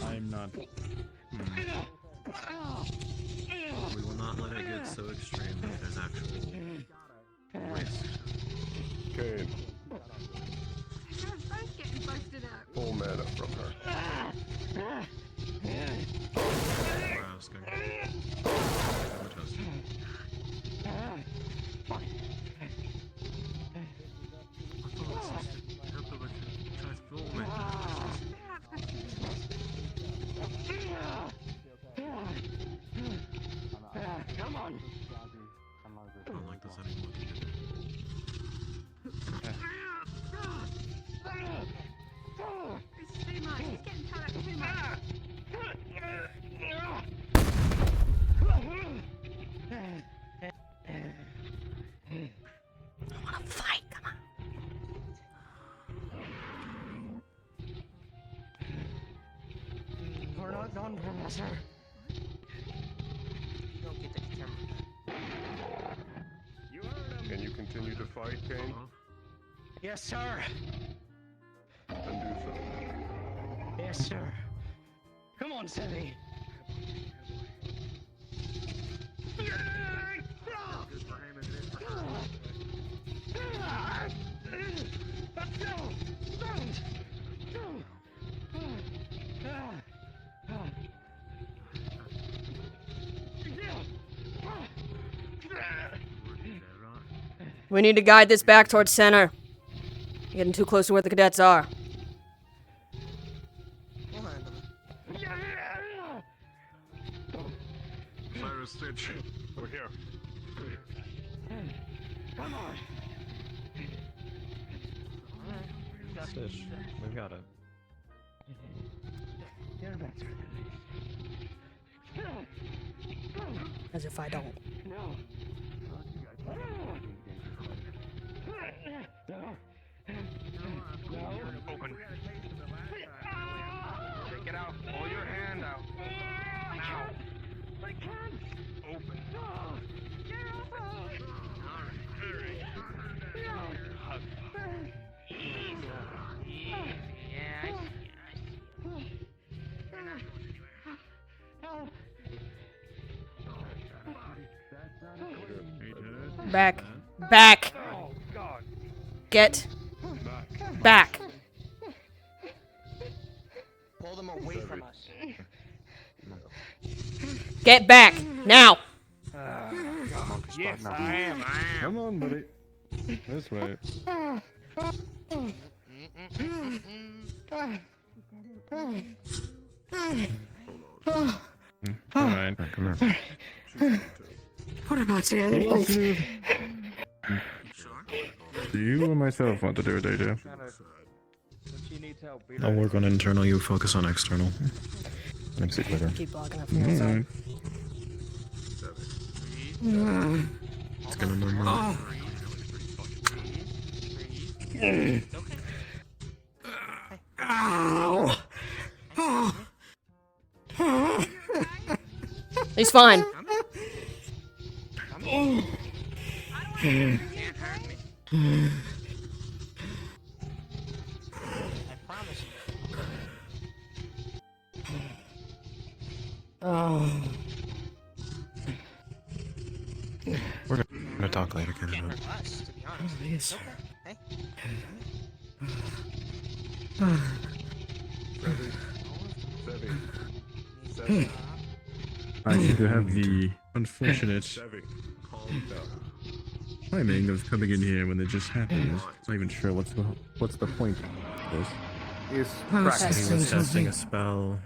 I'm not. We will not let it get so extreme that there's actual risk. Kane, You're both getting busted up. pull mana from her. We're asking. We're testing. Come on. I don't like this anymore. It's too much. He's getting tied up too much. I wanna fight. Come on. We're not done, Professor. You don't get to determine that. Can you continue to fight, Kane? Yes, sir. Then do so. Yes, sir. Come on, Sevy. We need to guide this back towards center. You're getting too close to where the cadets are. We'll handle it. Cyrus Stitch, over here. Come on. Stitch, we've got it. You're better than this. As if I don't. No. Open. Take it out. Pull your hand out. Now. I can't. Open. Back. Back. Oh, God. Get back. Pull them away away from us. Get back now. Yes, I am. Come on, buddy. This way. Alright. Come here. What about the other things? Do you or myself want to do a day job? I'll work on internal, you focus on external. Makes it better. Keep blocking up from the outside. It's gonna normal. Ow! He's fine. We're gonna talk later, Canada. Yes. I seem to have the unfortunate timing of coming in here when it just happens. Not even sure what's the point of this. He was testing a spell.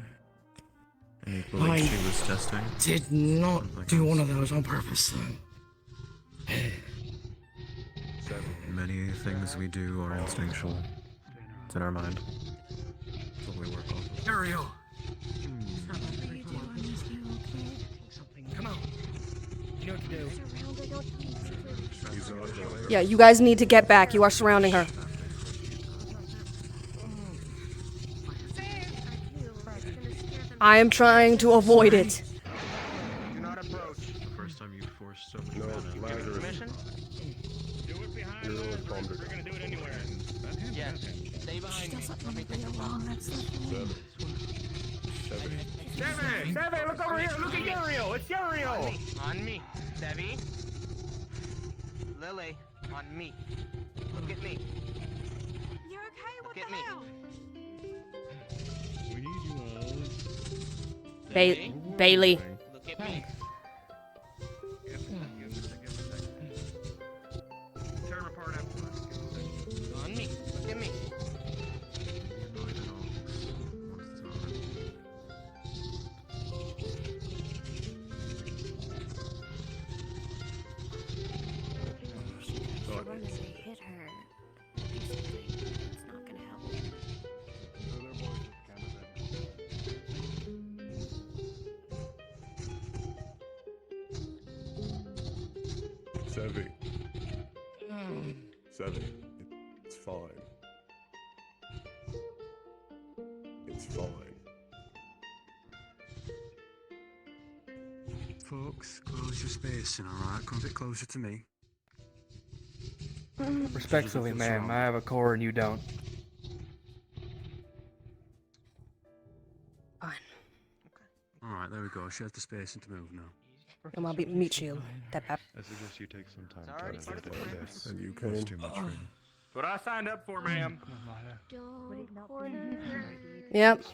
And he believed she was testing. Did not do one of those on purpose, though. Many things we do are instinctual. It's in our mind. That's what we work on. Ariel! Come on. You know what to do. Yeah, you guys need to get back. You are surrounding her. I am trying to avoid it. The first time you forced somebody Permission? Do it behind us. We're gonna do it anywhere. Yes. Stay behind me. Let me take a bomb. Seven, look over here. Look at Uriel. It's Uriel. On me. Sevi. Lily. On me. Look at me. You're okay? Look What at the me. hell? We need you all. Bailey. Look at me. Tear him apart after. On me. Look at me. Hit her. It's not gonna help. Sevi. Sevi. It's fine. It's fine. Folks, close your spacing, alright? Come a bit closer to me. Respectfully, ma'am, I have a core and you don't. Alright, there we go. She has the spacing to move now. Come on, meet shield. Tap tap. I suggest you take some time Sorry, to edit this. And you It's can. too much for you. What I signed up for, ma'am. Yep.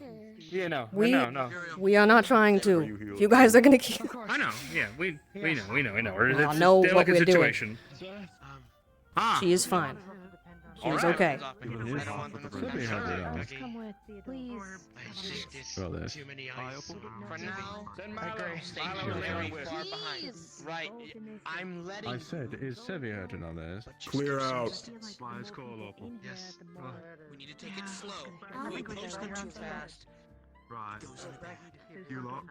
Yeah, no. No. We are not trying to. You guys are gonna keep. I know. Yeah, we know. We all It's know a what delicate we're doing. situation. She is fine. She is okay. Come with, please. Well, there. For now, send Milo. Milo and Larry far behind. Right. I'm letting. I said, is Sevi hurting on this? Clear out. Spies call up. Yes. We need to take it slow. We post them too fast. Right. You lot.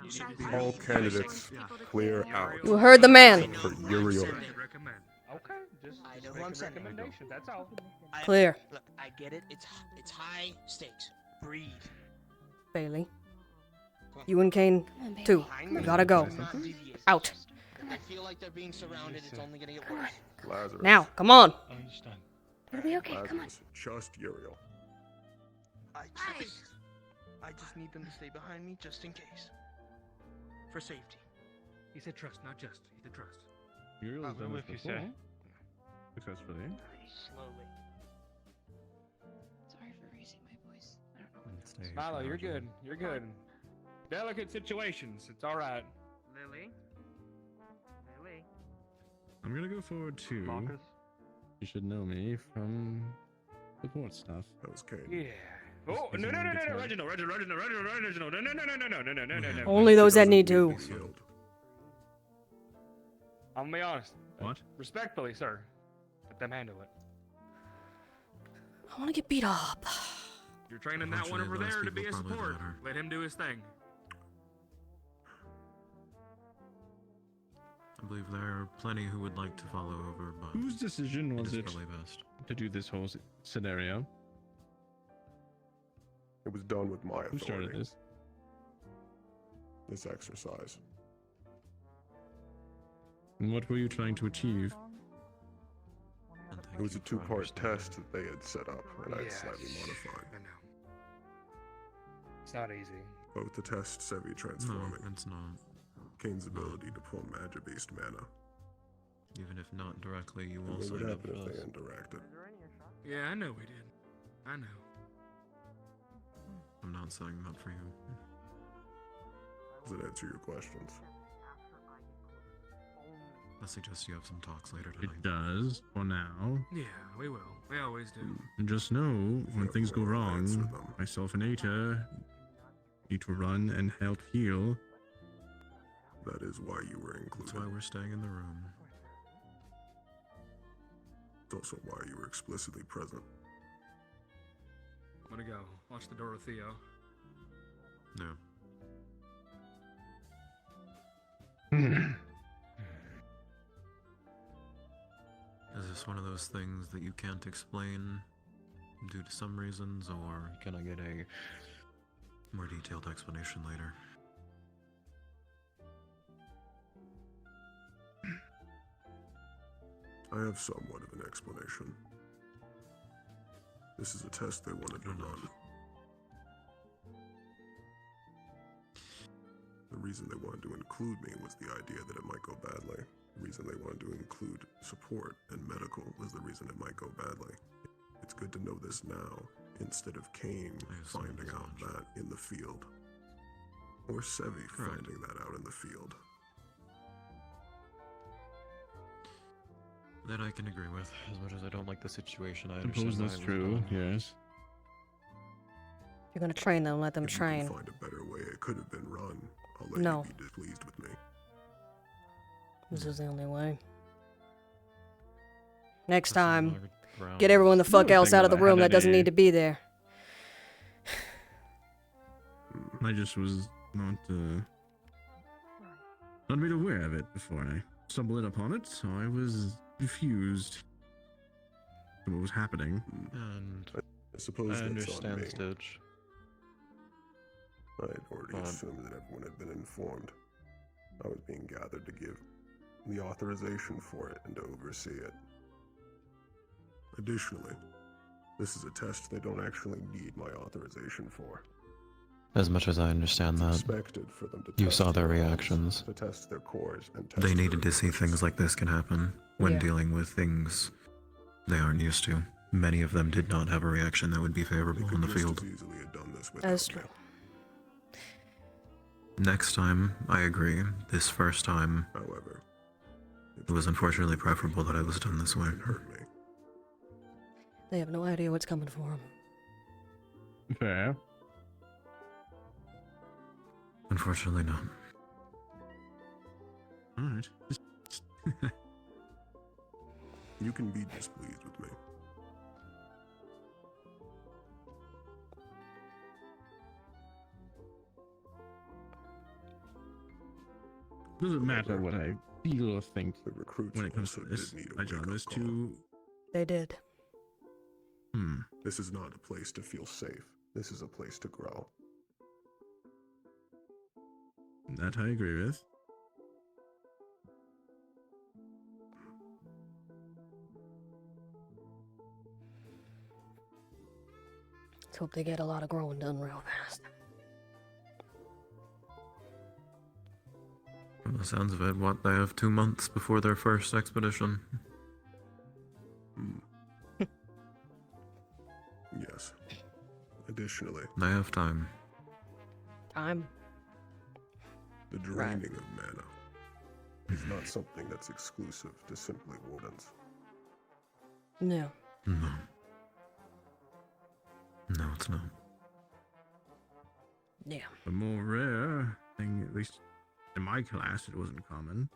All candidates, clear out. You heard the man. For Uriel. Okay. Just make a recommendation. That's all. Clear. Look, I get it. It's high stakes. Breathe. Bailey. You and Kane, too. You gotta go. Out. I feel like they're being surrounded. It's only gonna get worse. Lazarus. Now, come on. It'll be okay. Come on. Lazarus, just Uriel. I just need them to stay behind me just in case. For safety. He said trust, not just. He said trust. Uriel's done this if you before. say. Successfully. Slowly. Sorry for raising my voice. I don't know. It's stay. Milo, you're grounded. good. You're good. Delicate situations. It's all right. Lily? Lily? I'm gonna go forward to. Marcus? You should know me from support stuff. That was Kane. Yeah. Oh, no, Reginald, Reginald, no, no. Only those that need to. I'm gonna be honest. What? Respectfully, sir. Let them handle it. I want to get beat up. You're training that one over Unfortunately, there less to be a people probably support. matter. Let him do his thing. I believe there are plenty who would like to follow over, but Whose decision was is it probably best. to do this whole scenario? It was done with my Who started authority. this? This exercise. And what were you trying to achieve? It was a two-part test that they had set up, and I had slightly modified. I know. It's not easy. Both the test Sevi No, transforming, it's not. Kane's ability to pull Magic-based mana. Even if not directly, you And will what would sign up happen for if this. they indirected? Yeah, I know we did. I know. I'm not setting them up for you. Does it answer your questions? I suggest you have some talks later tonight. It does, for now. Yeah, we will. We always do. And just know, when things go wrong, myself and Eta need to run and help heal. That is why you were included. That's why we're staying in the room. It's also why you were explicitly present. I'm gonna go. Watch the door with Theo. No. Is this one of those things that you can't explain due to some reasons, or can I get a more detailed explanation later? I have somewhat of an explanation. This is a test they wanted to run. The reason they wanted to include me was the idea that it might go badly. The reason they wanted to include support and medical was the reason it might go badly. It's good to know this now, instead of Kane finding out that in the field. Or Sevi finding that out in the field. That I can agree with. As much as I don't like the situation, I Suppose understand. that's true, yes. You're gonna train them, let them If you train. can find a better way it could have been run, I'll let No. you be displeased with me. This is the only way. Next time, ground. get everyone the fuck Another else thing out of the that I room had that doesn't any- need to be there. I just was not made aware of it before I stumbled upon it, so I was confused at what was happening. And I suppose I that's on understand, me. Stitch. I had already assumed that everyone had been informed. I was being gathered to give the authorization for it and to oversee it. Additionally, this is a test they don't actually need my authorization for. As much as I understand that, Expected for them to you test saw their their arms, reactions. to test their cores, and test They their needed to see things like this can happen when Yeah. dealing with things they aren't used to. Many of them did not have a reaction that would be They favorable could in the just field. as easily have done this That's without me. Next time, I agree. This first time, However, it was unfortunately preferable that I was done this way. it hurt me. They have no idea what's coming for them. Fair. Unfortunately, not. Alright. You can be displeased with me. Doesn't matter what I feel or think The recruits when it comes to also this. did need a My job wake-up is call. to. They did. This is not a place to feel safe. This is a place to grow. That I agree with. Let's hope they get a lot of growing done real fast. From the sounds of it, what, they have 2 months before their first expedition? Yes. Additionally, I have time. Time. The draining of mana is not something that's exclusive to simply wardens. No. No. No, it's not. Yeah. The more rare thing, at least in my class, it wasn't common.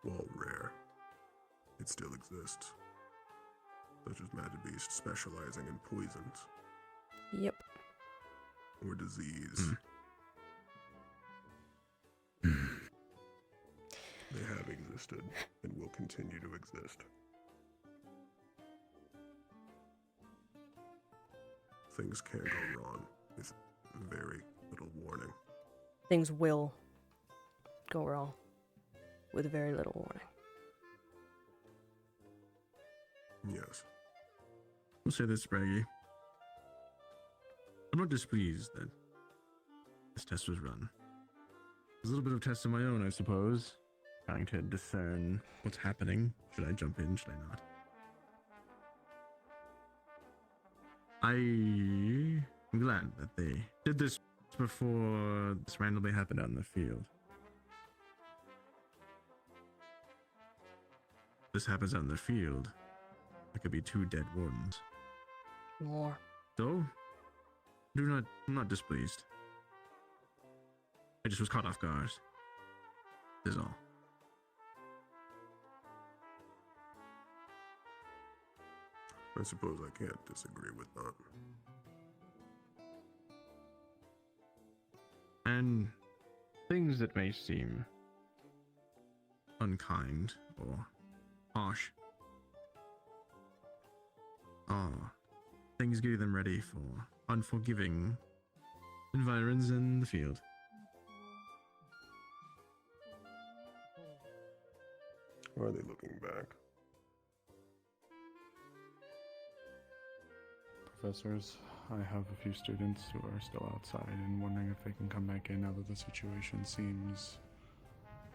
While rare, it still exists. Such as Magibeast specializing in poisons. Yep. Or disease. They have existed and will continue to exist. Things can go wrong with very little warning. Things will go wrong with very little warning. Yes. I'll say this, Braggy. I'm not displeased that this test was run. There's a little bit of test of my own, I suppose. Trying to discern what's happening. Should I jump in? Should I not? I'm glad that they did this before this randomly happened out in the field. This happens out in the field. There could be 2 dead wardens. More. So, I'm not displeased. I just was caught off guard. Is all. I suppose I can't disagree with that. And things that may seem unkind or harsh are things getting them ready for unforgiving environs in the field. Are they looking back? Professors, I have a few students who are still outside and wondering if they can come back in now that the situation seems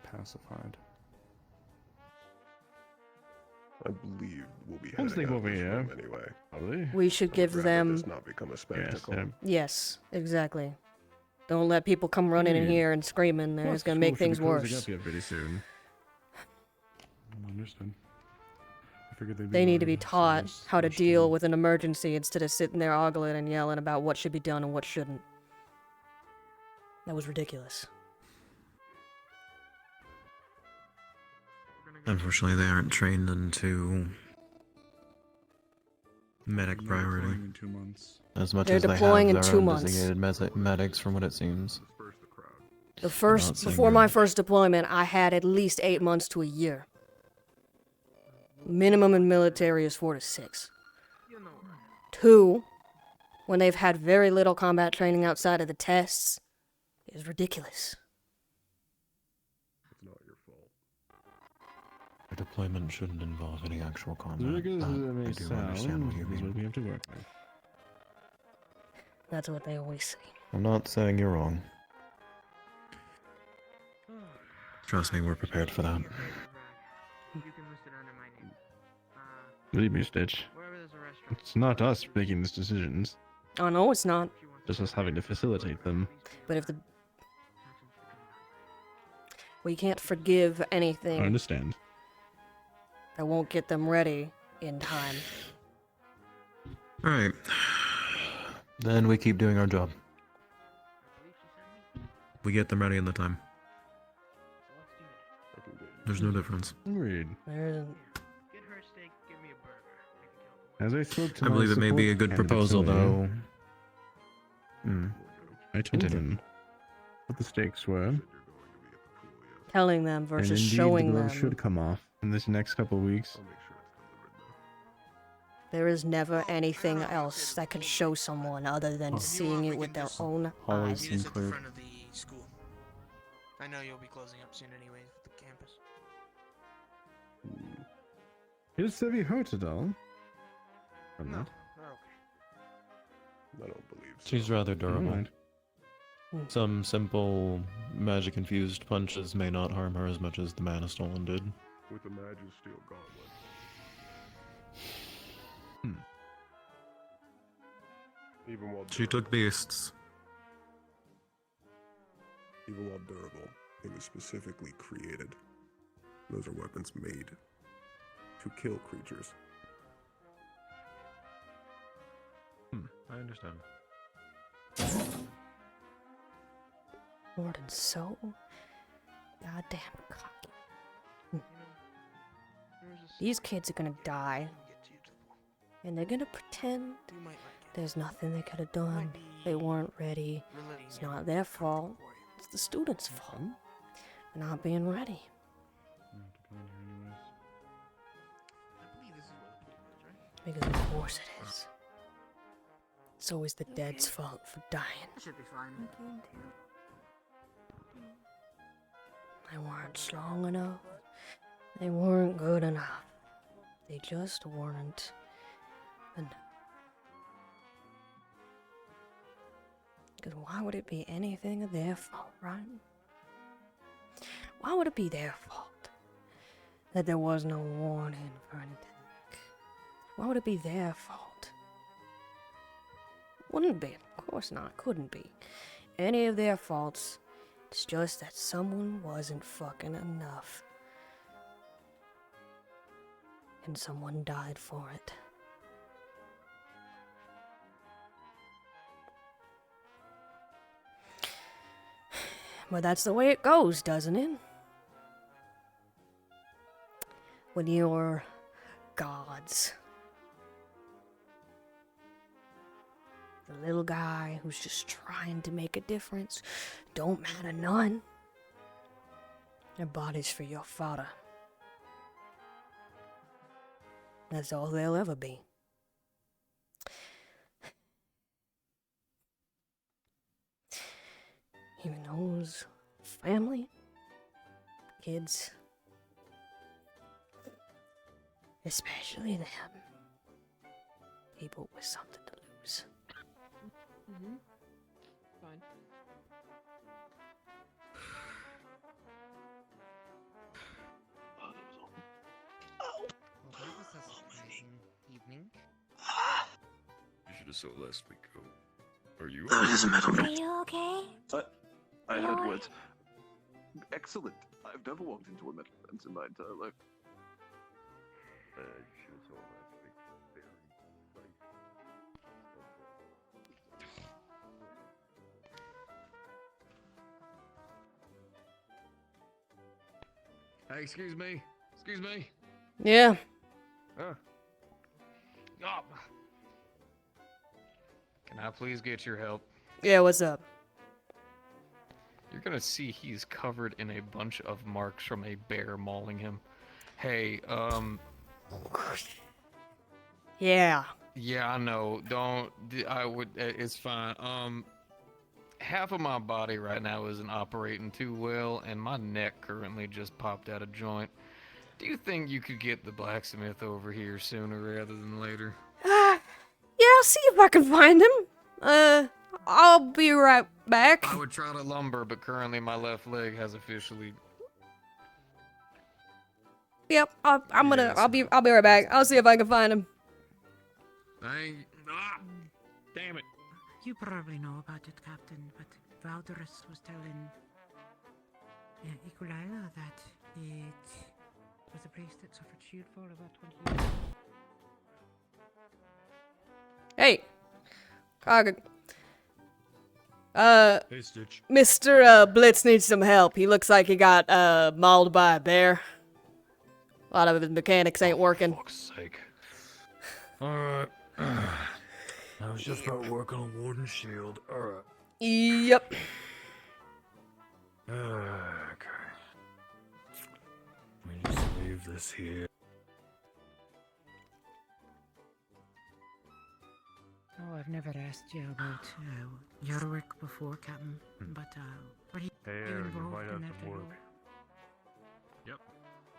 pacified. I believe we'll be Once they heading go out over this here, room anyway. probably. We should give Rather them. this not become a spectacle. Yes, exactly. Don't let people come running in here and screaming. There. It's gonna make things worse. Up here pretty soon. Understood. I figured they'd be They need to more be taught serious how to questions. deal with an emergency instead of sitting there ogling and yelling about what should be done and what shouldn't. That was ridiculous. Unfortunately, they aren't trained into medic They're priority. deploying in 2 months. As much They're as they deploying have in their 2 own months. designated medics, from what it seems. The first, seeing before that. my first deployment, I had at least 8 months to a year. Minimum in military is 4 to 6. 2, when they've had very little combat training outside of the tests, is ridiculous. It's not your fault. A deployment shouldn't involve any actual combat. Ridiculous as it but may I do understand what you sound, is what mean. we have to work with. That's what they always say. I'm not saying you're wrong. Trust me, we're prepared for that. Believe me, Stitch. It's not us making these decisions. Oh, no, it's not. Just us having to facilitate them. But if the... We can't forgive I anything understand. that won't get them ready in time. Alright. Then we keep doing our job. We get them ready in the time. There's no difference. Agreed. There isn't. As I spoke to I my believe it may be a support good candidates proposal, earlier, though. I told Continue. them what the stakes were. Telling them And versus indeed, showing the them. glove should come off in this next couple of weeks. There is never anything else that can show someone other than seeing it with their own Always eyes. seem clear. front of the school. I know you'll be closing up soon anyway with the campus. Is Sevi hurt at all? From that? I don't believe so. She's rather durable. Alright. Some simple magic-infused punches may not harm her as much as the Mana Stolen did. With the Magic Steel Gauntlet. Even while She took beasts. Even while durable, it was specifically created. Those are weapons made to kill creatures. I understand. Warden's so goddamn cocky. These kids are gonna die. And they're gonna pretend there's nothing they could have done. They weren't ready. It's not their fault. It's the students' fault for not being ready. Because of course it is. It's always the dead's fault for dying. That should be fine. They weren't strong enough. They weren't good enough. They just weren't enough. Because why would it be anything of their fault, right? Why would it be their fault that there was no warning for an attack? Why would it be their fault? Wouldn't be. Of course not. Couldn't be. Any of their faults. It's just that someone wasn't fucking enough. And someone died for it. But that's the way it goes, doesn't it? When you're gods. The little guy who's just trying to make a difference don't matter none. Their body's for your fodder. That's all they'll ever be. Even those family, kids, especially them, people with something to lose. Fine. Evening. You should have saw last week. Are you? That is a metal. Are you okay? I had Lord. words. Excellent. I've never walked into a metal fence in my entire life. You should have saw last week. Hey, excuse me. Excuse me. Yeah. Oh. Can I please get your help? Yeah, what's up? You're gonna see he's covered in a bunch of marks from a bear mauling him. Hey, Yeah. Yeah, I know. It's fine. Half of my body right now isn't operating too well, and my neck currently just popped out of joint. Do you think you could get the blacksmith over here sooner rather than later? Yeah, I'll see if I can find him. I'll be right back. I would try to lumber, but currently my left leg has officially. Yep, I'll be right back. I'll see if I can find him. Damn it. You probably know about it, Captain, but Valderus was telling Ikulila that it was a place that suffered shield for about 20 years. Hey. Hey, Stitch. Mr. Blitz needs some help. He looks like he got mauled by a bear. A lot of his mechanics ain't working. Fuck's sake. Alright. I was just about working on Warden's shield. Alright. Yep. Okay. Let me just leave this here. Oh, I've never asked you about your work before, Captain, but what are you Hey, you you involved might in have that some little- work. Yep.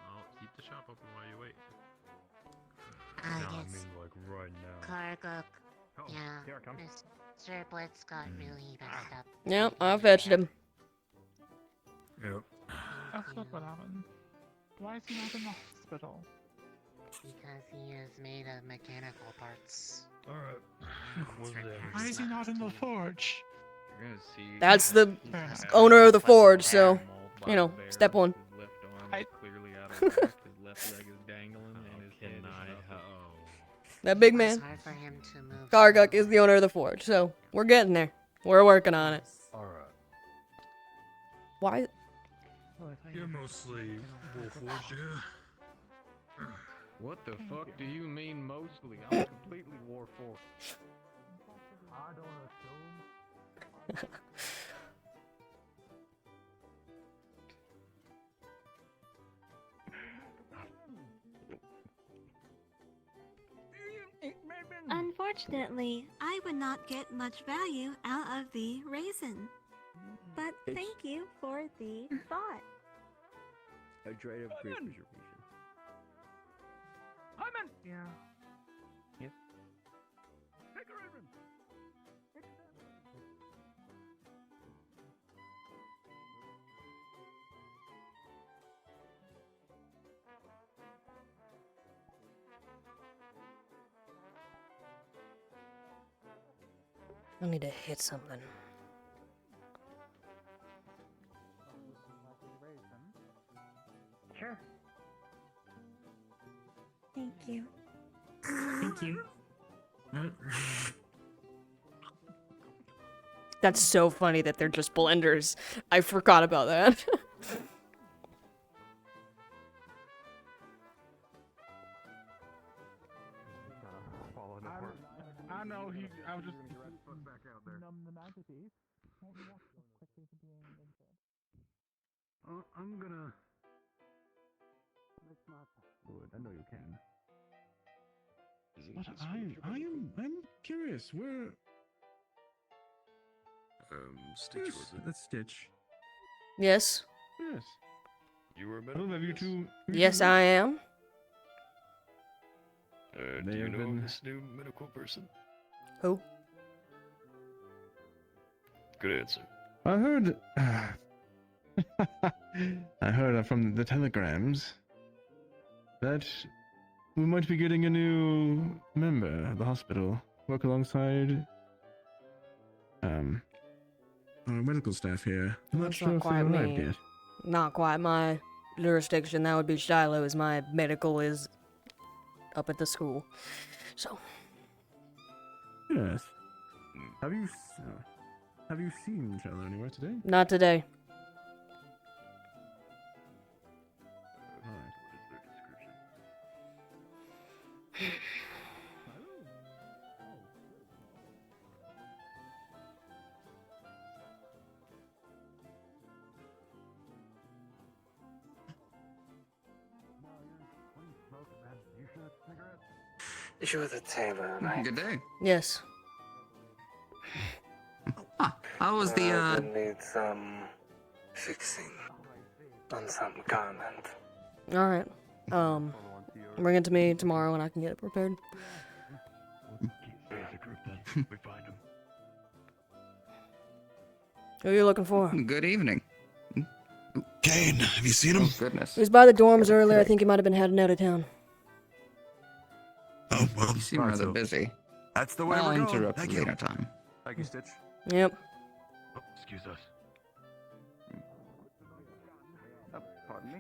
I'll keep the shop open while you wait. I No, I guess mean like right now. Karguk. Oh, Yeah. here I come. Mr. Blitz got really messed up. Yep, I fetched him. Yep. That's not what happened. Why is he not in the hospital? Because he is made of mechanical parts. Why is he not in the forge? That's the owner of the forge, so, you know, step one. Clearly out of whack. His left leg is dangling, and his head is up. That big man. It's hard for him to move. Karguk is the owner of the forge, so we're getting there. We're working on it. Alright. Why? You're mostly Warforged, yeah? What the fuck do you mean mostly? I'm completely Warforged. I don't assume. Unfortunately, I would not get much value out of the raisin. But thank you for the thought. A trade of great preservation. Hyman! Yeah. Yep. Take her in. I need to hit something. Sure. Thank you. Thank you. That's so funny that they're just blenders. I forgot about that. I know he. I was just. I'm gonna. Good. I know you can. But I'm curious. Where? Stitch Yes, was it? that's Stitch. Yes. Yes. You were a I medical don't have you two. Yes, I am. Do May you have know been- this new medical person? Who? Good answer. I heard. I heard from the telegrams that we might be getting a new member at the hospital. Work alongside our medical staff here. I'm not That's sure not if they quite arrived me. yet. Not quite my jurisdiction. That would be Shiloh, as my medical is up at the school. So, Yes. Have you seen each other anywhere today? not today. Alright. You're the tailor, right? Good day. Yes. How was the Need some fixing on some garment. Alright. Bring it to me tomorrow and I can get it prepared. We find him. Who are you looking for? Good evening. Kane, have you seen him? Oh, goodness. He was by the dorms earlier. I think he might have been heading out of town. Oh, well. You seem rather busy. That's the way I'll we're going. interrupt Thank at you. later time. Thank you, Stitch. Yep. Oh, excuse us. Pardon me?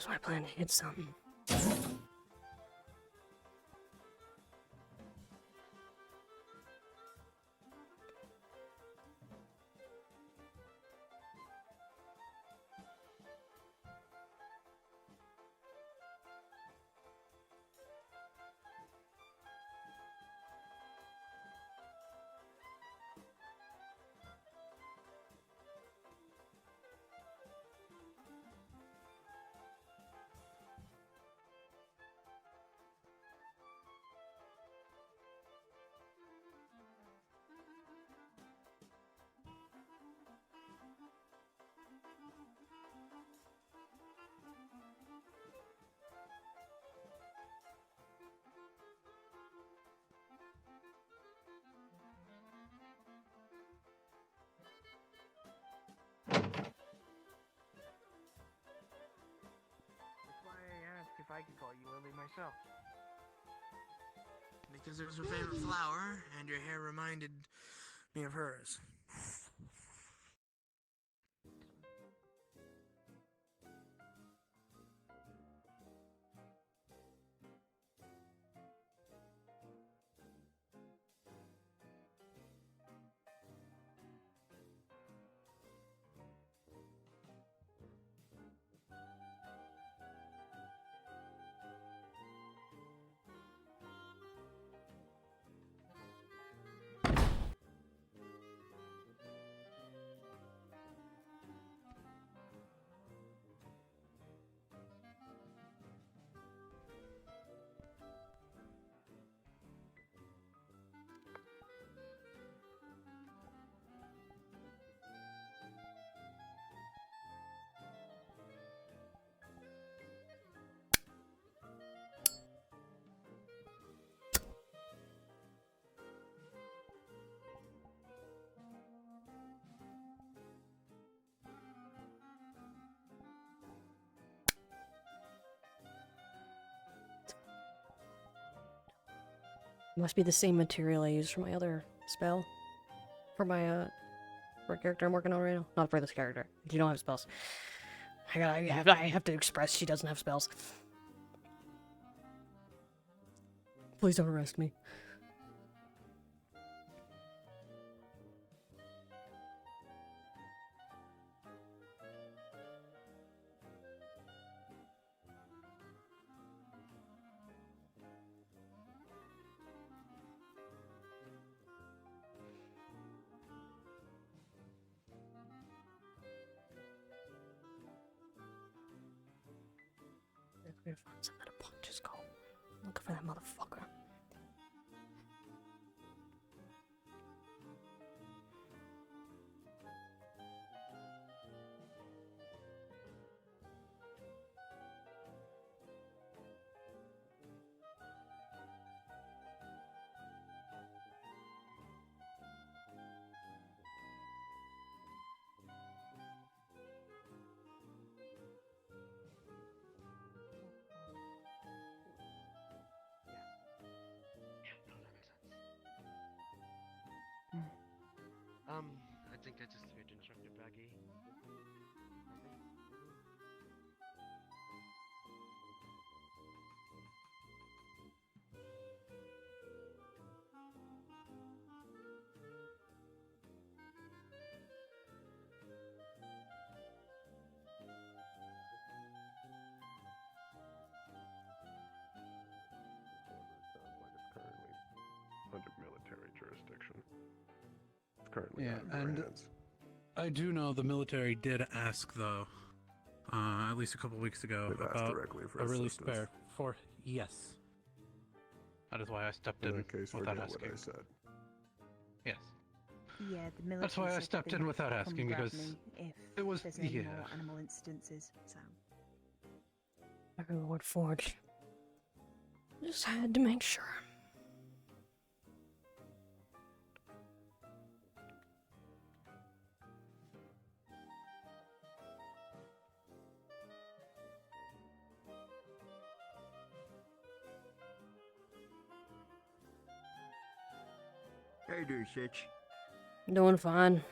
Here's my plan to get some. That's why I asked if I could call you Lily myself. Because it was her favorite flower, and your hair reminded me of hers. Must be the same material I used for my other spell. For my, for a character I'm working on right now. Not for this character. You don't have spells. I have to express she doesn't have spells. Please don't arrest me. We're gonna find something to punch his call. Looking for that motherfucker. I think I just heard Instructor Baggy. Under military jurisdiction. It's currently Yeah, out of and your hands. I do know the military did ask, though, at least a couple weeks ago, They've asked about directly for a release assistance. spare for yes. That is why I stepped In in that case, without forget asking. what I said. Yes. Yeah, the military. That's why I said stepped they in would without come asking, grab because me if it was there's any yeah. more animal instances. So. Lord Forge. Just had to make sure. How you doing, Sitch? Doing fine.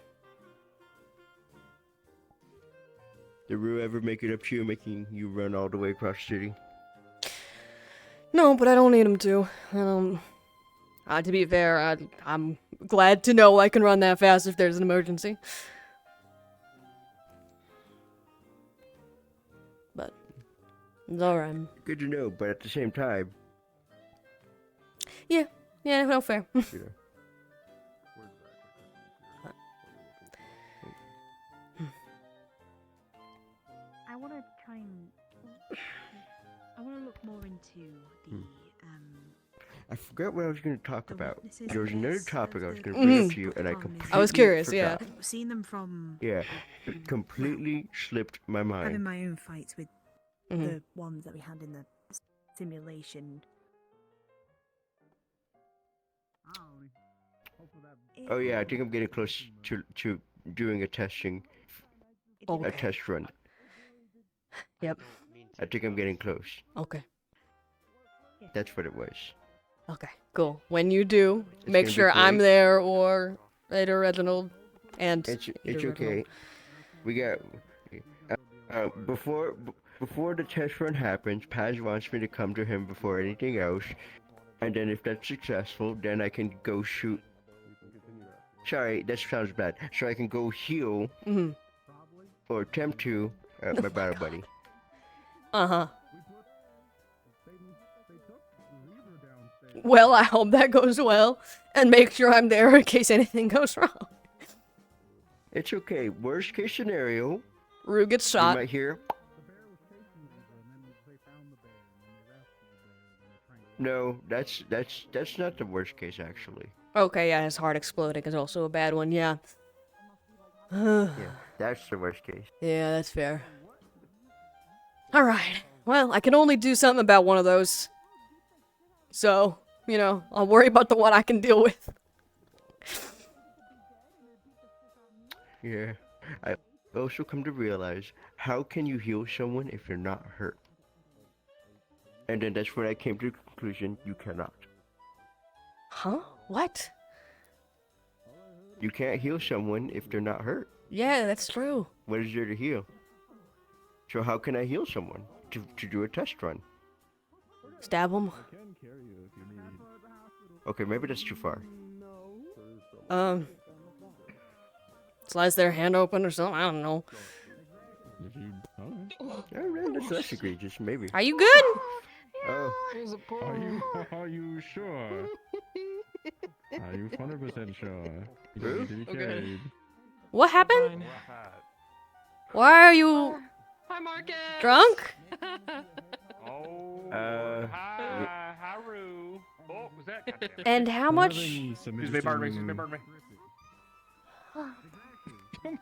Did Rue ever make it up to you, making you run all the way across the city? No, but I don't need him to. To be fair, I'm glad to know I can run that fast if there's an emergency. But it's alright. Good to know, but at the same time, Yeah, no fair. you I want to try and. I want to look more into the. I forgot what I was going to talk about. witnesses, There was I another guess, topic I of was the going to bring up Mhm. to you, and I promise. completely I was curious, yeah. forgot. Seeing them from Yeah, it completely slipped my having mind. my own fights with Mhm. the ones that we had in the simulation. Oh yeah, I think I'm getting close to doing a testing, a Okay. test run. Yep. I think I'm getting close. Okay. That's what it was. Okay. Cool. When you do, make gonna be sure I'm great. there or either Reginald and It's either okay. Reginald. We got before the test run happens. Paz wants me to come to him before anything else, and then if that's successful, then I can go shoot. Sorry, that sounds bad. So I can go heal Mhm. or attempt to my battle buddy. Uh-huh. Well, I hope that goes well, and make sure I'm there in case anything goes wrong. It's okay. Worst case scenario, Rue gets you shot. might hear. No, that's not the worst case actually. Okay, yeah, his heart exploding is also a bad one, yeah. Yeah, that's the worst case. Yeah, that's fair. Alright. Well, I can only do something about one of those. So, I'll worry about the one I can deal with. Yeah. I also come to realize, how can you heal someone if you're not hurt? And then that's when I came to the conclusion, you cannot. Huh? What? You can't heal someone if they're not hurt. Yeah, that's true. What is there to heal? So how can I heal someone? To do a test run? Stab him. Okay, maybe that's too far. Slice their hand open or something, I don't know. Alright, that's less egregious, maybe. Are you good? Oh. Are you sure? Are you 100% sure? You Who? don't need to be carried. What happened? Why are you Hi, Marcus. drunk? Hi, Haru. Oh, was that? Goddamn. And how much? Excuse me, pardon me, pardon me.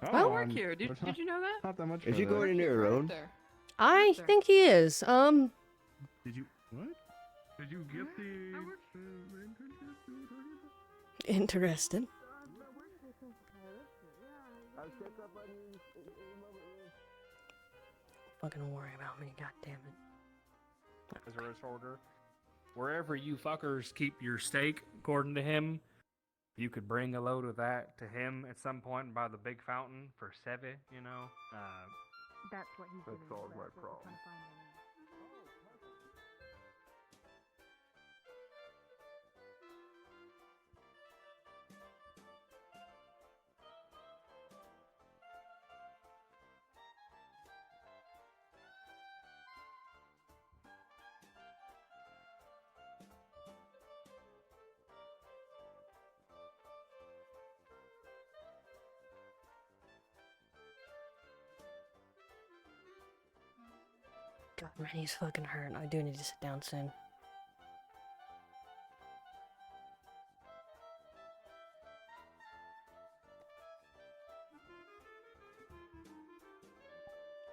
I work here. Did you know that? Not that much. Is for he that. going in there alone? I think he is. Did you what? Did you get the Interesting. Fucking worry about me, goddammit. As a rest order, wherever you fuckers keep your steak, according to him, you could bring a load of that to him at some point by the big fountain for Sevi, That's what he's That solves my problem. God, my knee's fucking hurt. I do need to sit down soon.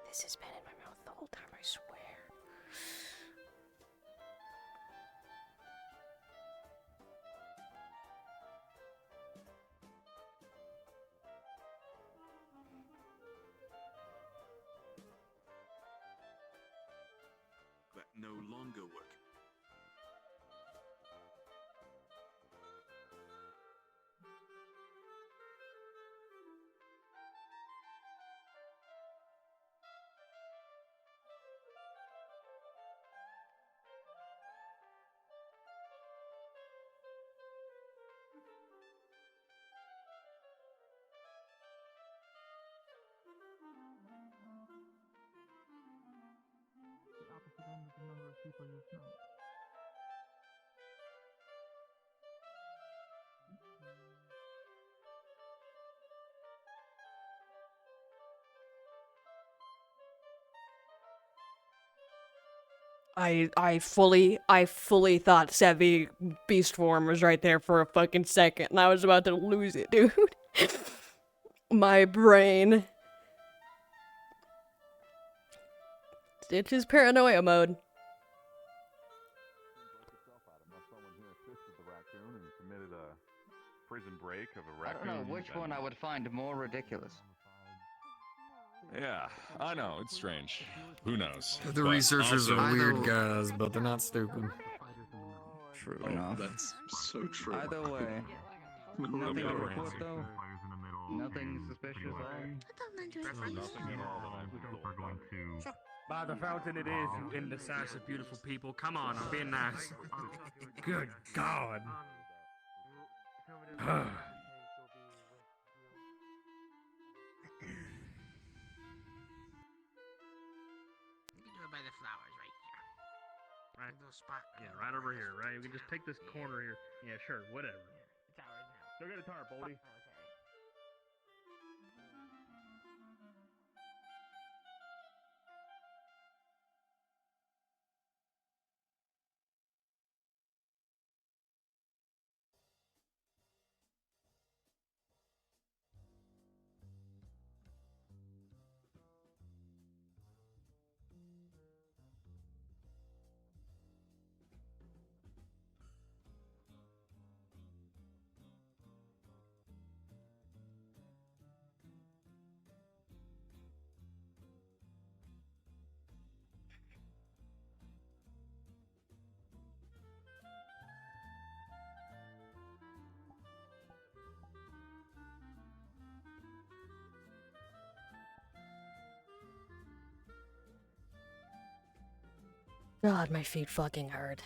This has been in my mouth the whole time, I swear. That no longer work. I fully thought Sevi Beast Form was right there for a fucking second, and I was about to lose it, dude. My brain. It's his paranoia mode. Prison break of a I don't know which one I would find more ridiculous. Yeah, I know, it's strange. Who knows? The But researchers also- are weird guys, but they're not stupid. True Oh, enough. that's so true. Either way, nothing to Never report answered. though. Nothing suspicious on. Nothing at all that I'm going to. By the fountain it is, you indecisive, beautiful people. Come on, I'm being nice. Good God. By the flowers right here. Right, yeah, right over here, right? We can just take this corner here. Yeah, sure, whatever. It's ours now. Go get a tarp, Boldy. God, my feet fucking hurt.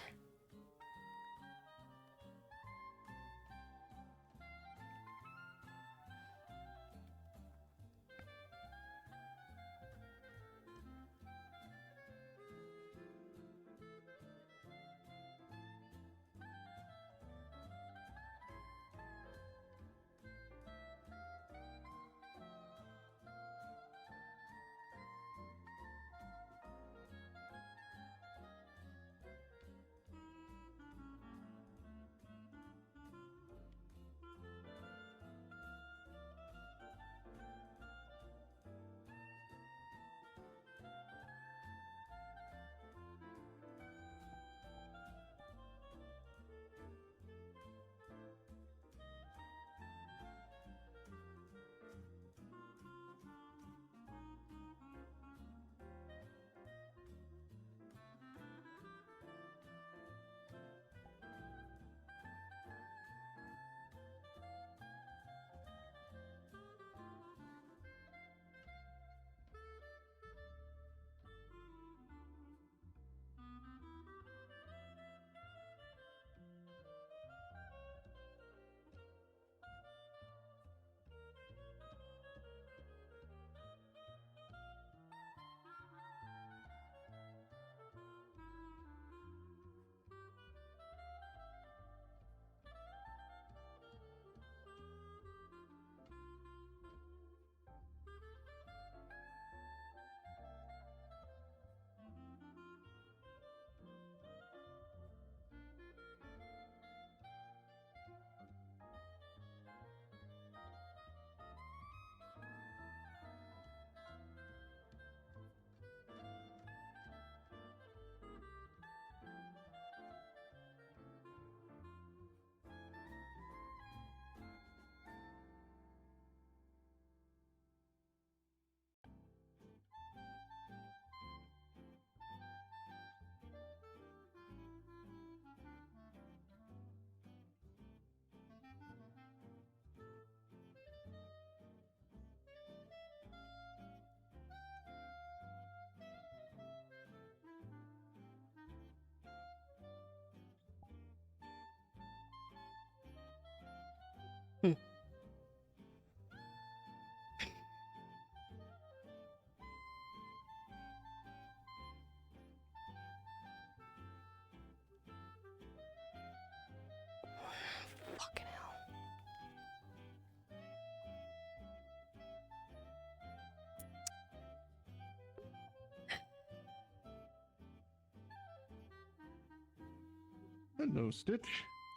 no, Stitch.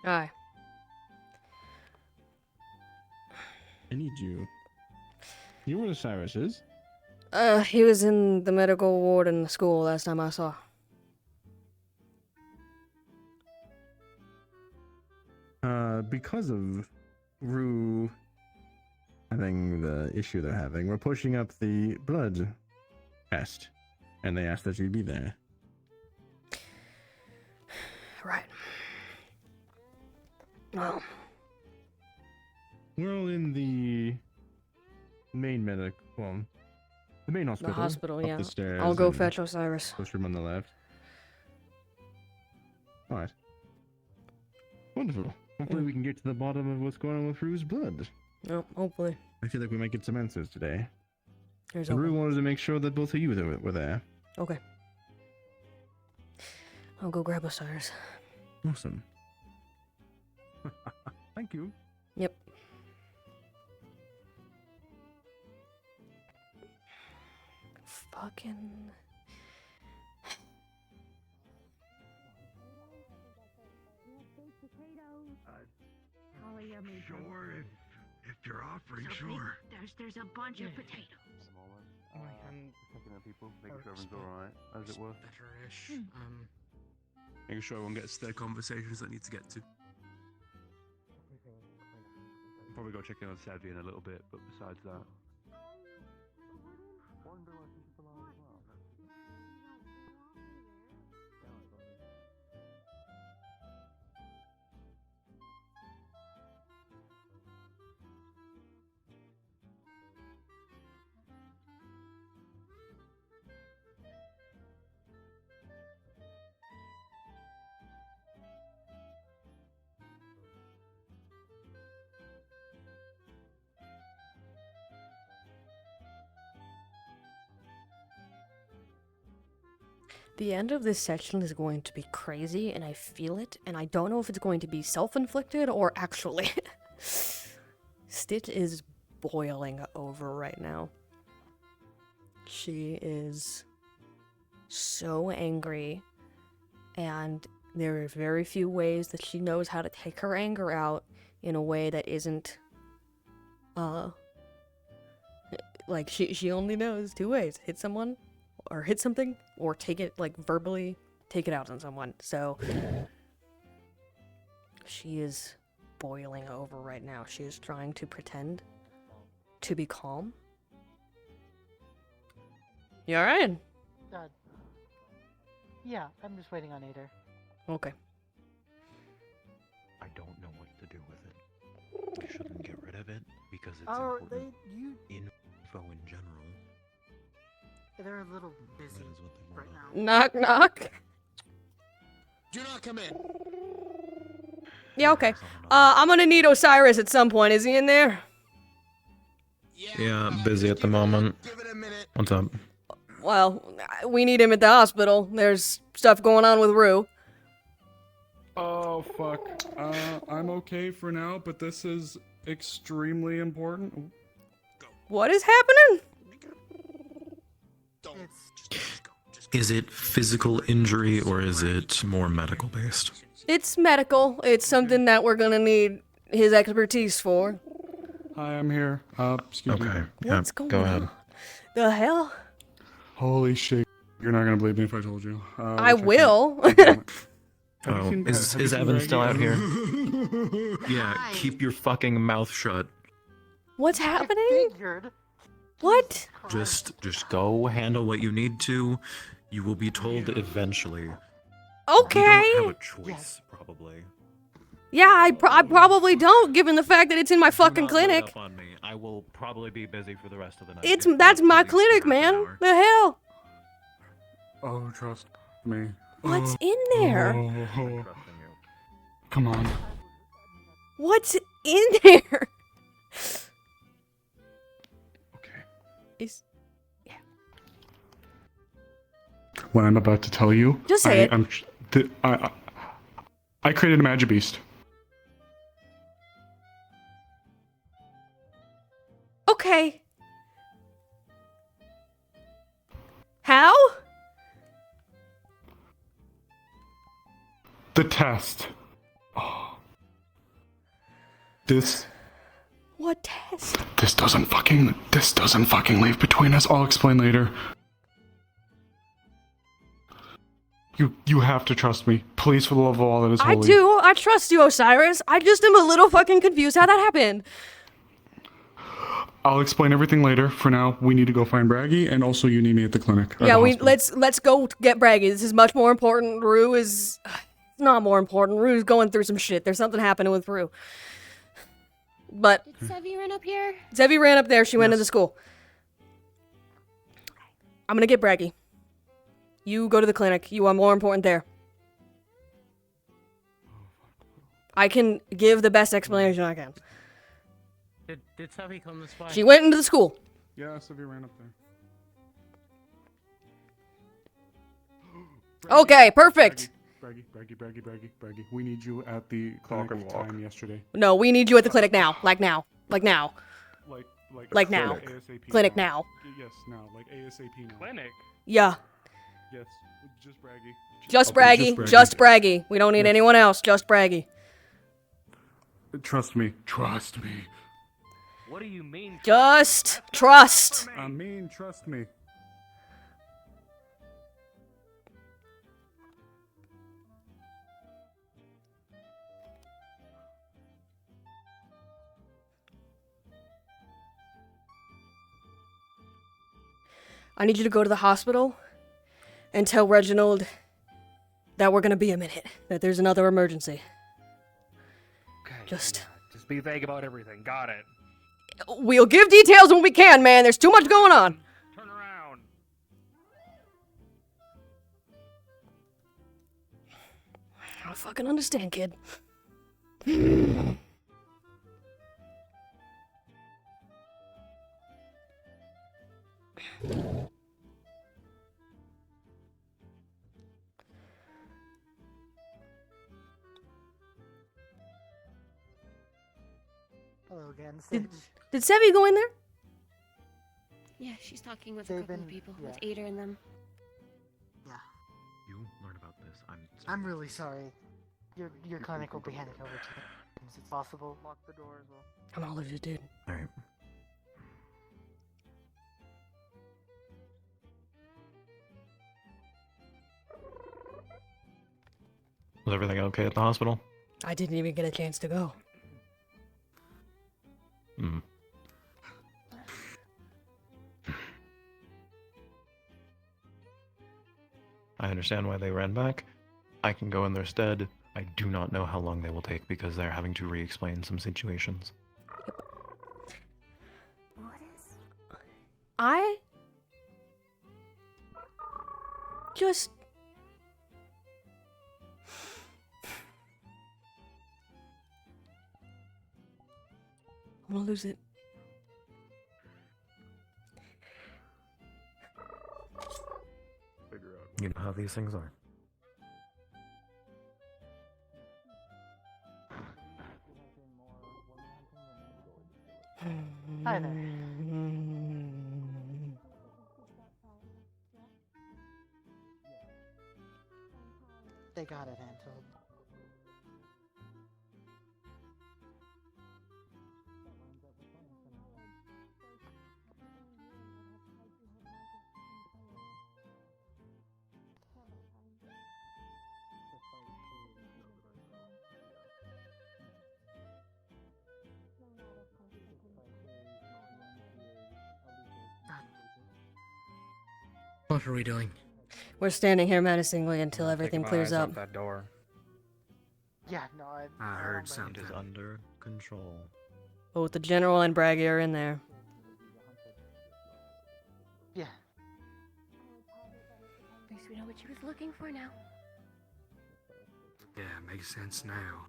Aye. I need you. You were Osiris's. He was in the medical ward in the school last time I saw. Because of Rue having the issue they're having, we're pushing up the blood test, and they asked that you be there. Right. Well, we're all in the main the main hospital. The hospital, up yeah. The stairs I'll go and fetch Osiris. Close room on the left. All right. Wonderful. Hopefully we can get to the bottom of what's going on with Rue's blood. Oh, hopefully. I feel like we might get some answers today. Here's And Rue hoping. wanted to make sure that both of you were there. Okay. I'll go grab Osiris. Awesome. Thank you. Yep. Fucking... Sure, if you're offering, sure. There's a bunch of potatoes. Checking on people, making sure everyone's alright, as it were. Better-ish. Making sure everyone gets to their conversations that need to get to. Probably go check in on Savvy in a little bit, but besides that. The end of this section is going to be crazy, and I feel it, and I don't know if it's going to be self-inflicted or actually. Stitch is boiling over right now. She is so angry, and there are very few ways that she knows how to take her anger out in a way that isn't, like, she only knows two ways. Hit someone, or hit something, or take it, like, verbally take it out on someone. So she is boiling over right now. She is trying to pretend to be calm. You alright? Yeah, I'm just waiting on Ader. Okay. I don't know what to do with it. You shouldn't get rid of it because it's Oh, important info in general. They're a little busy right now. Knock, knock. Do not come in. Yeah, okay. I'm gonna need Osiris at some point. Is he in there? Yeah, busy at the moment. What's up? Well, we need him at the hospital. There's stuff going on with Rue. Oh, fuck. I'm okay for now, but this is extremely important. What is happening? Is it physical injury or is it more medical based? It's medical. It's something that we're gonna need his expertise for. Hi, I'm here. Excuse me. Okay. What's going go on? ahead. The hell? Holy shit. You're not gonna believe me if I told you. I will. Oh, is Evan still out here? Yeah, keep your fucking mouth shut. What's happening? What? Just go handle what you need to. You will be told eventually. Okay. You don't have a choice, probably. Yeah, I probably don't, given the fact that it's in my fucking Do not let clinic. up on me. I will probably be busy for the rest of the night. That's my clinic, man. The hell? Oh, trust me. What's in there? Oh. Come on. What's in there? Okay. Is What I'm about to tell you. Just say it. I created a Magic Beast. Okay. How? The test. This What test? this doesn't fucking leave between us. I'll explain later. You have to trust me. Please, for the love of all that is holy. I do. I trust you, Osiris. I just am a little fucking confused how that happened. I'll explain everything later. For now, we need to go find Braggy, and also you need me at the clinic. or Yeah, the we hospital. let's go get Braggy. This is much more important. Rue is not more important. Rue's going through some shit. There's something happening with Rue. But Did Sevi run up here? Zevi ran up there. She went into school. I'm gonna get Braggy. You go to the clinic. You are more important there. I can give the best explanation I can. Did Sevi come this way? She went into the school. Yeah, Sylvia ran up there. Okay, perfect. Braggy. We need you at the clinic time yesterday. No, we need you at the clinic now. Like now. Like now. Like now. ASAP Clinic now. Yes, now. Like ASAP now. Clinic? Yeah. Yes, just Braggy. Just Okay, Braggy. Just Braggy. We don't need anyone else. Just Braggy. Trust me. Trust me. What do you mean? Just trust. I mean, trust me. I need you to go to the hospital and tell Reginald that we're gonna be a minute. That there's another emergency. Okay. Just be vague about everything. Got it. we'll give details when we can, man. There's too much going on. Turn around. I don't fucking understand, kid. Hello again, Did, Sage. did Sevi go in there? Yeah, she's talking with a couple of people, with Ada and them. Yeah. You learn about this. I'm really sorry. Your clinic will be handed over to me. Is it possible? Lock the door as well. I'm all of you, dude. Alright. Was everything okay at the hospital? I didn't even get a chance to go. Hmm. I understand why they ran back. I can go in their stead. I do not know how long they will take because they're having to re-explain some situations. I just I'm gonna lose it. You know how these things are. Hi there. They got it handled. What are we doing? We're standing here menacingly until everything clears up. That door. Yeah, no, I heard It something. is under control. Both the general and Braggy are in there. Yeah. At least we know what she was looking for now. Yeah, makes sense now.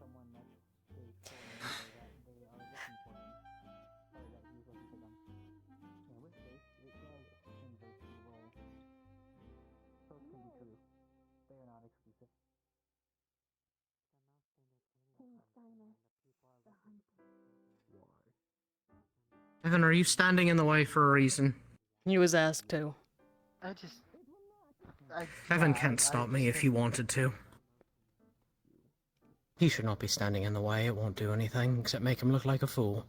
Evan, are you standing in the way for a reason? He was asked to. I just... Evan can't stop me if he wanted to. He should not be standing in the way. It won't do anything except make him look like a fool.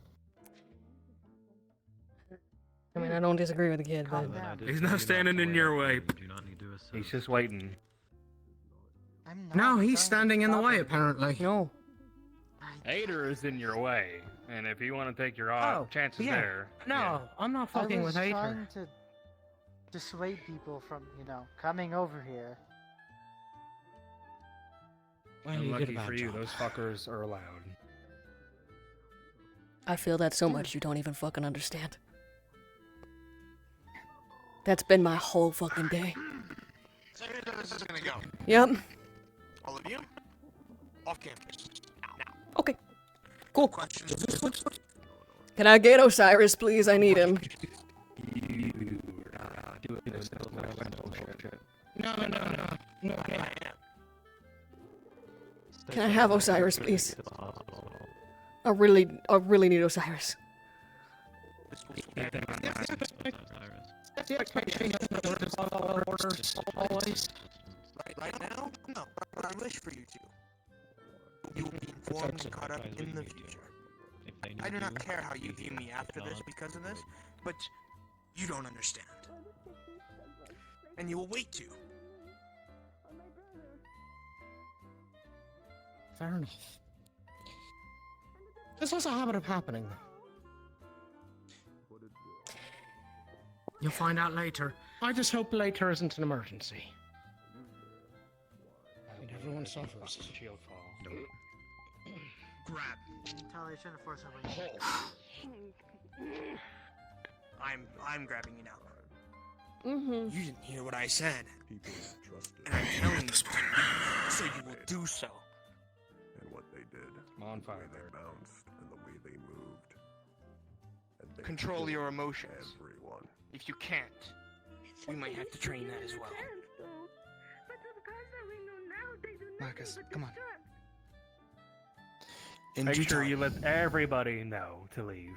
I mean, I don't disagree with the kid, but He's not standing in your way. He's just waiting. No, he's standing in the way, apparently. No. Ader is in your way, and if you want to take your chances yeah. there. No, I'm not fucking with I was Ader. trying to dissuade people from, coming over here. Well, you did a Lucky bad for you, job. those fuckers are allowed. I feel that so much you don't even fucking understand. That's been my whole fucking day. So here's how this is gonna go. Yep. All of you, off campus. Now. Okay. Cool. Questions? Can I get Osiris, please? I need him. No. Can I have Osiris, please? I really need Osiris. Right now? No, but I wish for you to. You will be informed and caught up in the future. I do not care how you view me after this because of this, but you don't understand. And you will wait to. Fair enough. This has a habit of happening, though. You'll find out later. I just hope later isn't an emergency. And everyone suffers. Shield fall. Grab. Talia, trying to force somebody. I'm grabbing you now. Mm-hmm. You didn't hear what I said. And I'm telling you, so you will do so. And what they did. On fire the way they bounced and the way they moved. And they Control killed your emotions. Everyone. If you can't, we might have to train that as well. Marcus, come on. In Make due sure time. you let everybody know to leave. Are you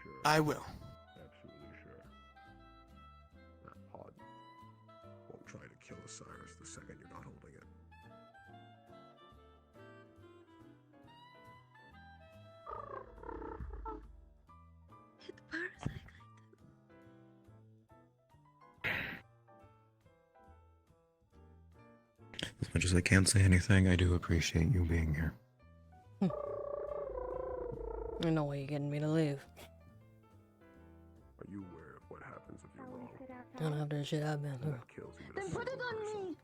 sure? I will. Absolutely sure. That pod won't try to kill Osiris the second you're not holding it. As much as I can't say anything, I do appreciate you being here. There's no way you're getting me to leave. Are you aware of what happens if you're wrong? None of that shit I've been through. That kills even a Then put it single on person. me.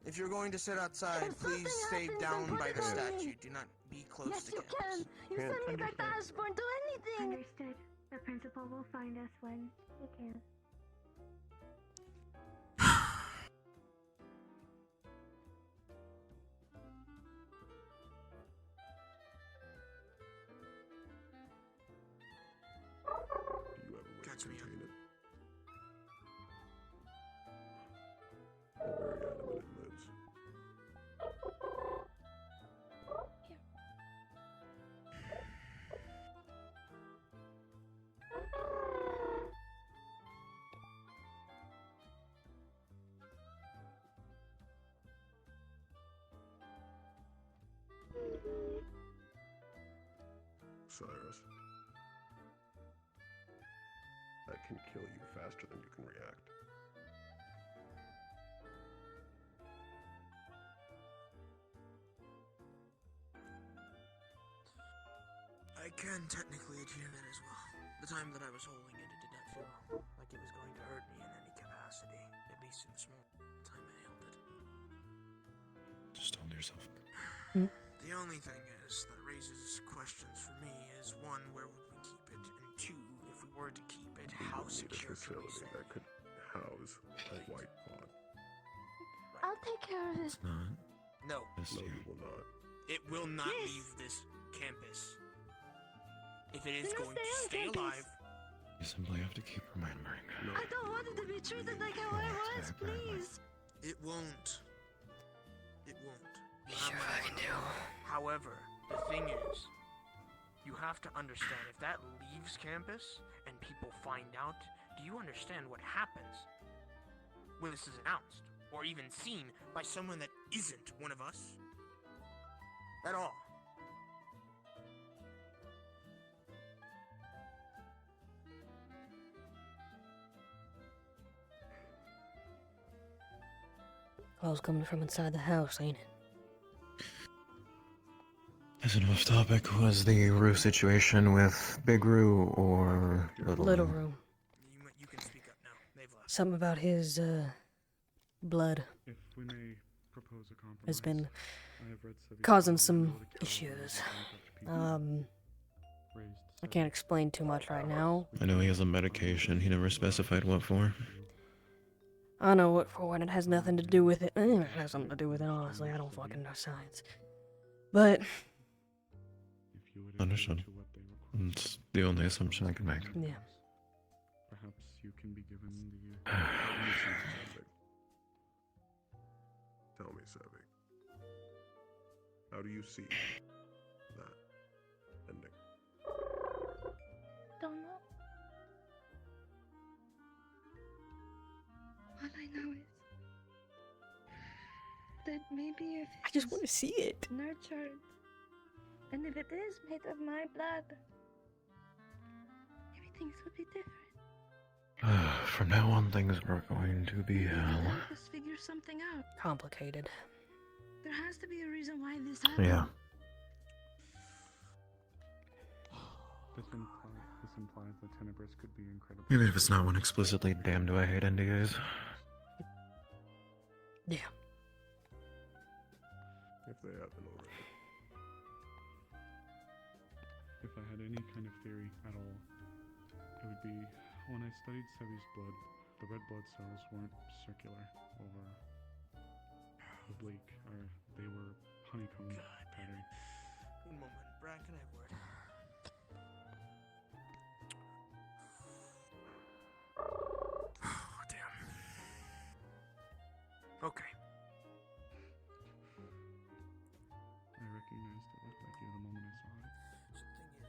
If you're going to sit outside, please stay down by the statue. Do not be close Yes, to you campus. can. You Can't send me back to Ashburn. Do anything. Understood. The principal will find us when he can. Do you ever wish Catch to me up. contain it? They're very adamant it lives. Cyrus. That can kill you faster than you can react. I can technically adhere that as well. The time that I was holding it, it did not feel like it was going to hurt me in any capacity. At least in the small time I held it. Just hold yourself. The only thing is that raises questions for me is one, where would we keep it? And two, if we were to keep it, how Need a secure could we facility say? that could house a white pod. I'll take care of it. It's not. No, This No, year. you will not. it will not Yes. leave this campus. If it is Then going to stay on stay campus. alive, You simply have to keep remembering. No. I don't want it to be treated like how I was, please. it won't. It won't. You have Sure my I can word. do. However, the thing is, you have to understand, if that leaves campus and people find out, do you understand what happens when this is announced? Or even seen by someone that isn't one of us? At all. All's coming from inside the house, ain't it? Is it off topic? Was the Rue situation with Big Rue or Little Rue. Something about his, blood If we may propose a compromise, has been I have read Sevi's causing novel, some Will to Kill issues. Raised I can't explain too much right now. I know he has a medication. He never specified what for. I know what for, and it has nothing to do with it. It has something to do with it, honestly. I don't fucking know science. But, Understood. It's the only assumption I can make. yeah. Perhaps you can be given the. Tell me, Sevi. How do you see that ending? Don't know. All I know is that maybe if I just want to see it. nurtured, and if it is made of my blood, maybe things would be different. From now on, things are going to be hell. Help us figure something out. Complicated. There has to be a reason why this happened. Yeah. This implies that Tenebris could be incredible. Even if it's not one explicitly, damn do I hate NDAs. Yeah. If they haven't already. If I had any kind of theory at all, it would be when I studied Sevi's blood, the red blood cells weren't circular or oblique, or they were honeycomb pattern. One moment. Brian, can I have a word? Damn. Okay. I recognized it looked like you the moment I saw it.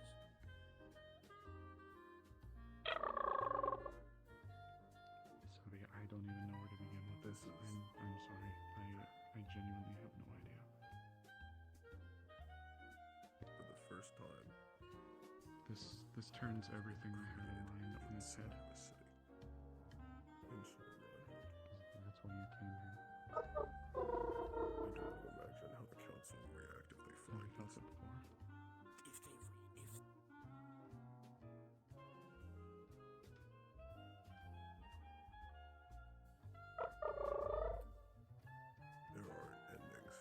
Sevi, I don't even know where to begin with this. I'm sorry. I genuinely have no idea. For the first time. This turns everything I had in mind on its head. That's why you came here. I don't imagine how the council will react if they Have find you felt this. it before? There are endings.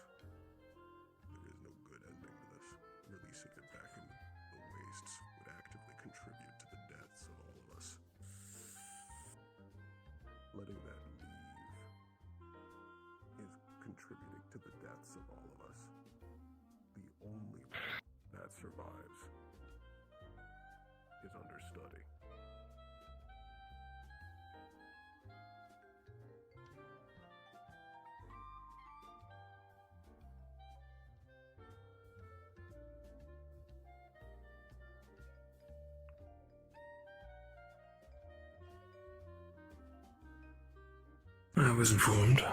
There is no good ending to this. Releasing it back into the wastes would actively contribute to the deaths of all of us. Letting that leave is contributing to the deaths of all of us. The only way that survives is understudy. I was informed.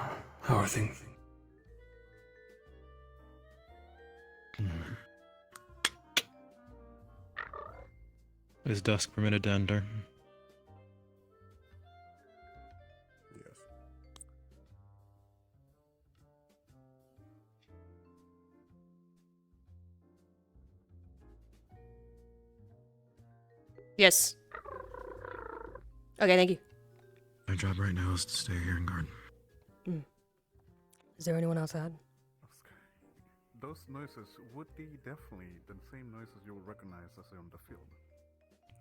How are things? Is dusk permitted to enter? Yes. Yes. Okay, thank you. My job right now is to stay here and guard. Is there anyone outside? Those noises would be definitely the same noises you'll recognize as on the field.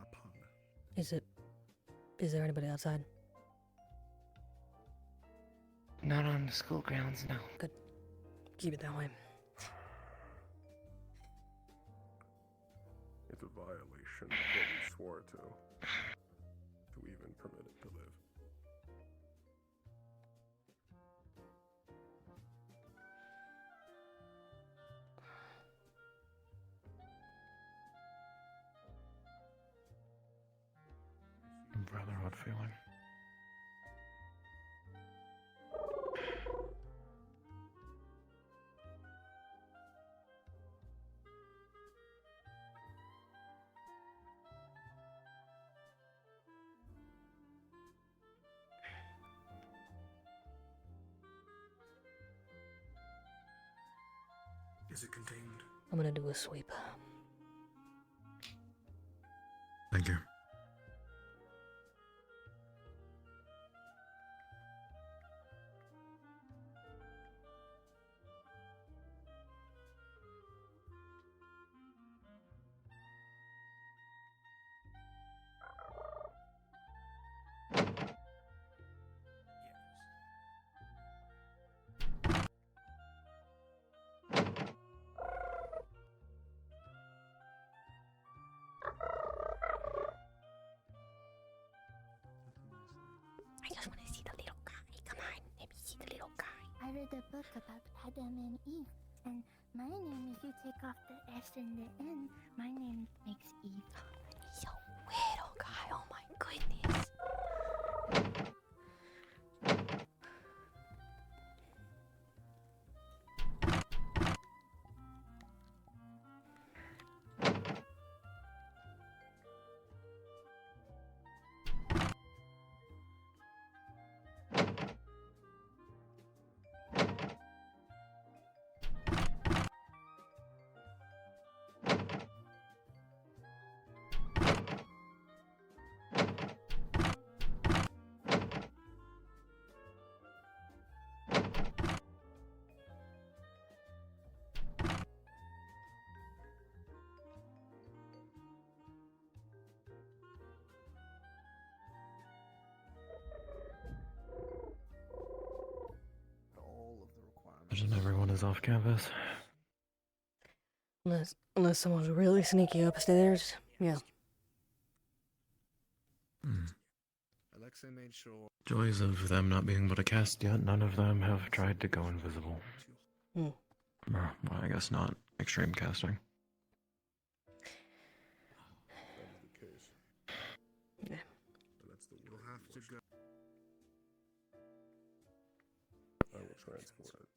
A pun. Is there anybody outside? Not on the school grounds, no. Good. Keep it that way. It's a violation of what we swore to even permit it to live. Brotherhood feeling. Is it contained? I'm gonna do a sweep. Thank you. I just want to see the little guy. Come on, let me see the little guy. I read a book about Adam and Eve, and my name, if you take off the S and the N, my name makes Eve. He's a weirdo guy, oh my goodness. Imagine everyone is off campus. Unless someone's really sneaky upstairs. Yeah. Alexei made sure. Joys of them not being able to cast yet, none of them have tried to go invisible. Or, well, I guess not extreme casting. That is the case. Yeah. That's the we'll have to go. I will transport it.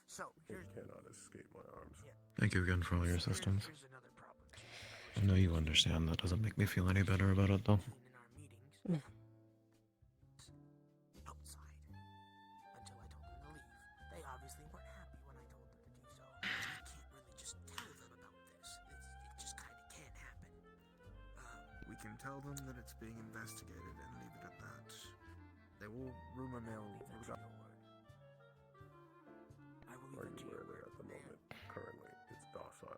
So, it cannot escape my arms. Thank you again for all your assistance. I know you understand. That doesn't make me feel any better about it, though. Yeah. Outside. Until I told them to leave. They obviously weren't happy when I told them to do so. I can't really just tell them about this. It just kind of can't happen. We can tell them that it's being investigated and leave it at that. They will rumor mill. I will Are you where they're at the moment? Currently, it's docile.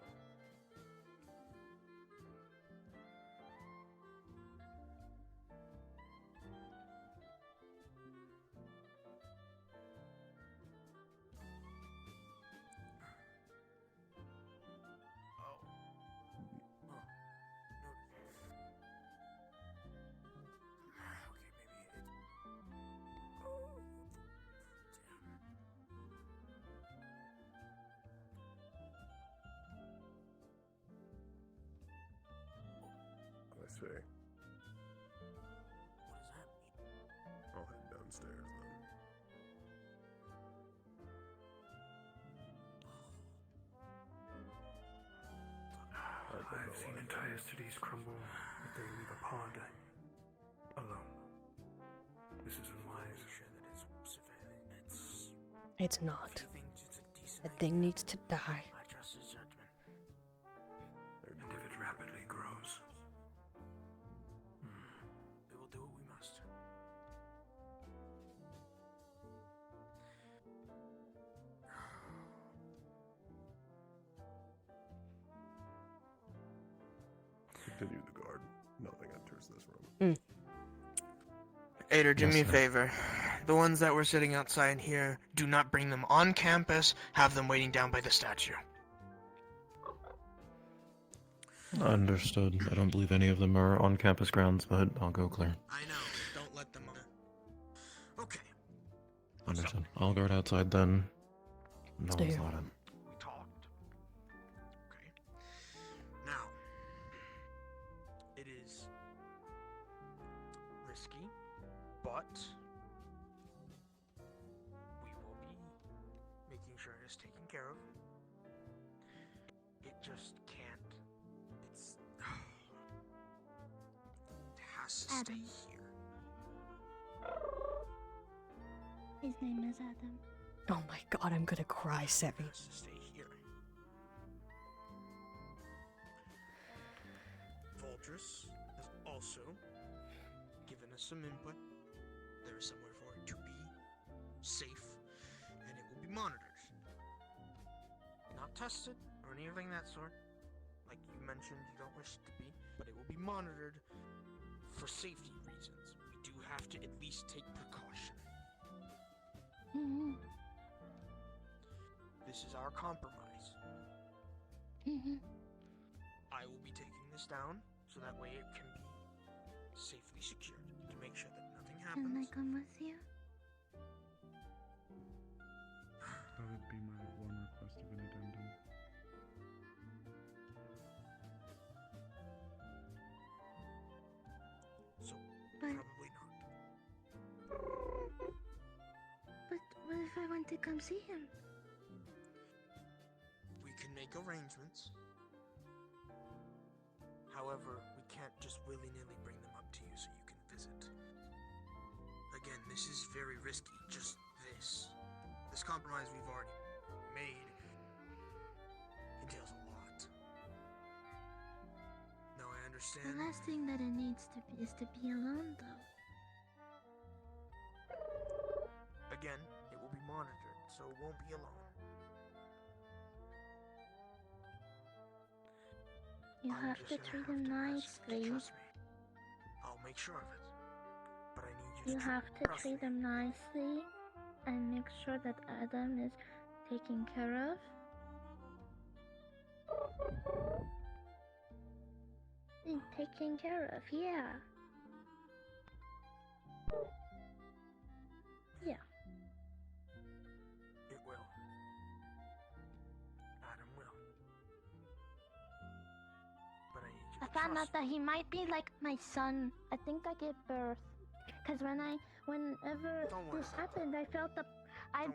I see. What does that mean? I'll head downstairs then. I've seen entire cities crumble if they leave a pod alone. This is unwise. It's not. That thing needs to die. I trust his judgment. And if it rapidly grows, We will do what we must. Continue the guard. Nothing enters this room. Ader, do Yes, me a sir. favor. The ones that were sitting outside here, do not bring them on campus. Have them waiting down by the statue. Understood. I don't believe any of them are on campus grounds, but I'll go clear. I know. Don't let them. Okay. Understood. I'll guard outside then. No Stay one's here. allowed in. We talked. Okay. Now, it is risky, but we will be making sure it is taken care of. It just can't. It has to Adam. stay here. His name is Adam. Oh my god, I'm gonna cry, Sevi. Has to stay here. Voltress has also given us some input. There is somewhere for it to be safe, and it will be monitored. Not tested or anything that sort. Like you mentioned, you don't wish it to be, but it will be monitored for safety reasons. We do have to at least take precaution. This is our compromise. I will be taking this down so that way it can be safely secured to make sure that nothing happens. Can I come with you? That would be my one request of an addendum. So, But- probably not. But what if I want to come see him? We can make arrangements. However, we can't just willy-nilly bring them up to you so you can visit. Again, this is very risky, just this. This compromise we've already made entails a lot. No, I The understand. last thing that it needs to be is to be alone, though. Again, it will be monitored, so it won't be alone. You I'm have just to gonna treat have him to ask you to nicely. trust me. I'll make sure of it. But I need you You to have to trust treat me. him nicely and make sure that Adam is taken care of. Taken care of, yeah. Yeah. It will. Adam will. But I need you I to found trust out that he might be like my son. I think I gave birth. Cause whenever Don't worry this about happened, I felt the, I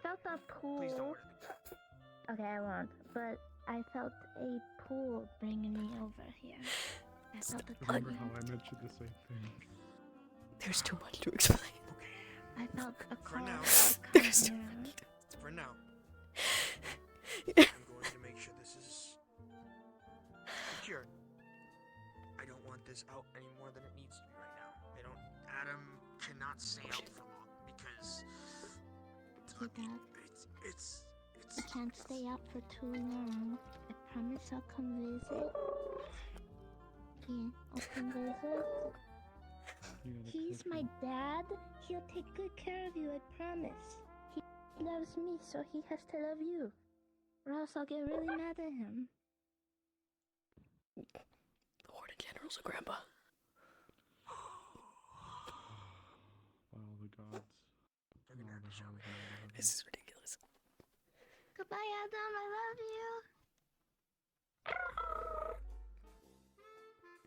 felt a pool. Please don't worry about that. Okay, I won't. But I felt a pool bringing me over here. I felt a Remember tug. how I mentioned the same thing? There's too much to explain. I felt a For now. There's too much. For now. I'm going to make sure this is secured. I don't want this out any more than it needs to be right now. Adam cannot stay out for long because it's I can't stay out for too long. I promise I'll come visit. Okay, I'll come visit. He's my dad. He'll take good care of you, I promise. He loves me, so he has to love you. Or else I'll get really mad at him. The Horde of Generals of Grandpa. All the gods. This is ridiculous. Goodbye, Adam. I love you.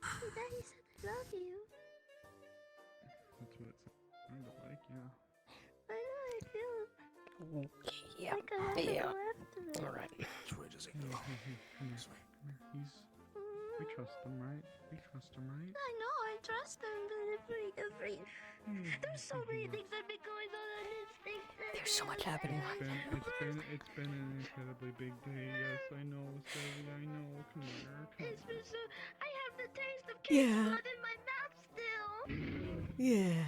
Hey, Daddy said I love you. That's what it sounded like, yeah. I know, I feel Yeah. like I have Yeah. to go after it. Alright. We trust them, right? We trust them, right? I know, I trust him, but there's so many things that have been going on in this thing. There's so much happening. It's been an incredibly big day. Yes, I know, Sally. I know. Come here. It's been so. I have the taste of Yeah. blood in my mouth still. Yeah.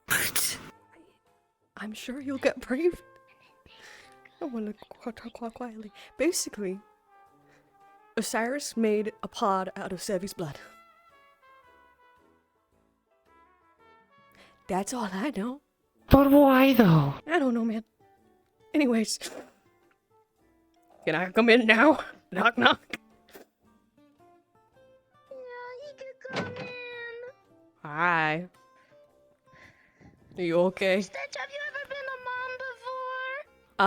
But I'm sure you'll get brave. I want to talk quietly. Basically, Osiris made a pod out of Sevi's blood. That's all I know. But why though? I don't know, man. Anyways, can I come in now? Knock, knock. Yeah, you can come in. Hi. Are you okay? Stitch, have you ever been a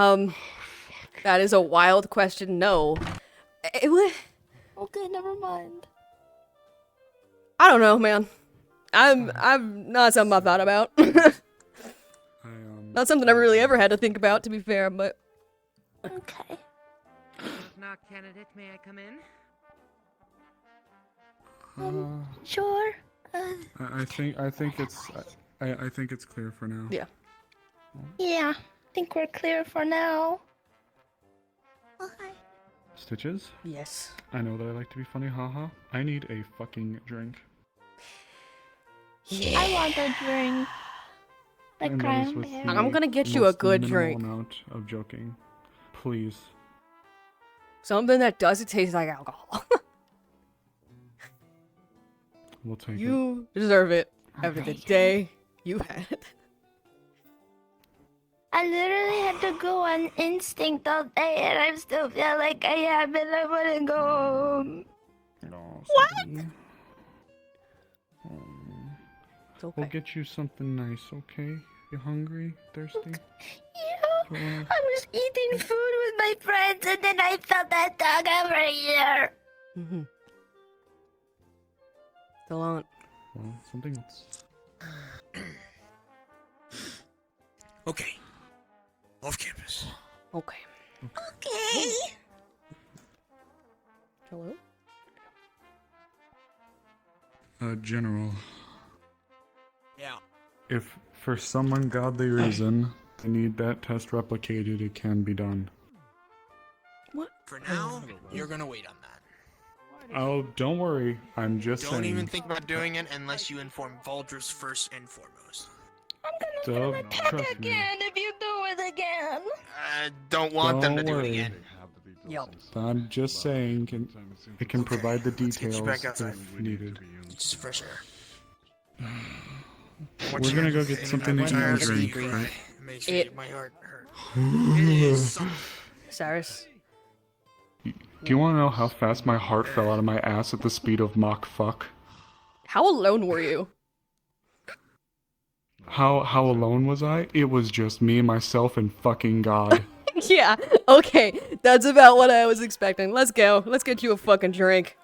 mom before? That is a wild question. No. It would. Okay, never mind. I don't know, man. I'm not something I thought about. Not something I really ever had to think about, to be fair, but. Okay. Knock candidate, may I come in? Sure. I think it's clear for now. Yeah. Yeah, I think we're clear for now. Okay. Stitches? Yes. I know that I like to be funny, haha. I need a fucking drink. I want a drink. Like And that is with cranberry. the I'm gonna get you a most good minimal drink. amount of joking. Please. Something that doesn't taste like alcohol. We'll take it. You deserve it after the day you had. I literally had to go on instinct all day, and I still feel like I haven't. I want to go home. No, What? It's okay. We'll get you something nice, okay? You hungry? Thirsty? Yeah, I was eating food with my friends, and then I felt that dog over here. Mm-hmm. Still on. Well, something else. Okay. Off campus. Okay. Okay. Hello? General. Yeah. If for some ungodly reason they need that test replicated, it can be done. For now, you're gonna wait on that. Oh, don't worry. I'm just Don't saying. even think about doing it unless you inform Valdris first and foremost. Dub, trust me. And if you do it again. Don't want them to Don't do it worry. again. Yup. I'm just saying it can provide the Let's get you details back outside. if needed. Just fresh air. We're gonna go get something to eat and drink, right? It makes It- my heart hurt. It is something. Cyrus? Do you want to know how fast my heart fell out of my ass at the speed of Mach fuck? How alone were you? How alone was I? It was just me, myself, and fucking God. Yeah, okay. That's about what I was expecting. Let's go. Let's get you a fucking drink.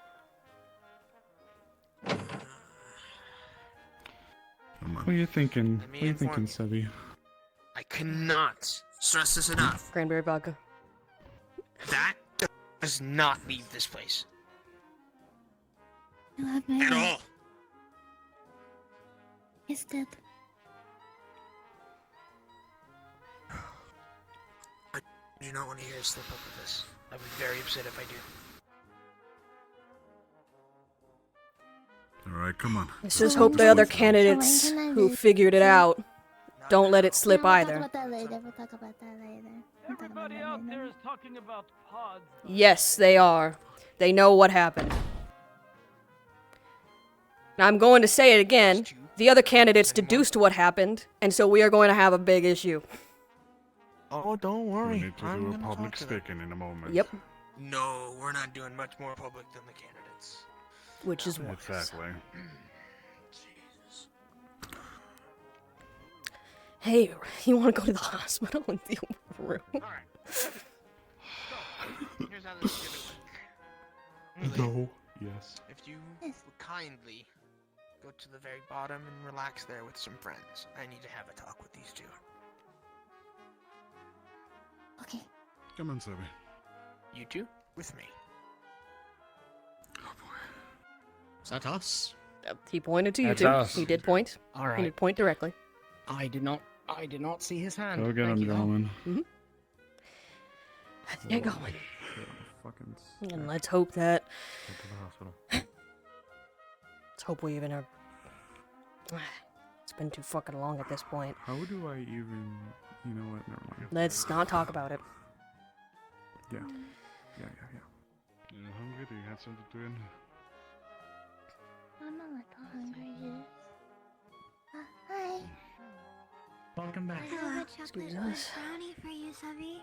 What are you thinking? What are you thinking, Sevi? I cannot stress this enough. Cranberry vodka. That does not leave this place. You have my At heart. all. Is that? I do not want to hear a slip up of this. I'd be very upset if I do. Alright, come on. Let's just hope the other candidates who figured it out don't let it slip We'll talk either. about that later. We'll talk about that later. Everybody out there is talking about pods. Yes, they are. They know what happened. Now, I'm going to say it again. The other candidates deduced what happened, and so we are going to have a big issue. Oh, don't worry. We need to do a public sticking in a moment. Yep. No, we're not doing much more public than the candidates. Which is wise. Exactly. Hey, you want to go to the hospital and deal with Rue? Here's how this is gonna work. No. Yes. If you would kindly go to the very bottom and relax there with some friends. I need to have a talk with these two. Okay. Come on, Sevi. You two, with me. Is that us? He pointed to you That's two. us. He did point. All He right. did point directly. I did not see his hand. Go get Thank him, you, though. gentlemen. Get going. Fucking And let's hope that. Go to the hospital. Let's hope we even are. It's been too fucking long at this point. How do I even? You know what? Never mind. Let's not talk about it. Yeah. Yeah. You hungry? Do you have something to eat? I'm a little hungry. Hi. Welcome back. I have a chocolate Excuse chip us. brownie for you, Subby.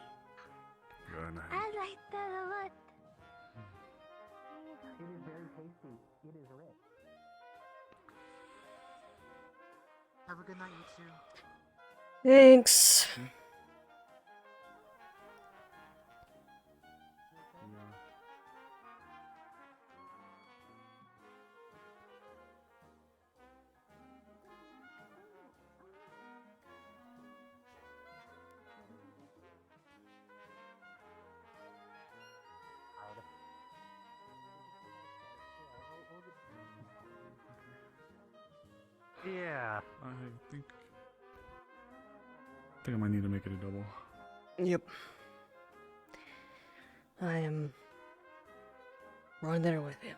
Good night. I like that a lot. It is very tasty. It is rich. Have a good night, you two. Thanks. Yeah. I think. think I might need to make it a double. Yep. I am right there with you.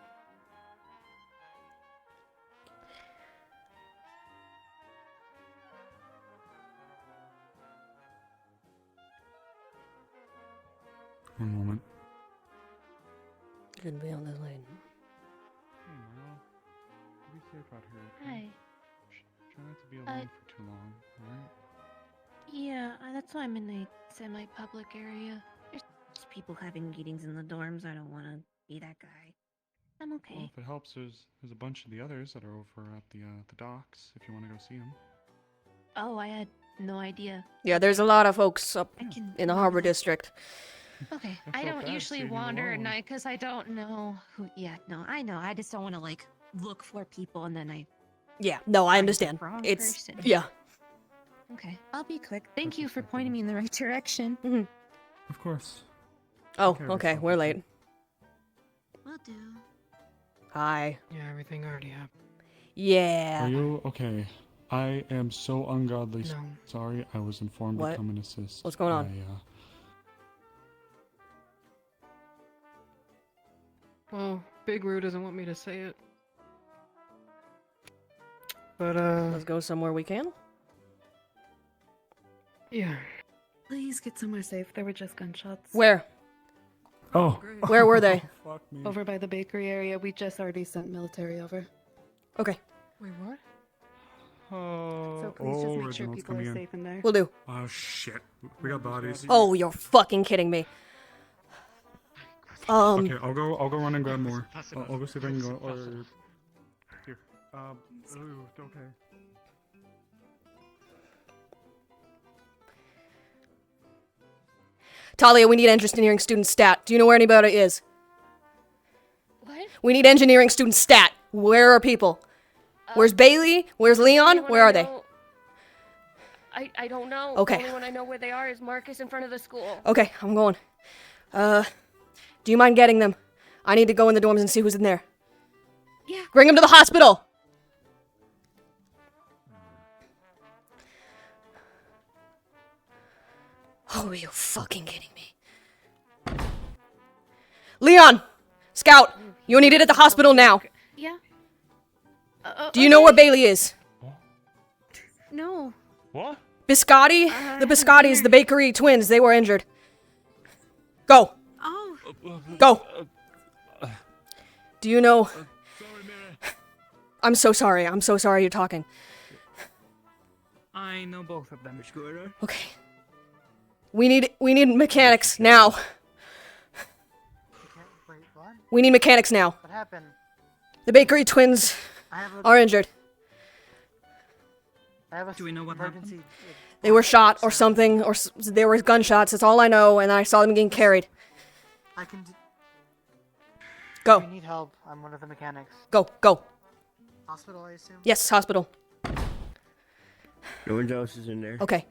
One moment. Couldn't be on this lane. Hey, Milo. Be safe out here. Okay? Hi. Try not to be alone for too long, alright? Yeah, that's why I'm in a semi-public area. There's people having meetings in the dorms. I don't want to be that guy. I'm okay. Well, if it helps, there's a bunch of the others that are over at the docks. If you want to go see them. Oh, I had no idea. Yeah, there's a lot of folks up in the Harbor District. Okay, I I felt don't bad usually seeing you wander at alone. night because I don't know who. Yeah, no, I know. I just don't want to like look for people and then I. Yeah, no, I understand. wrong It's person. yeah. Okay, I'll be quick. Thank you for pointing me in the right direction. Of course. Oh, care of okay, yourself, we're okay? late. Will do. Hi. Yeah, everything already happened. Yeah. Are you okay? I am so ungodly No. sorry. I was informed What? to come and assist. What's going on? Well, Big Roo doesn't want me to say it. But, Let's go somewhere we can. yeah. Please get somewhere safe. There were just gunshots. Where? Oh. Where were they? Fuck me. Over by the bakery area. We just already sent military over. Okay. Wait, what? So please just make sure people are safe in there. We'll do. Oh shit. We got bodies. Oh, you're fucking kidding me. Okay, I'll go run and grab more. I'll go see if I can go or here. Ooh, okay. Talia, we need engineering student stat. Do you know where anybody is? What? We need engineering student stat. Where are people? Where's Bailey? Where's Leon? Anyone Where I are they? know- I don't know. Okay. The only one I know where they are is Marcus in front of the school. Okay, I'm going. Do you mind getting them? I need to go in the dorms and see who's in there. Yeah. Bring them to the hospital! Oh, are you fucking kidding me? Leon! Scout! You need it at the hospital now. Yeah. Do you know where Bailey is? No. What? Biscotti? The Biscottis, the bakery twins, they were injured. Go! Oh. Go! Do you know... I'm so sorry. I'm so sorry you're talking. I know both of them. Okay. We need mechanics now. Wait, what? We need mechanics now. What happened? The bakery twins are injured. I have a Do we know what emergency. They were shot or something, or there were gunshots. That's all I know, and I saw them getting carried. I can. Go. We need help. I'm one of the mechanics. Go, go. Hospital, I assume. Yes, hospital. No one else is in there. Okay.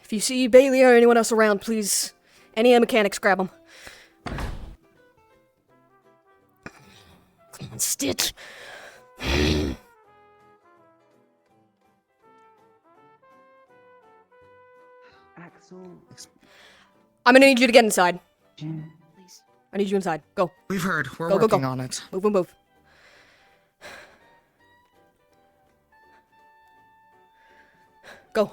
If you see Bailey or anyone else around, please, any mechanics, grab them. Come on, Stitch. I'm gonna need you to get inside. Please. I need you inside. Go. We've heard. We're Go, go, working go. on it. Move, move, move. Go.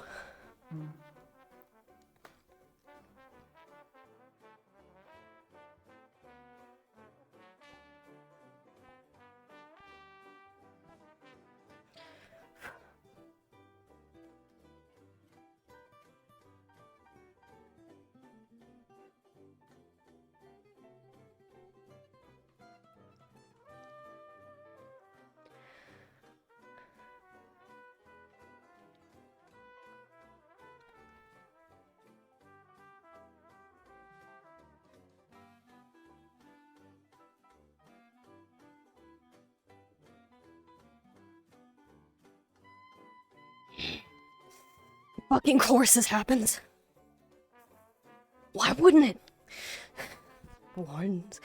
Fucking course this happens. Why wouldn't it? Warren's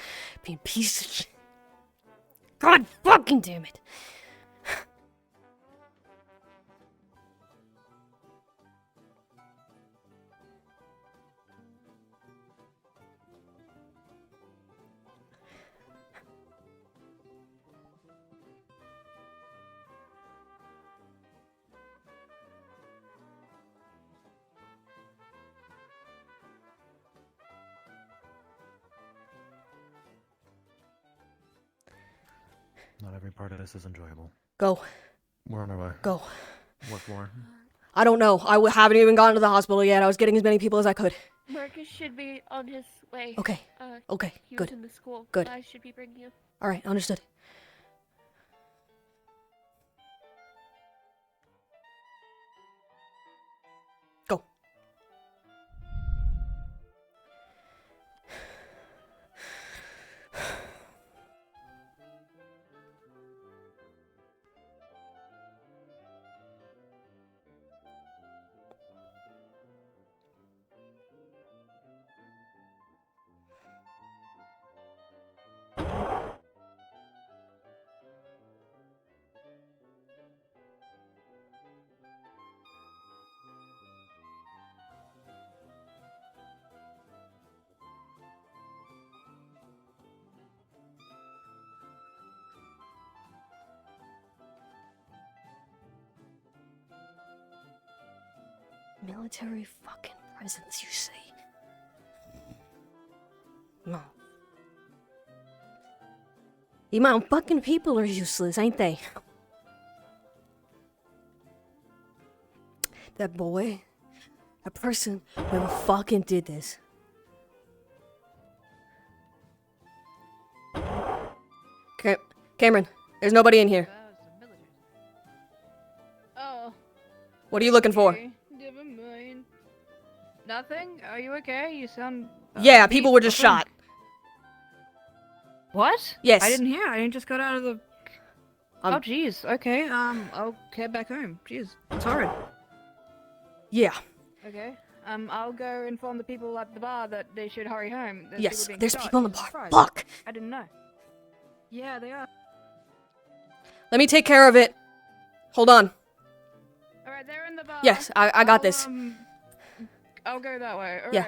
being a piece of shit. God fucking damn it. Not every part of this is enjoyable. Go. We're on our way. Go. What floor? I don't know. Haven't even gotten to the hospital yet. I was getting as many people as I could. Marcus should be on his way. Okay. Okay, He good. was in the school. Good. I should be bringing him. All right, understood. Go. Military fucking presence, you say? No. The amount of fucking people are useless, ain't they? That boy, that person, whoever fucking did this. Cameron, there's nobody in here. Oh. What are you looking for? Okay, never mind. Nothing? Are you okay? You sound. Yeah, people were just okay. shot. What? Yes. I didn't hear. I just got out of the. Oh, jeez. Okay. I'll head back home. Jeez. It's horrid. Yeah. Okay. I'll go inform the people at the bar that they should hurry home. Yes, being there's shot. people in the bar. Surprised. Fuck! I didn't know. Yeah, they are. Let me take care of it. Hold on. Alright, they're in the bar. Yes, I got this. I'll go that way. Yeah.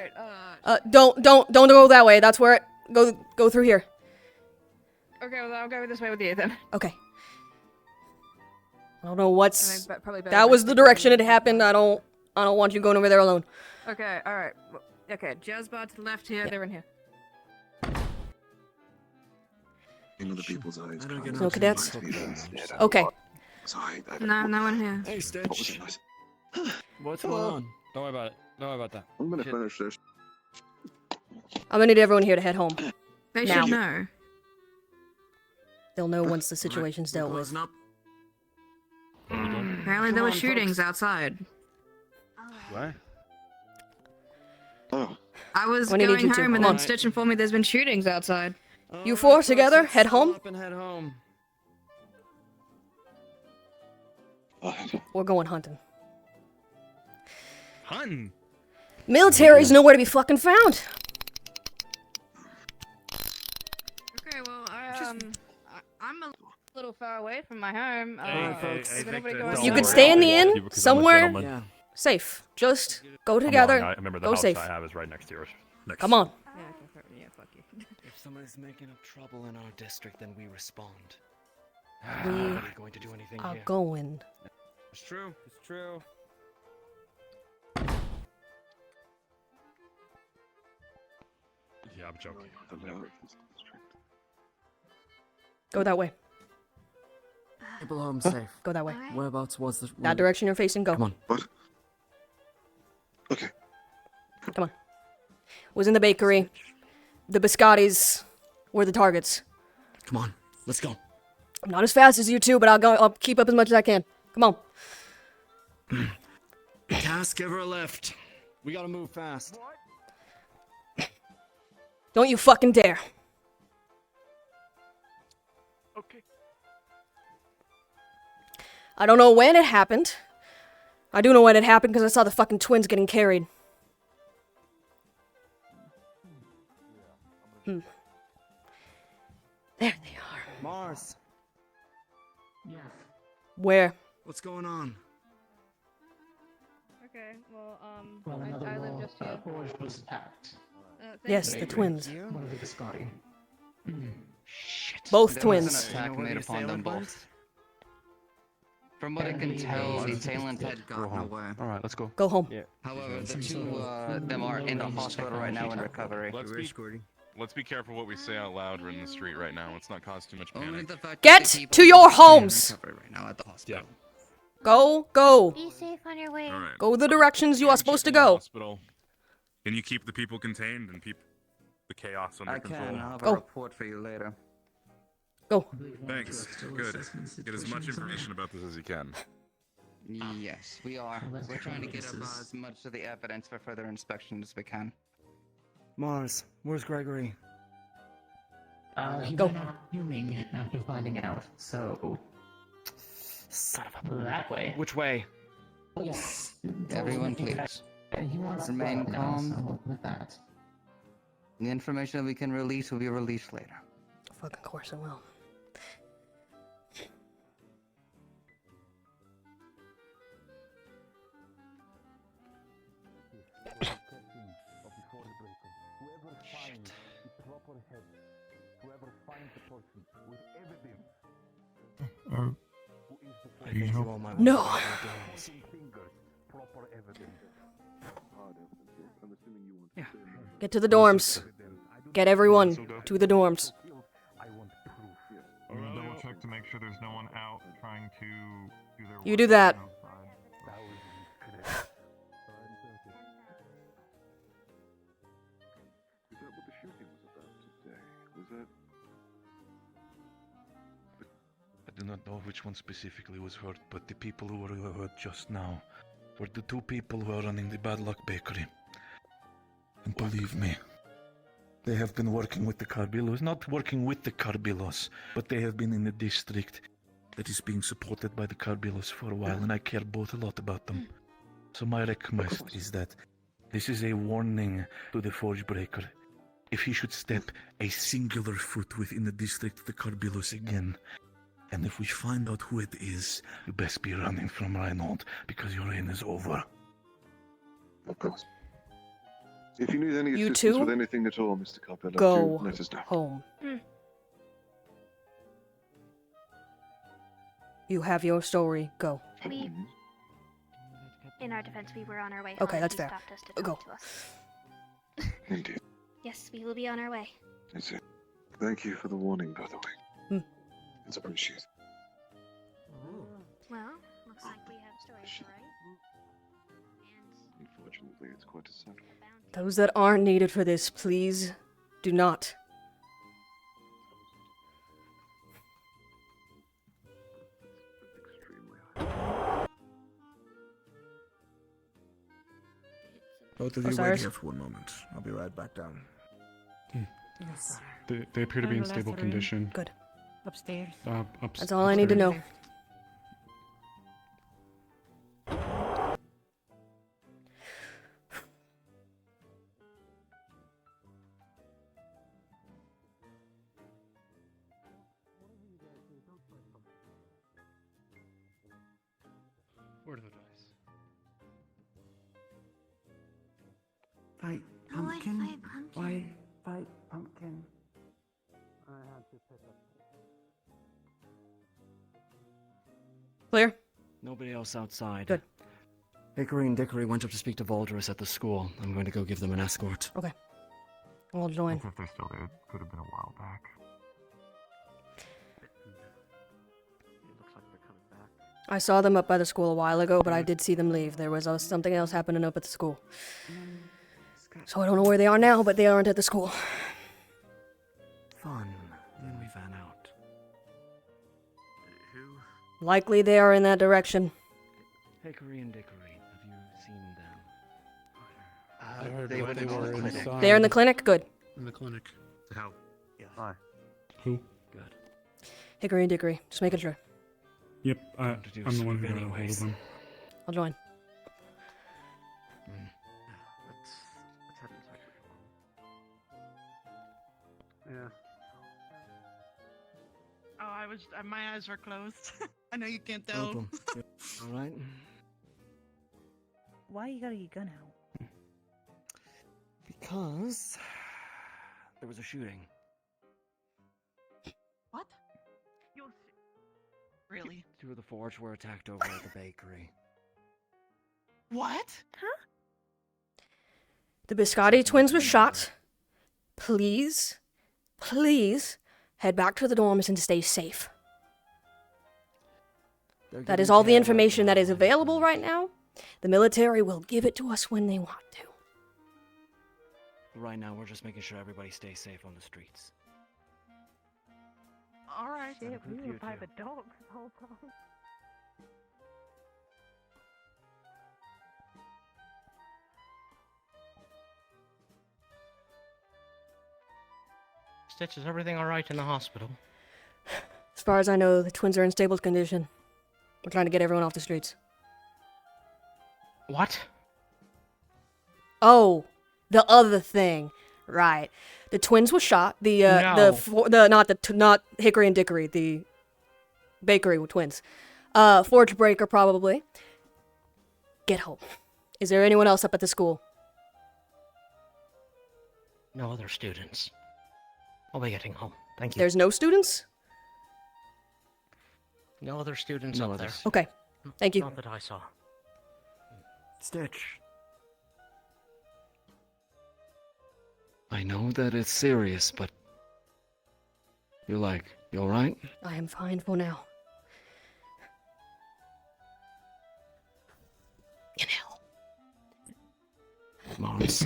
Alright, Don't go that way. That's where it go through here. Okay, well, I'll go this way with you then. Okay. I don't know what's. I mean, probably better That if was I the stick direction with it you. happened. I don't want you going over there alone. Okay, alright. Okay, jazz bar to the left here, they're in here. In the people's eyes. No cadets? Okay. No one here. Hey, Stitch. What's going on? Don't worry about it. Don't worry about that. I'm gonna finish this. I'm gonna need everyone here to head home. They now. should know. They'll know once the situation's dealt with. Apparently there were shootings outside. What? I was When do you need going you to? home and Come then on. Stitch informed me there's been shootings outside. You four together, head home. Up and head home. We're going hunting. Hunting? Military's nowhere to be fucking found. Okay, well, I'm a little far away from my home. Is anybody going You on? could stay in the inn Because I'm a somewhere gentleman. safe. Just go I'm together. lying. I remember the Go house safe. I have is right next to yours. Next. Come on. Yeah, fuck you. If somebody's making up trouble in our district, then we respond. We Nobody going to do anything are here. going. It's true. It's true. Yeah, I'm joking. Go that way. People home safe. Go that way. Whereabouts was the... That direction you're facing. Go. Come on. What? Okay. Come on. Was in the bakery. The biscottis were the targets. Come on. Let's go. I'm not as fast as you two, but I'll keep up as much as I can. Come on. Cass, give her a lift. We gotta move fast. Don't you fucking dare. Okay. I don't know when it happened. I do know when it happened because I saw the fucking twins getting carried. There they are. Mars. Yeah. Where? What's going on? Okay, well, I live just here. was attacked. Yes, the twins. One of the biscotti. Both There was twins. an attack made upon them both. From what I can tell, the assailant had gotten away. Alright, let's go. Go home. However, the two them are in the hospital right now in recovery. let's be careful what we say out loud. We're in the street right now. Let's not cause too much panic. Get to your homes. Right now at the hospital. Go. Be safe on your way. All right. Go the directions you are supposed to Check in the go. Hospital. Can you keep the people contained and keep the chaos under I control? can. I'll have Go. a report for you later. Go. Thanks. Good. Get as much information about this as you can. Yes, we are. We're trying to get up as much of the evidence for further inspection as we can. Mars, where's Gregory? He Go. went out fuming after finding out, so... Son of a... That way. Which way? Yes. Everyone, please. He wants Remain blood now, calm. so with that. The information that we can release will be released later. Fucking course I will. No. Yeah. Get to the dorms. Get everyone to the dorms. Double check to make sure there's no one out trying to do their You do that. Is that what the shooting was about today? Was that... I do not know which one specifically was hurt, but the people who were hurt just now were the two people who are running the Bad Luck Bakery. And believe me, they have been working with the Carbillos, not working with the Carbillos, but they have been in the district that is being supported by the Carbillos for a while, and I care both a lot about them. So my request is that this is a warning to the Forge Breaker. If he should step a singular foot within the district of the Carbillos again, and if we find out who it is, you best be running from Reinhold, because your reign is over. Of course. If you need any You assistance too? with anything at all, Mr. Carpenter, Go let us know. home. You have your story. Go. We, in our defense, we were on our way home. Okay, that's He fair. stopped us to Go. talk to us. Indeed. Yes, we will be on our way. That's it. Thank you for the warning, by the way. It's appreciated. Well, looks like we have stories to write. Unfortunately, it's quite a set. Those that aren't needed for this, please do not. Both of you Osiris? wait here for one moment. I'll be right back down. They appear to be in stable condition. Good. Upstairs. That's all I need to know. Word of advice. Fight pumpkin. Why fight pumpkin? Clear? Nobody else outside. Good. Hickory and Dickory went up to speak to Voldorus at the school. I'm going to go give them an escort. Okay. I'll join. If they're still there, it could have been a while back. I saw them up by the school a while ago, but I did see them leave. There was something else happening up at the school. So I don't know where they are now, but they aren't at the school. Fun. Then we van out. Likely they are in that direction. Hickory and Dickory, have you seen them? I heard they what went they into were the clinic. inside. They're in the clinic? Good. In the clinic. How? Yes. Hi. Who? Good. Hickory and Dickory. Just making sure. Yep, I'm the one who got a hold of them. I'll join. Let's head inside. Yeah. Oh, I was. My eyes were closed. I know you can't tell. Open. All right. Why you got your gun out? Because there was a shooting. What? Really? Two of the Forge were attacked over at the bakery. What? The Biscotti twins were shot. please, please head back to the dorms and stay safe. That is all the information that is available right now. The military will give it to us when they want to. Right now, we're just making sure everybody stays safe on the streets. Alright. Shit, we were by the dogs the whole time. Stitch, is everything alright in the hospital? As far as I know, the twins are in stable condition. We're trying to get everyone off the streets. What? Oh, the other thing. Right. The twins were shot. Not Hickory and Dickory, the bakery with twins. Forge breaker, probably. Get home. Is there anyone else up at the school? No other students. I'll be getting home. Thank you. There's no students? No other students No up there. others. Okay. Thank you. Not that I saw. Stitch. I know that it's serious, but... You alright? I am fine for now. Morris.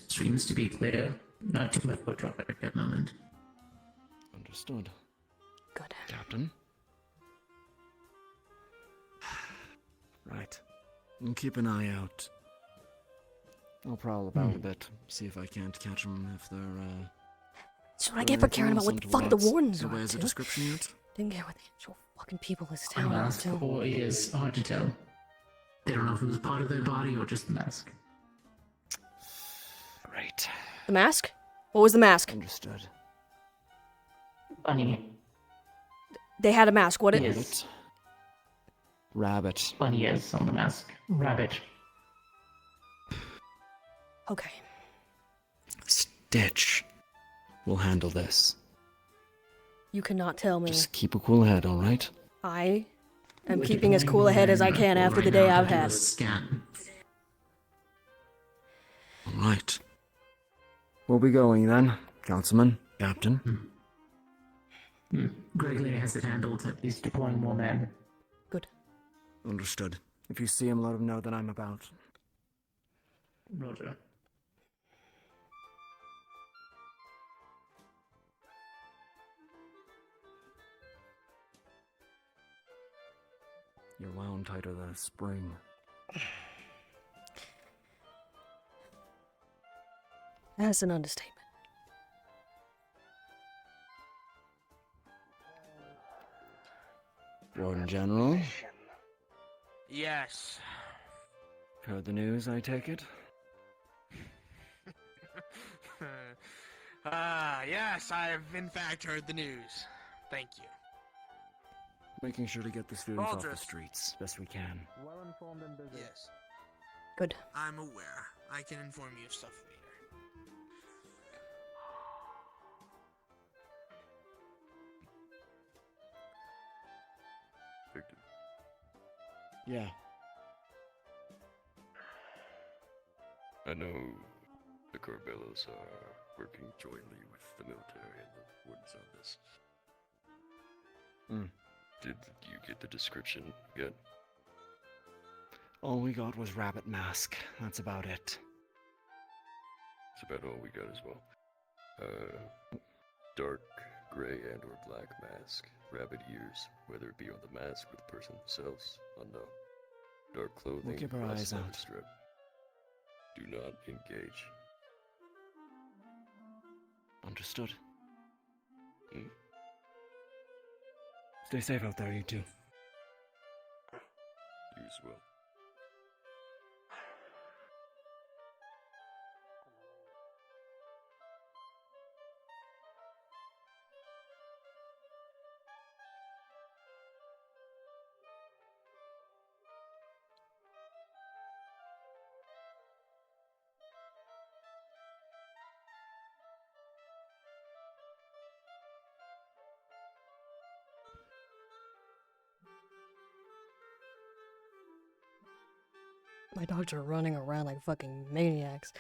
Seems to be clear. Not too much foot traffic at the moment. Understood. Good. Captain? Right. And keep an eye out. I'll prowl about a bit, see if I can't catch them if they're, That's what I get for caring about what the fuck the wardens are up There's a to. description yet? Didn't care what the actual fucking people of this The town are up mask to. or is hard to tell. They don't know if it was part of their body or just the mask. Great. The mask? What was the mask? Understood. Bunny. They had a mask. What it? Yes. Rabbit. Bunny is on the mask. Rabbit. Okay. Stitch. We'll handle this. You cannot tell me. Just keep a cool head, alright? I am keeping as cool a head as I can after the day I've had. Scan. Alright. We'll be going then, Councilman, Captain. Gregory has it handled, at least deploying more men. Good. Understood. If you see him, let him know that I'm about. Roger. You're wound tighter than a spring. That's an understatement. Warden General, Yes. heard the news, I take it? Yes, I've in fact heard the news. Thank you. Making sure to get the students off the Aldrich. streets best we can. Well informed and busy. Yes. Good. I'm aware. I can inform you of stuff later. Victor. Yeah. I know the Corbellos are working jointly with the military and the woods on this. Did you get the description yet? All we got was Rabbit Mask. That's about it. It's about all we got as well. Dark gray and or black mask, rabbit ears, whether it be on the mask or the person themselves, unknown. Dark clothing, We'll keep our less eyes leather out. strip. Do not engage. Understood. Stay safe out there, you two. You as well. My dogs are running around like fucking maniacs.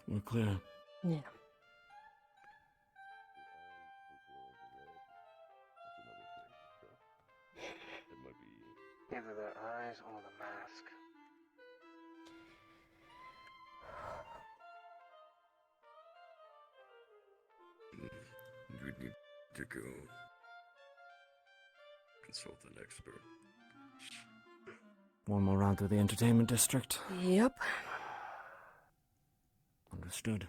We're clear. Yeah. Either their eyes or the mask. We need to go consult an expert. One more round through the entertainment district. Yep. Understood.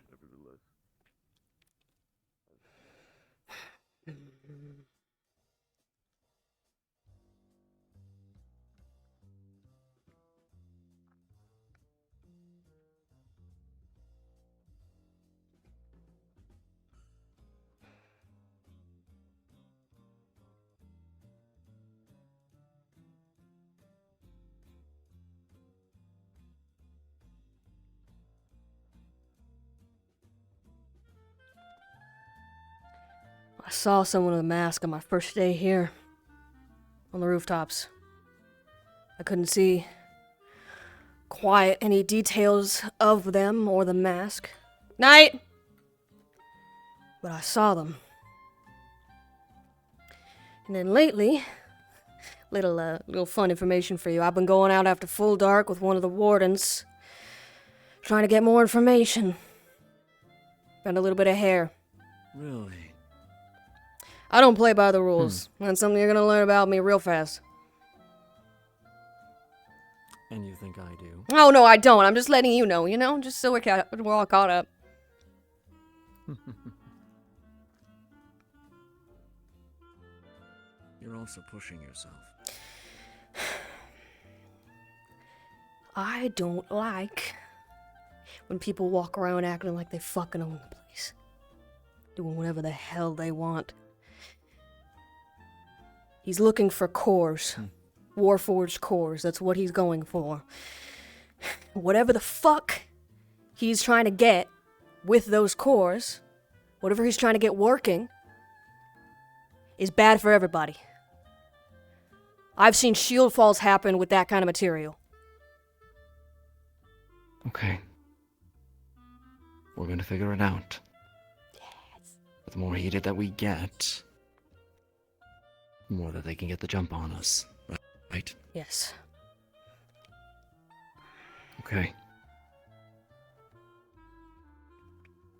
I saw someone with a mask on my first day here. On the rooftops. I couldn't see quite any details of them or the mask. Night! But I saw them. And then lately, little fun information for you. I've been going out after full dark with one of the wardens, trying to get more information. Found a little bit of hair. Really? I don't play by the rules. That's something you're gonna learn about me real fast. And you think I do? Oh, no, I don't. I'm just letting you know, just so we're all caught up. You're also pushing yourself. I don't like when people walk around acting like they fucking own the place. Doing whatever the hell they want. He's looking for cores. Warforged cores. That's what he's going for. Whatever the fuck he's trying to get with those cores, whatever he's trying to get working, is bad for everybody. I've seen shield falls happen with that kind of material. Okay. We're gonna figure it out. Yes. But the more heated that we get, the more that they can get the jump on us. Right? Yes. Okay.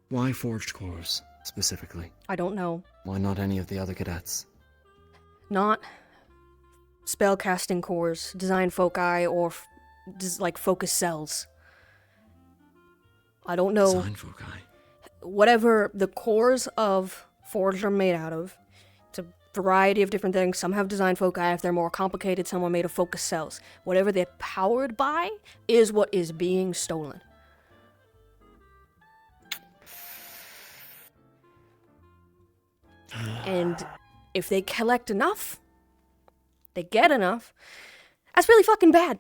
Why forged cores, specifically? I don't know. Why not any of the other cadets? Not spellcasting cores, design foci, or focus cells. I don't know. Design foci. Whatever the cores of Forged are made out of. It's a variety of different things. Some have design foci if they're more complicated, some are made of focus cells. Whatever they're powered by is what is being stolen. And if they collect enough, they get enough, that's really fucking bad.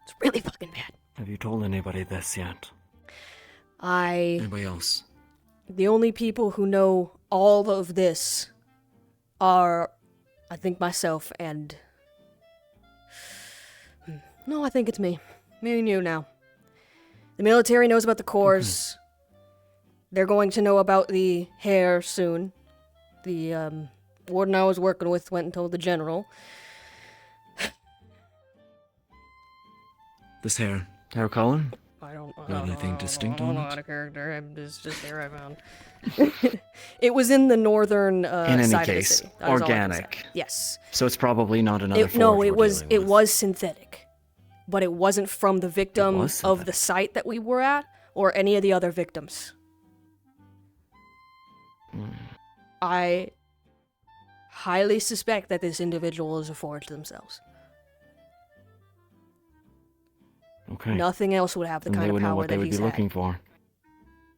It's really fucking bad. Have you told anybody this yet? Anybody else? The only people who know all of this are, I think, myself and... No, I think it's me. Me and you now. The military knows about the cores. They're going to know about the hair soon. The warden I was working with went and told the general. This hair color? I don't Got anything distinct on Out it? of character. It's just hair I found. It was in the northern In any side case, of the city. That is all I can say. organic. Yes. So it's probably not another forge No, we're it was dealing with. synthetic, but it wasn't from the victim of the site that we were at or any of the other victims. I highly suspect that this individual is a forge themselves. Okay. Nothing else would have the Then kind they of would know power what they that would he's be had. looking for.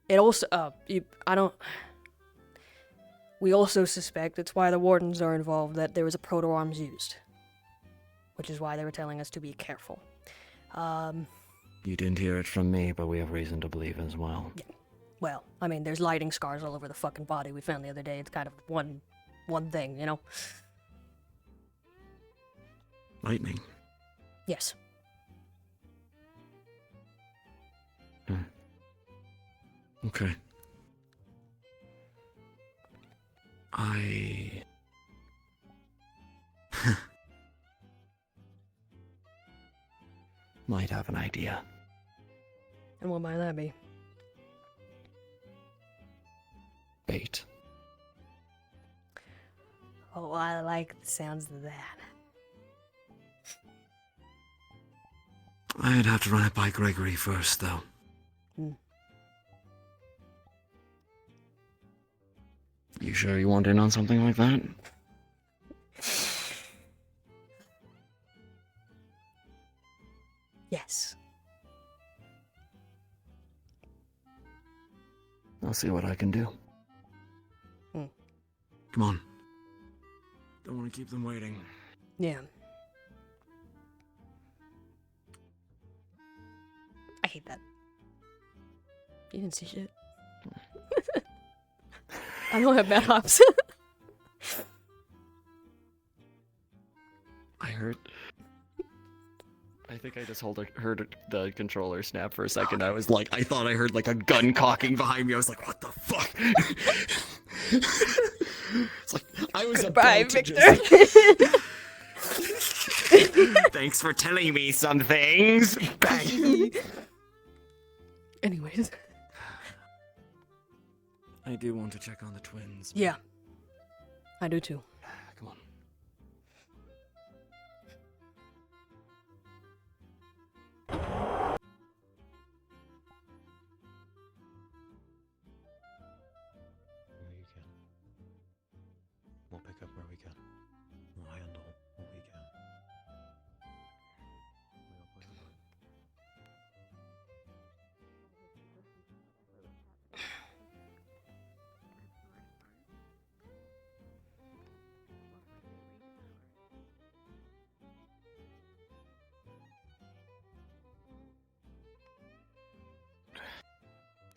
It also, we also suspect, it's why the wardens are involved, that there was a proto-arms used. Which is why they were telling us to be careful. You didn't hear it from me, but we have reason to believe as well. Yeah. Well, I mean, there's lighting scars all over the fucking body we found the other day. It's kind of one thing, you know? Lightning. Yes. Okay. I might have an idea. And what might that be? Bait. Oh, I like the sounds of that. I'd have to run it by Gregory first, though. You sure you want in on something like that? Yes. I'll see what I can do. Come on. Don't want to keep them waiting. Yeah. I hate that. You didn't see shit. I don't have bad hops. I heard. I think I just heard the controller snap for a second. I was like, I thought I heard like a gun cocking behind me. I was like, what the fuck? It's like I was Goodbye, about to Victor. Thanks for telling me some things. Bang. Anyways. I do want to check on the twins. Yeah. I do too. Come on. You can. We'll pick up where we can. We'll handle what we can.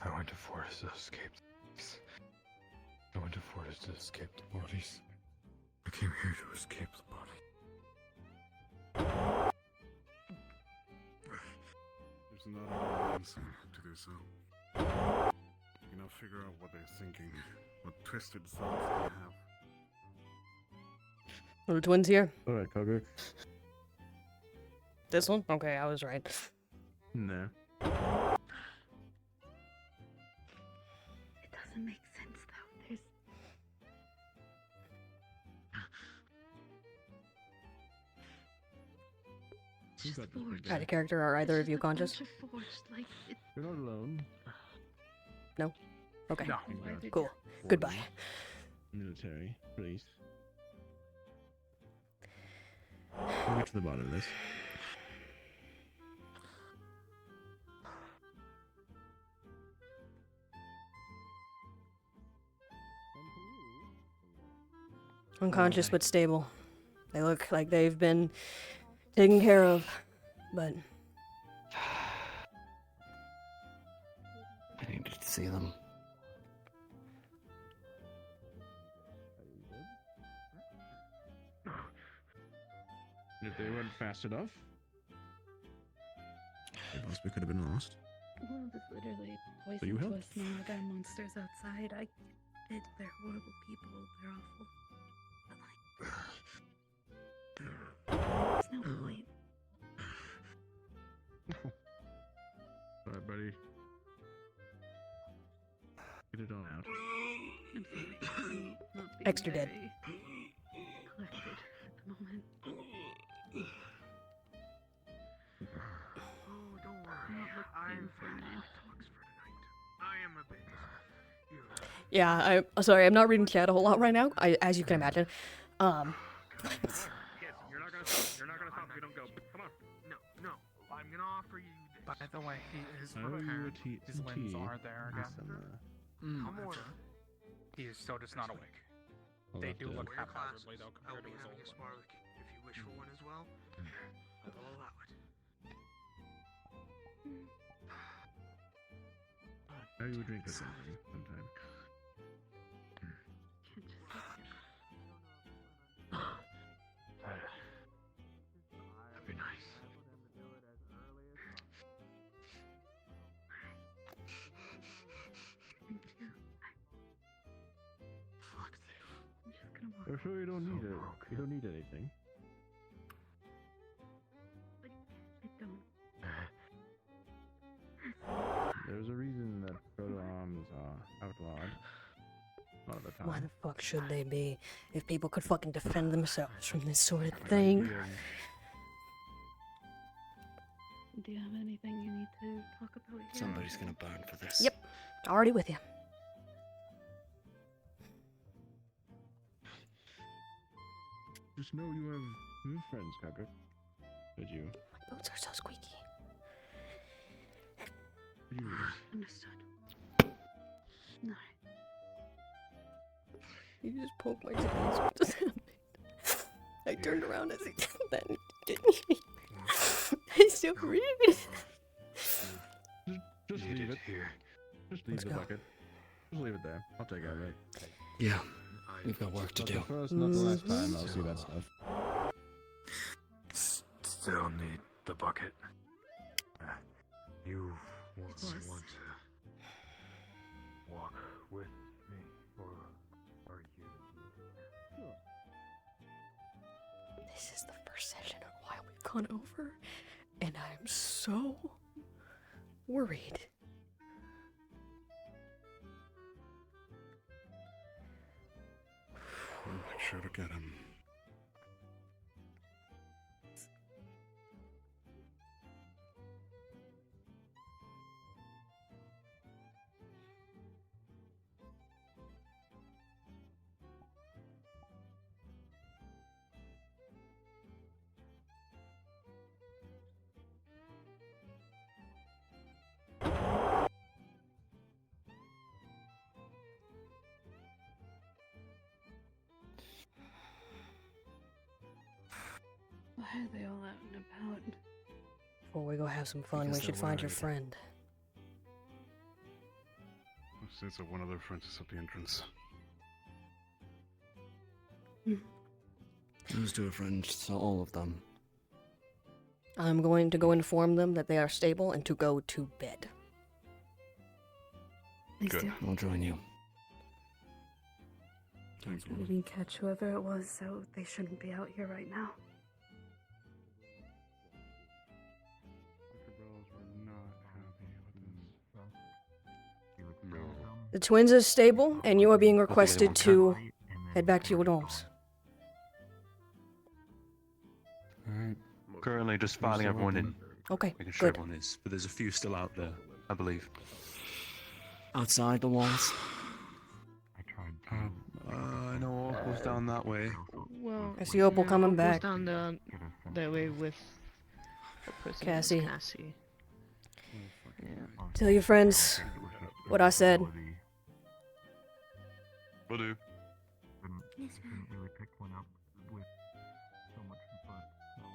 I went to Forest to escape the bodies. I went to Forest to escape the bodies. I came here to escape the bodies. There's not a reason to do so. You cannot figure out what they're thinking, what twisted thoughts they have. Little twins here. Alright, Cogger. This one? Okay, I was right. No. Doesn't make sense though. There's Who's got this big Out guy? of character, are either of you conscious? like You're not alone. No? Okay. No. Cool. Goodbye. Military, please. We'll get to the bottom of this. Unconscious but stable. They look like they've been taken care of, but I needed to see them. And if they weren't fast enough, they possibly could have been lost. Well, this literally So you poisoned to helped. us now. There are monsters outside. I get it. They're horrible people. They're awful. But like, there's no point. Alright, buddy. Get it all out. I'm sorry. I'm not being Extra dead. very collected at the moment. Oh, don't worry. I'm not looking for I've an had end. talks for tonight. I am a bit. yeah, I'm sorry, I'm not reading chat a whole lot right now, as you can imagine. Kids, you're not gonna stop. You're not gonna stop if we don't go. Come on. No, no. I'm gonna offer you this. By the way, his Oh, you were his limbs are there again. Come on. He is still just not awake. I'll They have do to- look For your haphazardly classes, though I'll compared to be his having old a one. Smarlick. If you wish for one as well, I will allow it. Maybe we drink this sometime. That'd be nice. For sure, you don't need it. You don't need anything. I don't. There's a reason that proto arms are outlawed. A lot of the time. Why the fuck should they be? If people could fucking defend themselves from this sort of thing. Do you have anything you need to talk about here? Somebody's gonna burn for this. Yep. Already with you. Just know you have new friends, Cadric. Did you? My boots are so squeaky. Understood. No. You just poked my titties with the sandpaper. I turned around as he did that and didn't he? I still read it. Just leave it here. Just leave the bucket. Just leave it there. I'll take care of it. Yeah, we've got work to Not do. the first, not the last time I'll see that stuff. Still need the bucket. You want to walk with me, or are you? This is the first session in a while we've gone over, and I'm so worried. We'll make sure to get him. Why are they all out and about? Before we go have some fun, Because we should they're find your worried. friend. Since one of their friends is at the entrance. Those two are friends, so all of them. I'm going to go inform them that they are stable and to go to bed. Good. I'll join you. Thanks, I didn't catch whoever it was, so they shouldn't be out here right now. The twins are stable, and you are being requested to head back to your dorms. Alright. Currently just filing everyone in. Okay, Making sure good. everyone is. But there's a few still out there, I believe. Outside the walls. I know all goes down that way. Well, I see Opal coming Opal's back. down that way with the person named Cassie. Cassie. Tell your friends what I said. Will do. Couldn't really pick one up with so much input. No one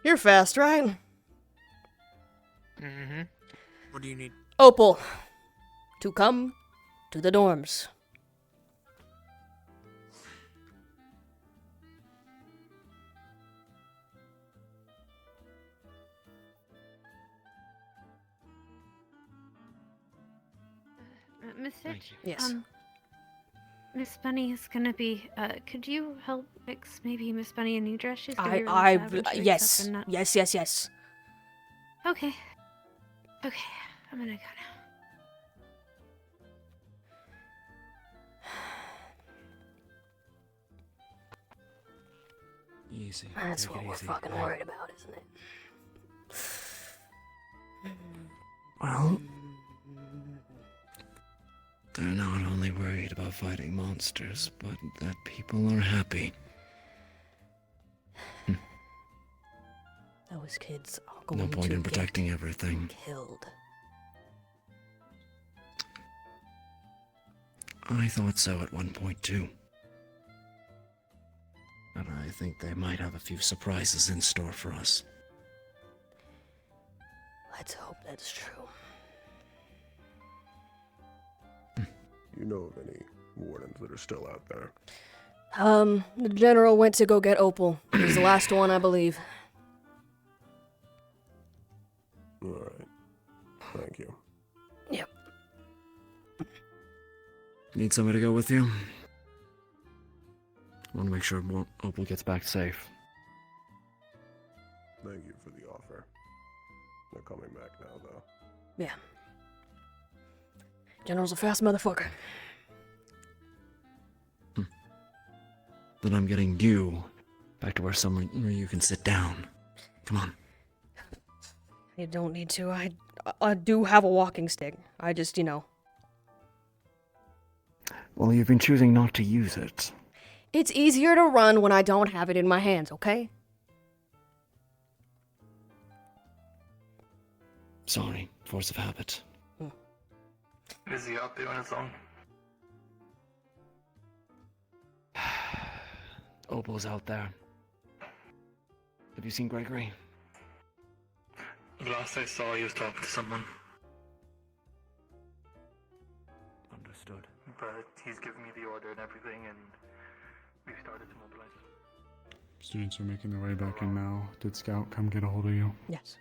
You're fast, right? Mm-hmm. What do you need? Opal, to come to the dorms. Stitch? Yes. Miss Bunny is gonna be. Could you help fix maybe Miss Bunny a new dress? She's gonna be really I, sad when she wakes up yes, and not. yes. Okay. Okay, I'm gonna go now. Easy. That's take what it we're easy. fucking Right. worried about, isn't it? Well, they're not only worried about fighting monsters, but that people are happy. Those kids are going No point to in get protecting everything. killed. I thought so at one point too. And I think they might have a few surprises in store for us. Let's hope that's true. You know of any wardens that are still out there? The general went to go get Opal. He's the last one, I believe. Alright. Thank you. Yep. Need somebody to go with you? I want to make sure Opal gets back safe. Thank you for the offer. They're coming back now, though. Yeah. General's a fast motherfucker. Then I'm getting you back to where you can sit down. Come on. You don't need to. I do have a walking stick. I just, Well, you've been choosing not to use it. It's easier to run when I don't have it in my hands, okay? Sorry, force of habit. Is he out there on his own? Opal's out there. Have you seen Gregory? The last I saw, he was talking to someone. Understood. But he's given me the order and everything, and we've started to mobilize. Students are making their way back in now. Did Scout come get a hold of you? Yes.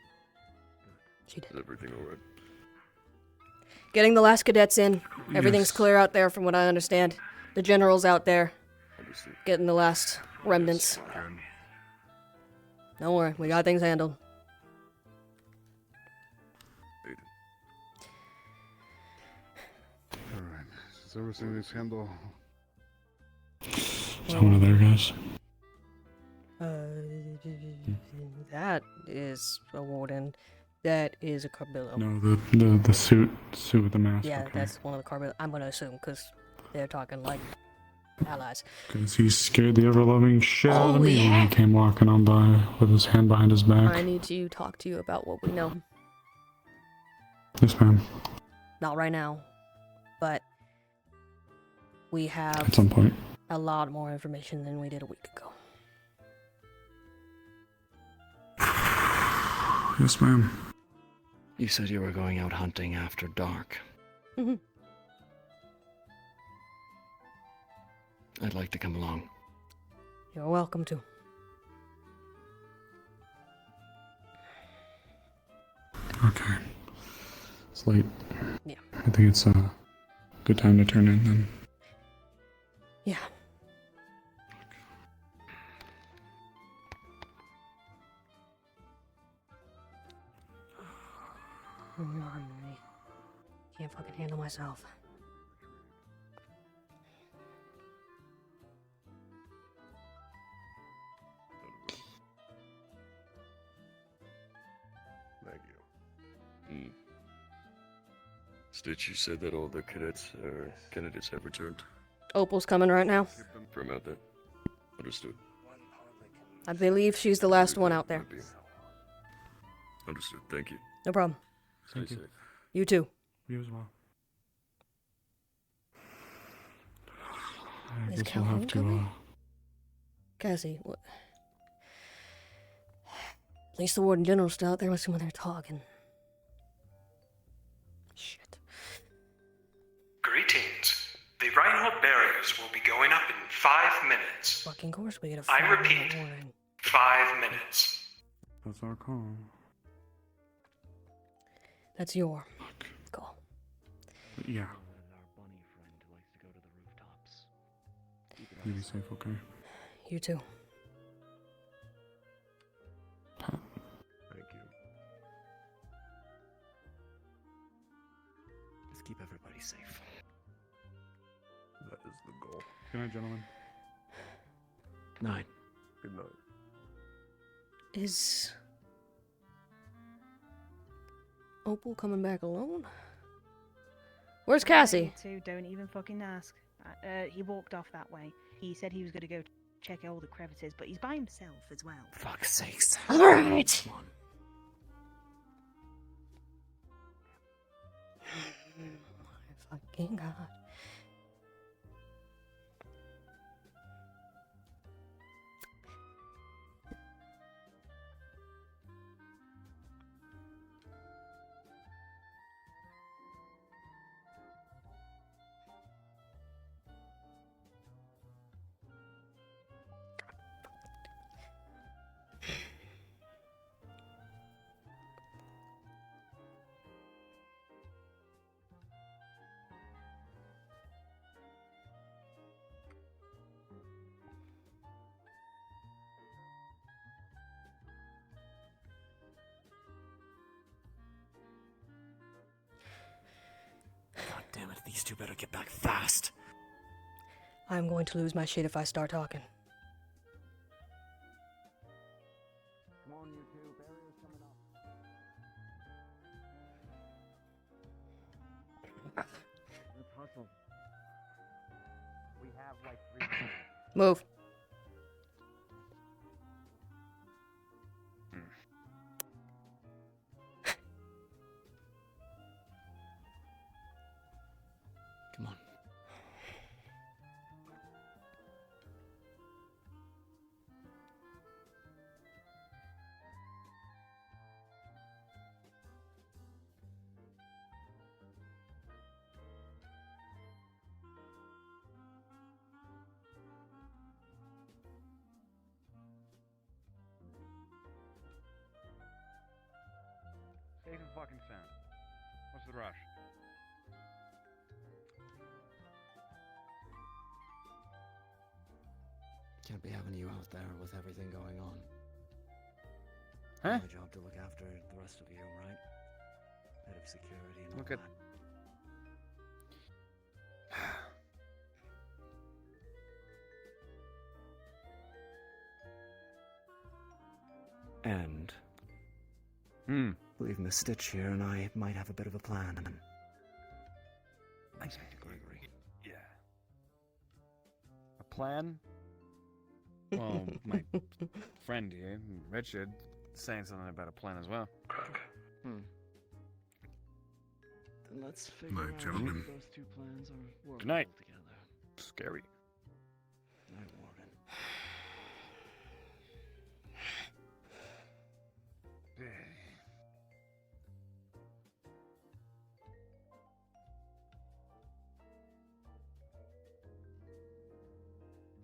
She did. Is everything alright? Getting the last cadets in. Everything's Yes. clear out there from what I understand. The general's out there. Understood. Getting the last remnants. Don't worry, we got things handled. Alright. Is everything is handled? Is that one of their guys? That is a warden. That is a Carbillo. No, the suit with the mask. Yeah, okay. that's one of the Carbillo. I'm gonna assume, because they're talking like allies. Because he scared the ever-loving shit out Oh, of me when yeah. he came walking on by with his hand behind his back. I need to talk to you about what we know. Yes, ma'am. Not right now, but we have At some point. a lot more information than we did a week ago. Yes, ma'am. You said you were going out hunting after dark. Mhm. I'd like to come along. You're welcome to. Okay. It's late. Yeah. I think it's a good time to turn in then. Yeah. Can't fucking handle myself. Thank you. Stitch, you said that all the candidates have returned Opal's coming right now. from out there. Understood. I believe she's the last one out there. Understood. Thank you. No problem. Stay safe. You too. You as well. I Is guess we'll have Calhoun to, coming? Cassie, what? At least the warden general's still out there with someone they're talking. Shit. Greetings. The Rhino barriers will be going up in 5 minutes. Fucking course we get a I 5-minute repeat, warning. 5 minutes. That's our call. That's your call. Yeah. You be safe, okay? You too. Thank you. Let's keep everybody safe. That is the goal. Good night, gentlemen. Night. Good night. Is Opal coming back alone? Where's Cassie? Too, don't even fucking ask. He walked off that way. He said he was going to go check all the crevices, but he's by himself as well. Fuck's sakes. Alright! My fucking god. God damn it, these two better get back fast. I'm going to lose my shit if I start talking. Come on, you two. Barrier's coming up. Let's hustle. We have like 3 minutes. Move. Come on. Safe and fucking sound. What's the rush? Can't be having you out there with everything going on. Huh? My job to look after the rest of you, right? Head of security and all Look at. that. And leaving the Stitch here, and I might have a bit of a plan. Inspector Gregory. Yeah. A plan? Well, my friend here, Richard, saying something about a plan as well. Then let's figure Night, out gentlemen. how those two plans are working Good night. together. Scary. Night, Warden.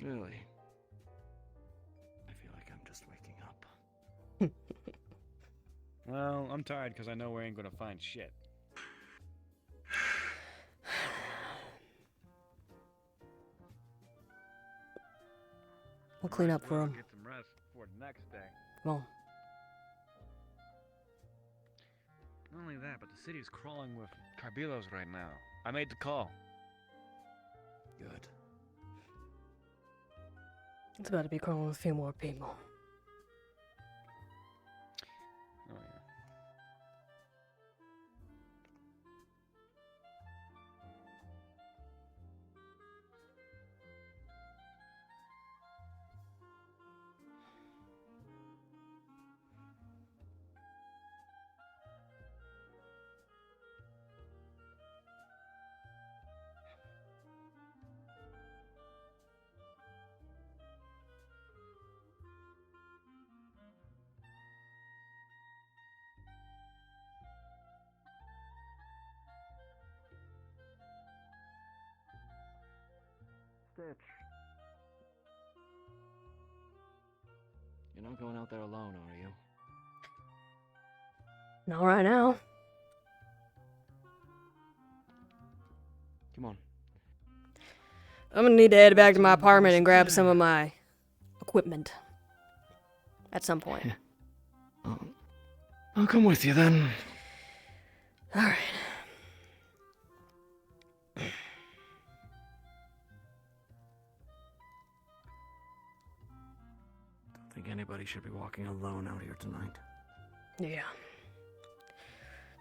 Really? I feel like I'm just waking up. Well, I'm tired because I know we ain't gonna find shit. We'll clean up for him. Get some rest for the next day. Come on. Not only that, but the city's crawling with Carbilos right now. I made the call. Good. It's about to be crawling with a few more people. Oh yeah. Stitch. You're not going out there alone, are you? Not right now. Come on. I'm gonna need to head back to my apartment and grab some of my equipment. At some point. I'll come with you then. Alright. Don't think anybody should be walking alone out here tonight. Yeah.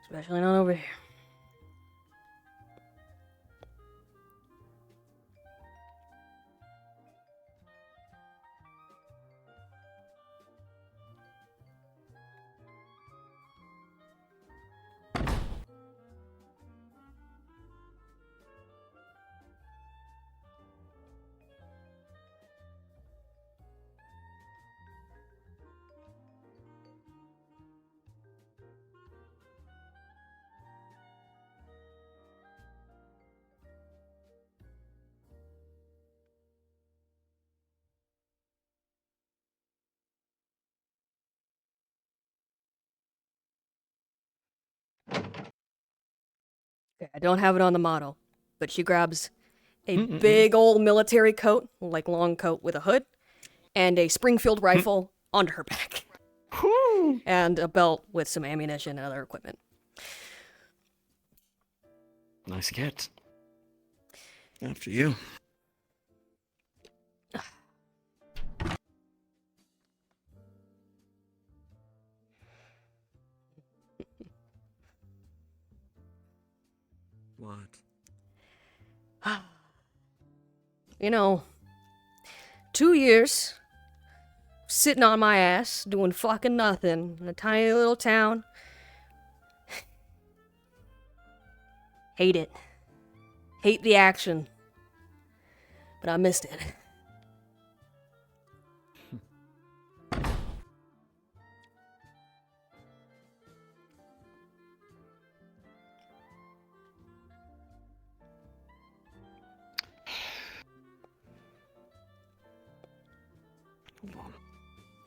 Especially not over here. Okay, I don't have it on the model, but she grabs a big old military coat, like long coat with a hood, and a Springfield rifle onto her back. And a belt with some ammunition and other equipment. Nice get. After you. What? You know, 2 years sitting on my ass doing fucking nothing in a tiny little town. Hate it. Hate the action. But I missed it.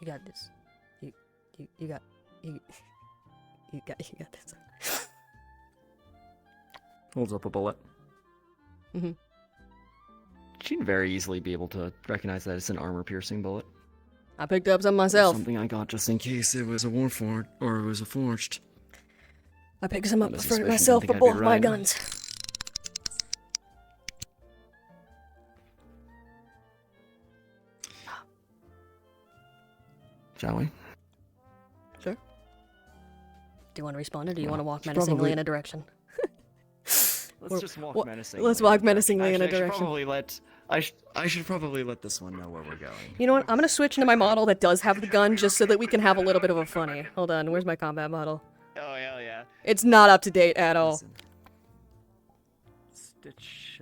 You got this. You got this. Holds up a bullet. Mm-hmm. She'd very easily be able to recognize that it's an armor-piercing bullet. I picked up some myself. Something I got just in case it was a warforged, or it was a forged. I picked some up Not a for suspicion, myself I for think I'd be both my right. guns. Shall we? Sure. Do you want to respond, or do you Well, want to walk should menacingly probably- in a direction? Let's just walk menacingly. Let's walk menacingly in a Actually, I should direction. probably let I should probably let this one know where we're going. You know what? I'm gonna switch into my model that does have the gun, just so that we can have a little bit of a funny. Hold on, where's my combat model? Oh hell yeah. It's not up to date at all. Listen. Stitch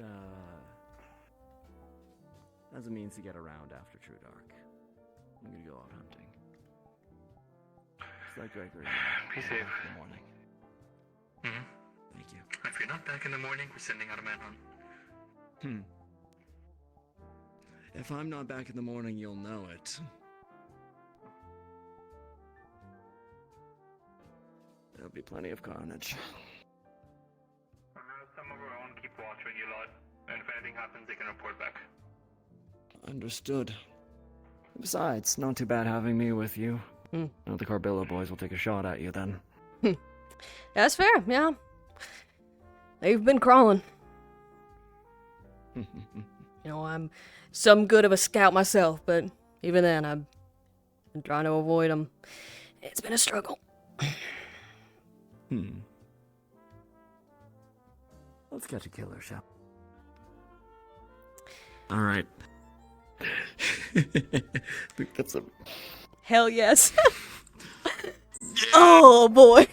has a means to get around after True Dark. I'm gonna go out hunting. It's like Gregory. Be safe. In the morning. Mm-hmm. Thank you. If you're not back in the morning, we're sending out a manhunt. If I'm not back in the morning, you'll know it. There'll be plenty of carnage. Some of our own keep watch on you lot, and if anything happens, they can report back. Understood. Besides, not too bad having me with you. Hmm. The Carbillo boys will take a shot at you then. That's fair, yeah. They've been crawling. You know, I'm some good of a scout myself, but even then, I've been trying to avoid them. It's been a struggle. Let's catch a killer, shall we? Alright. Think that's a... Hell yes. Oh boy.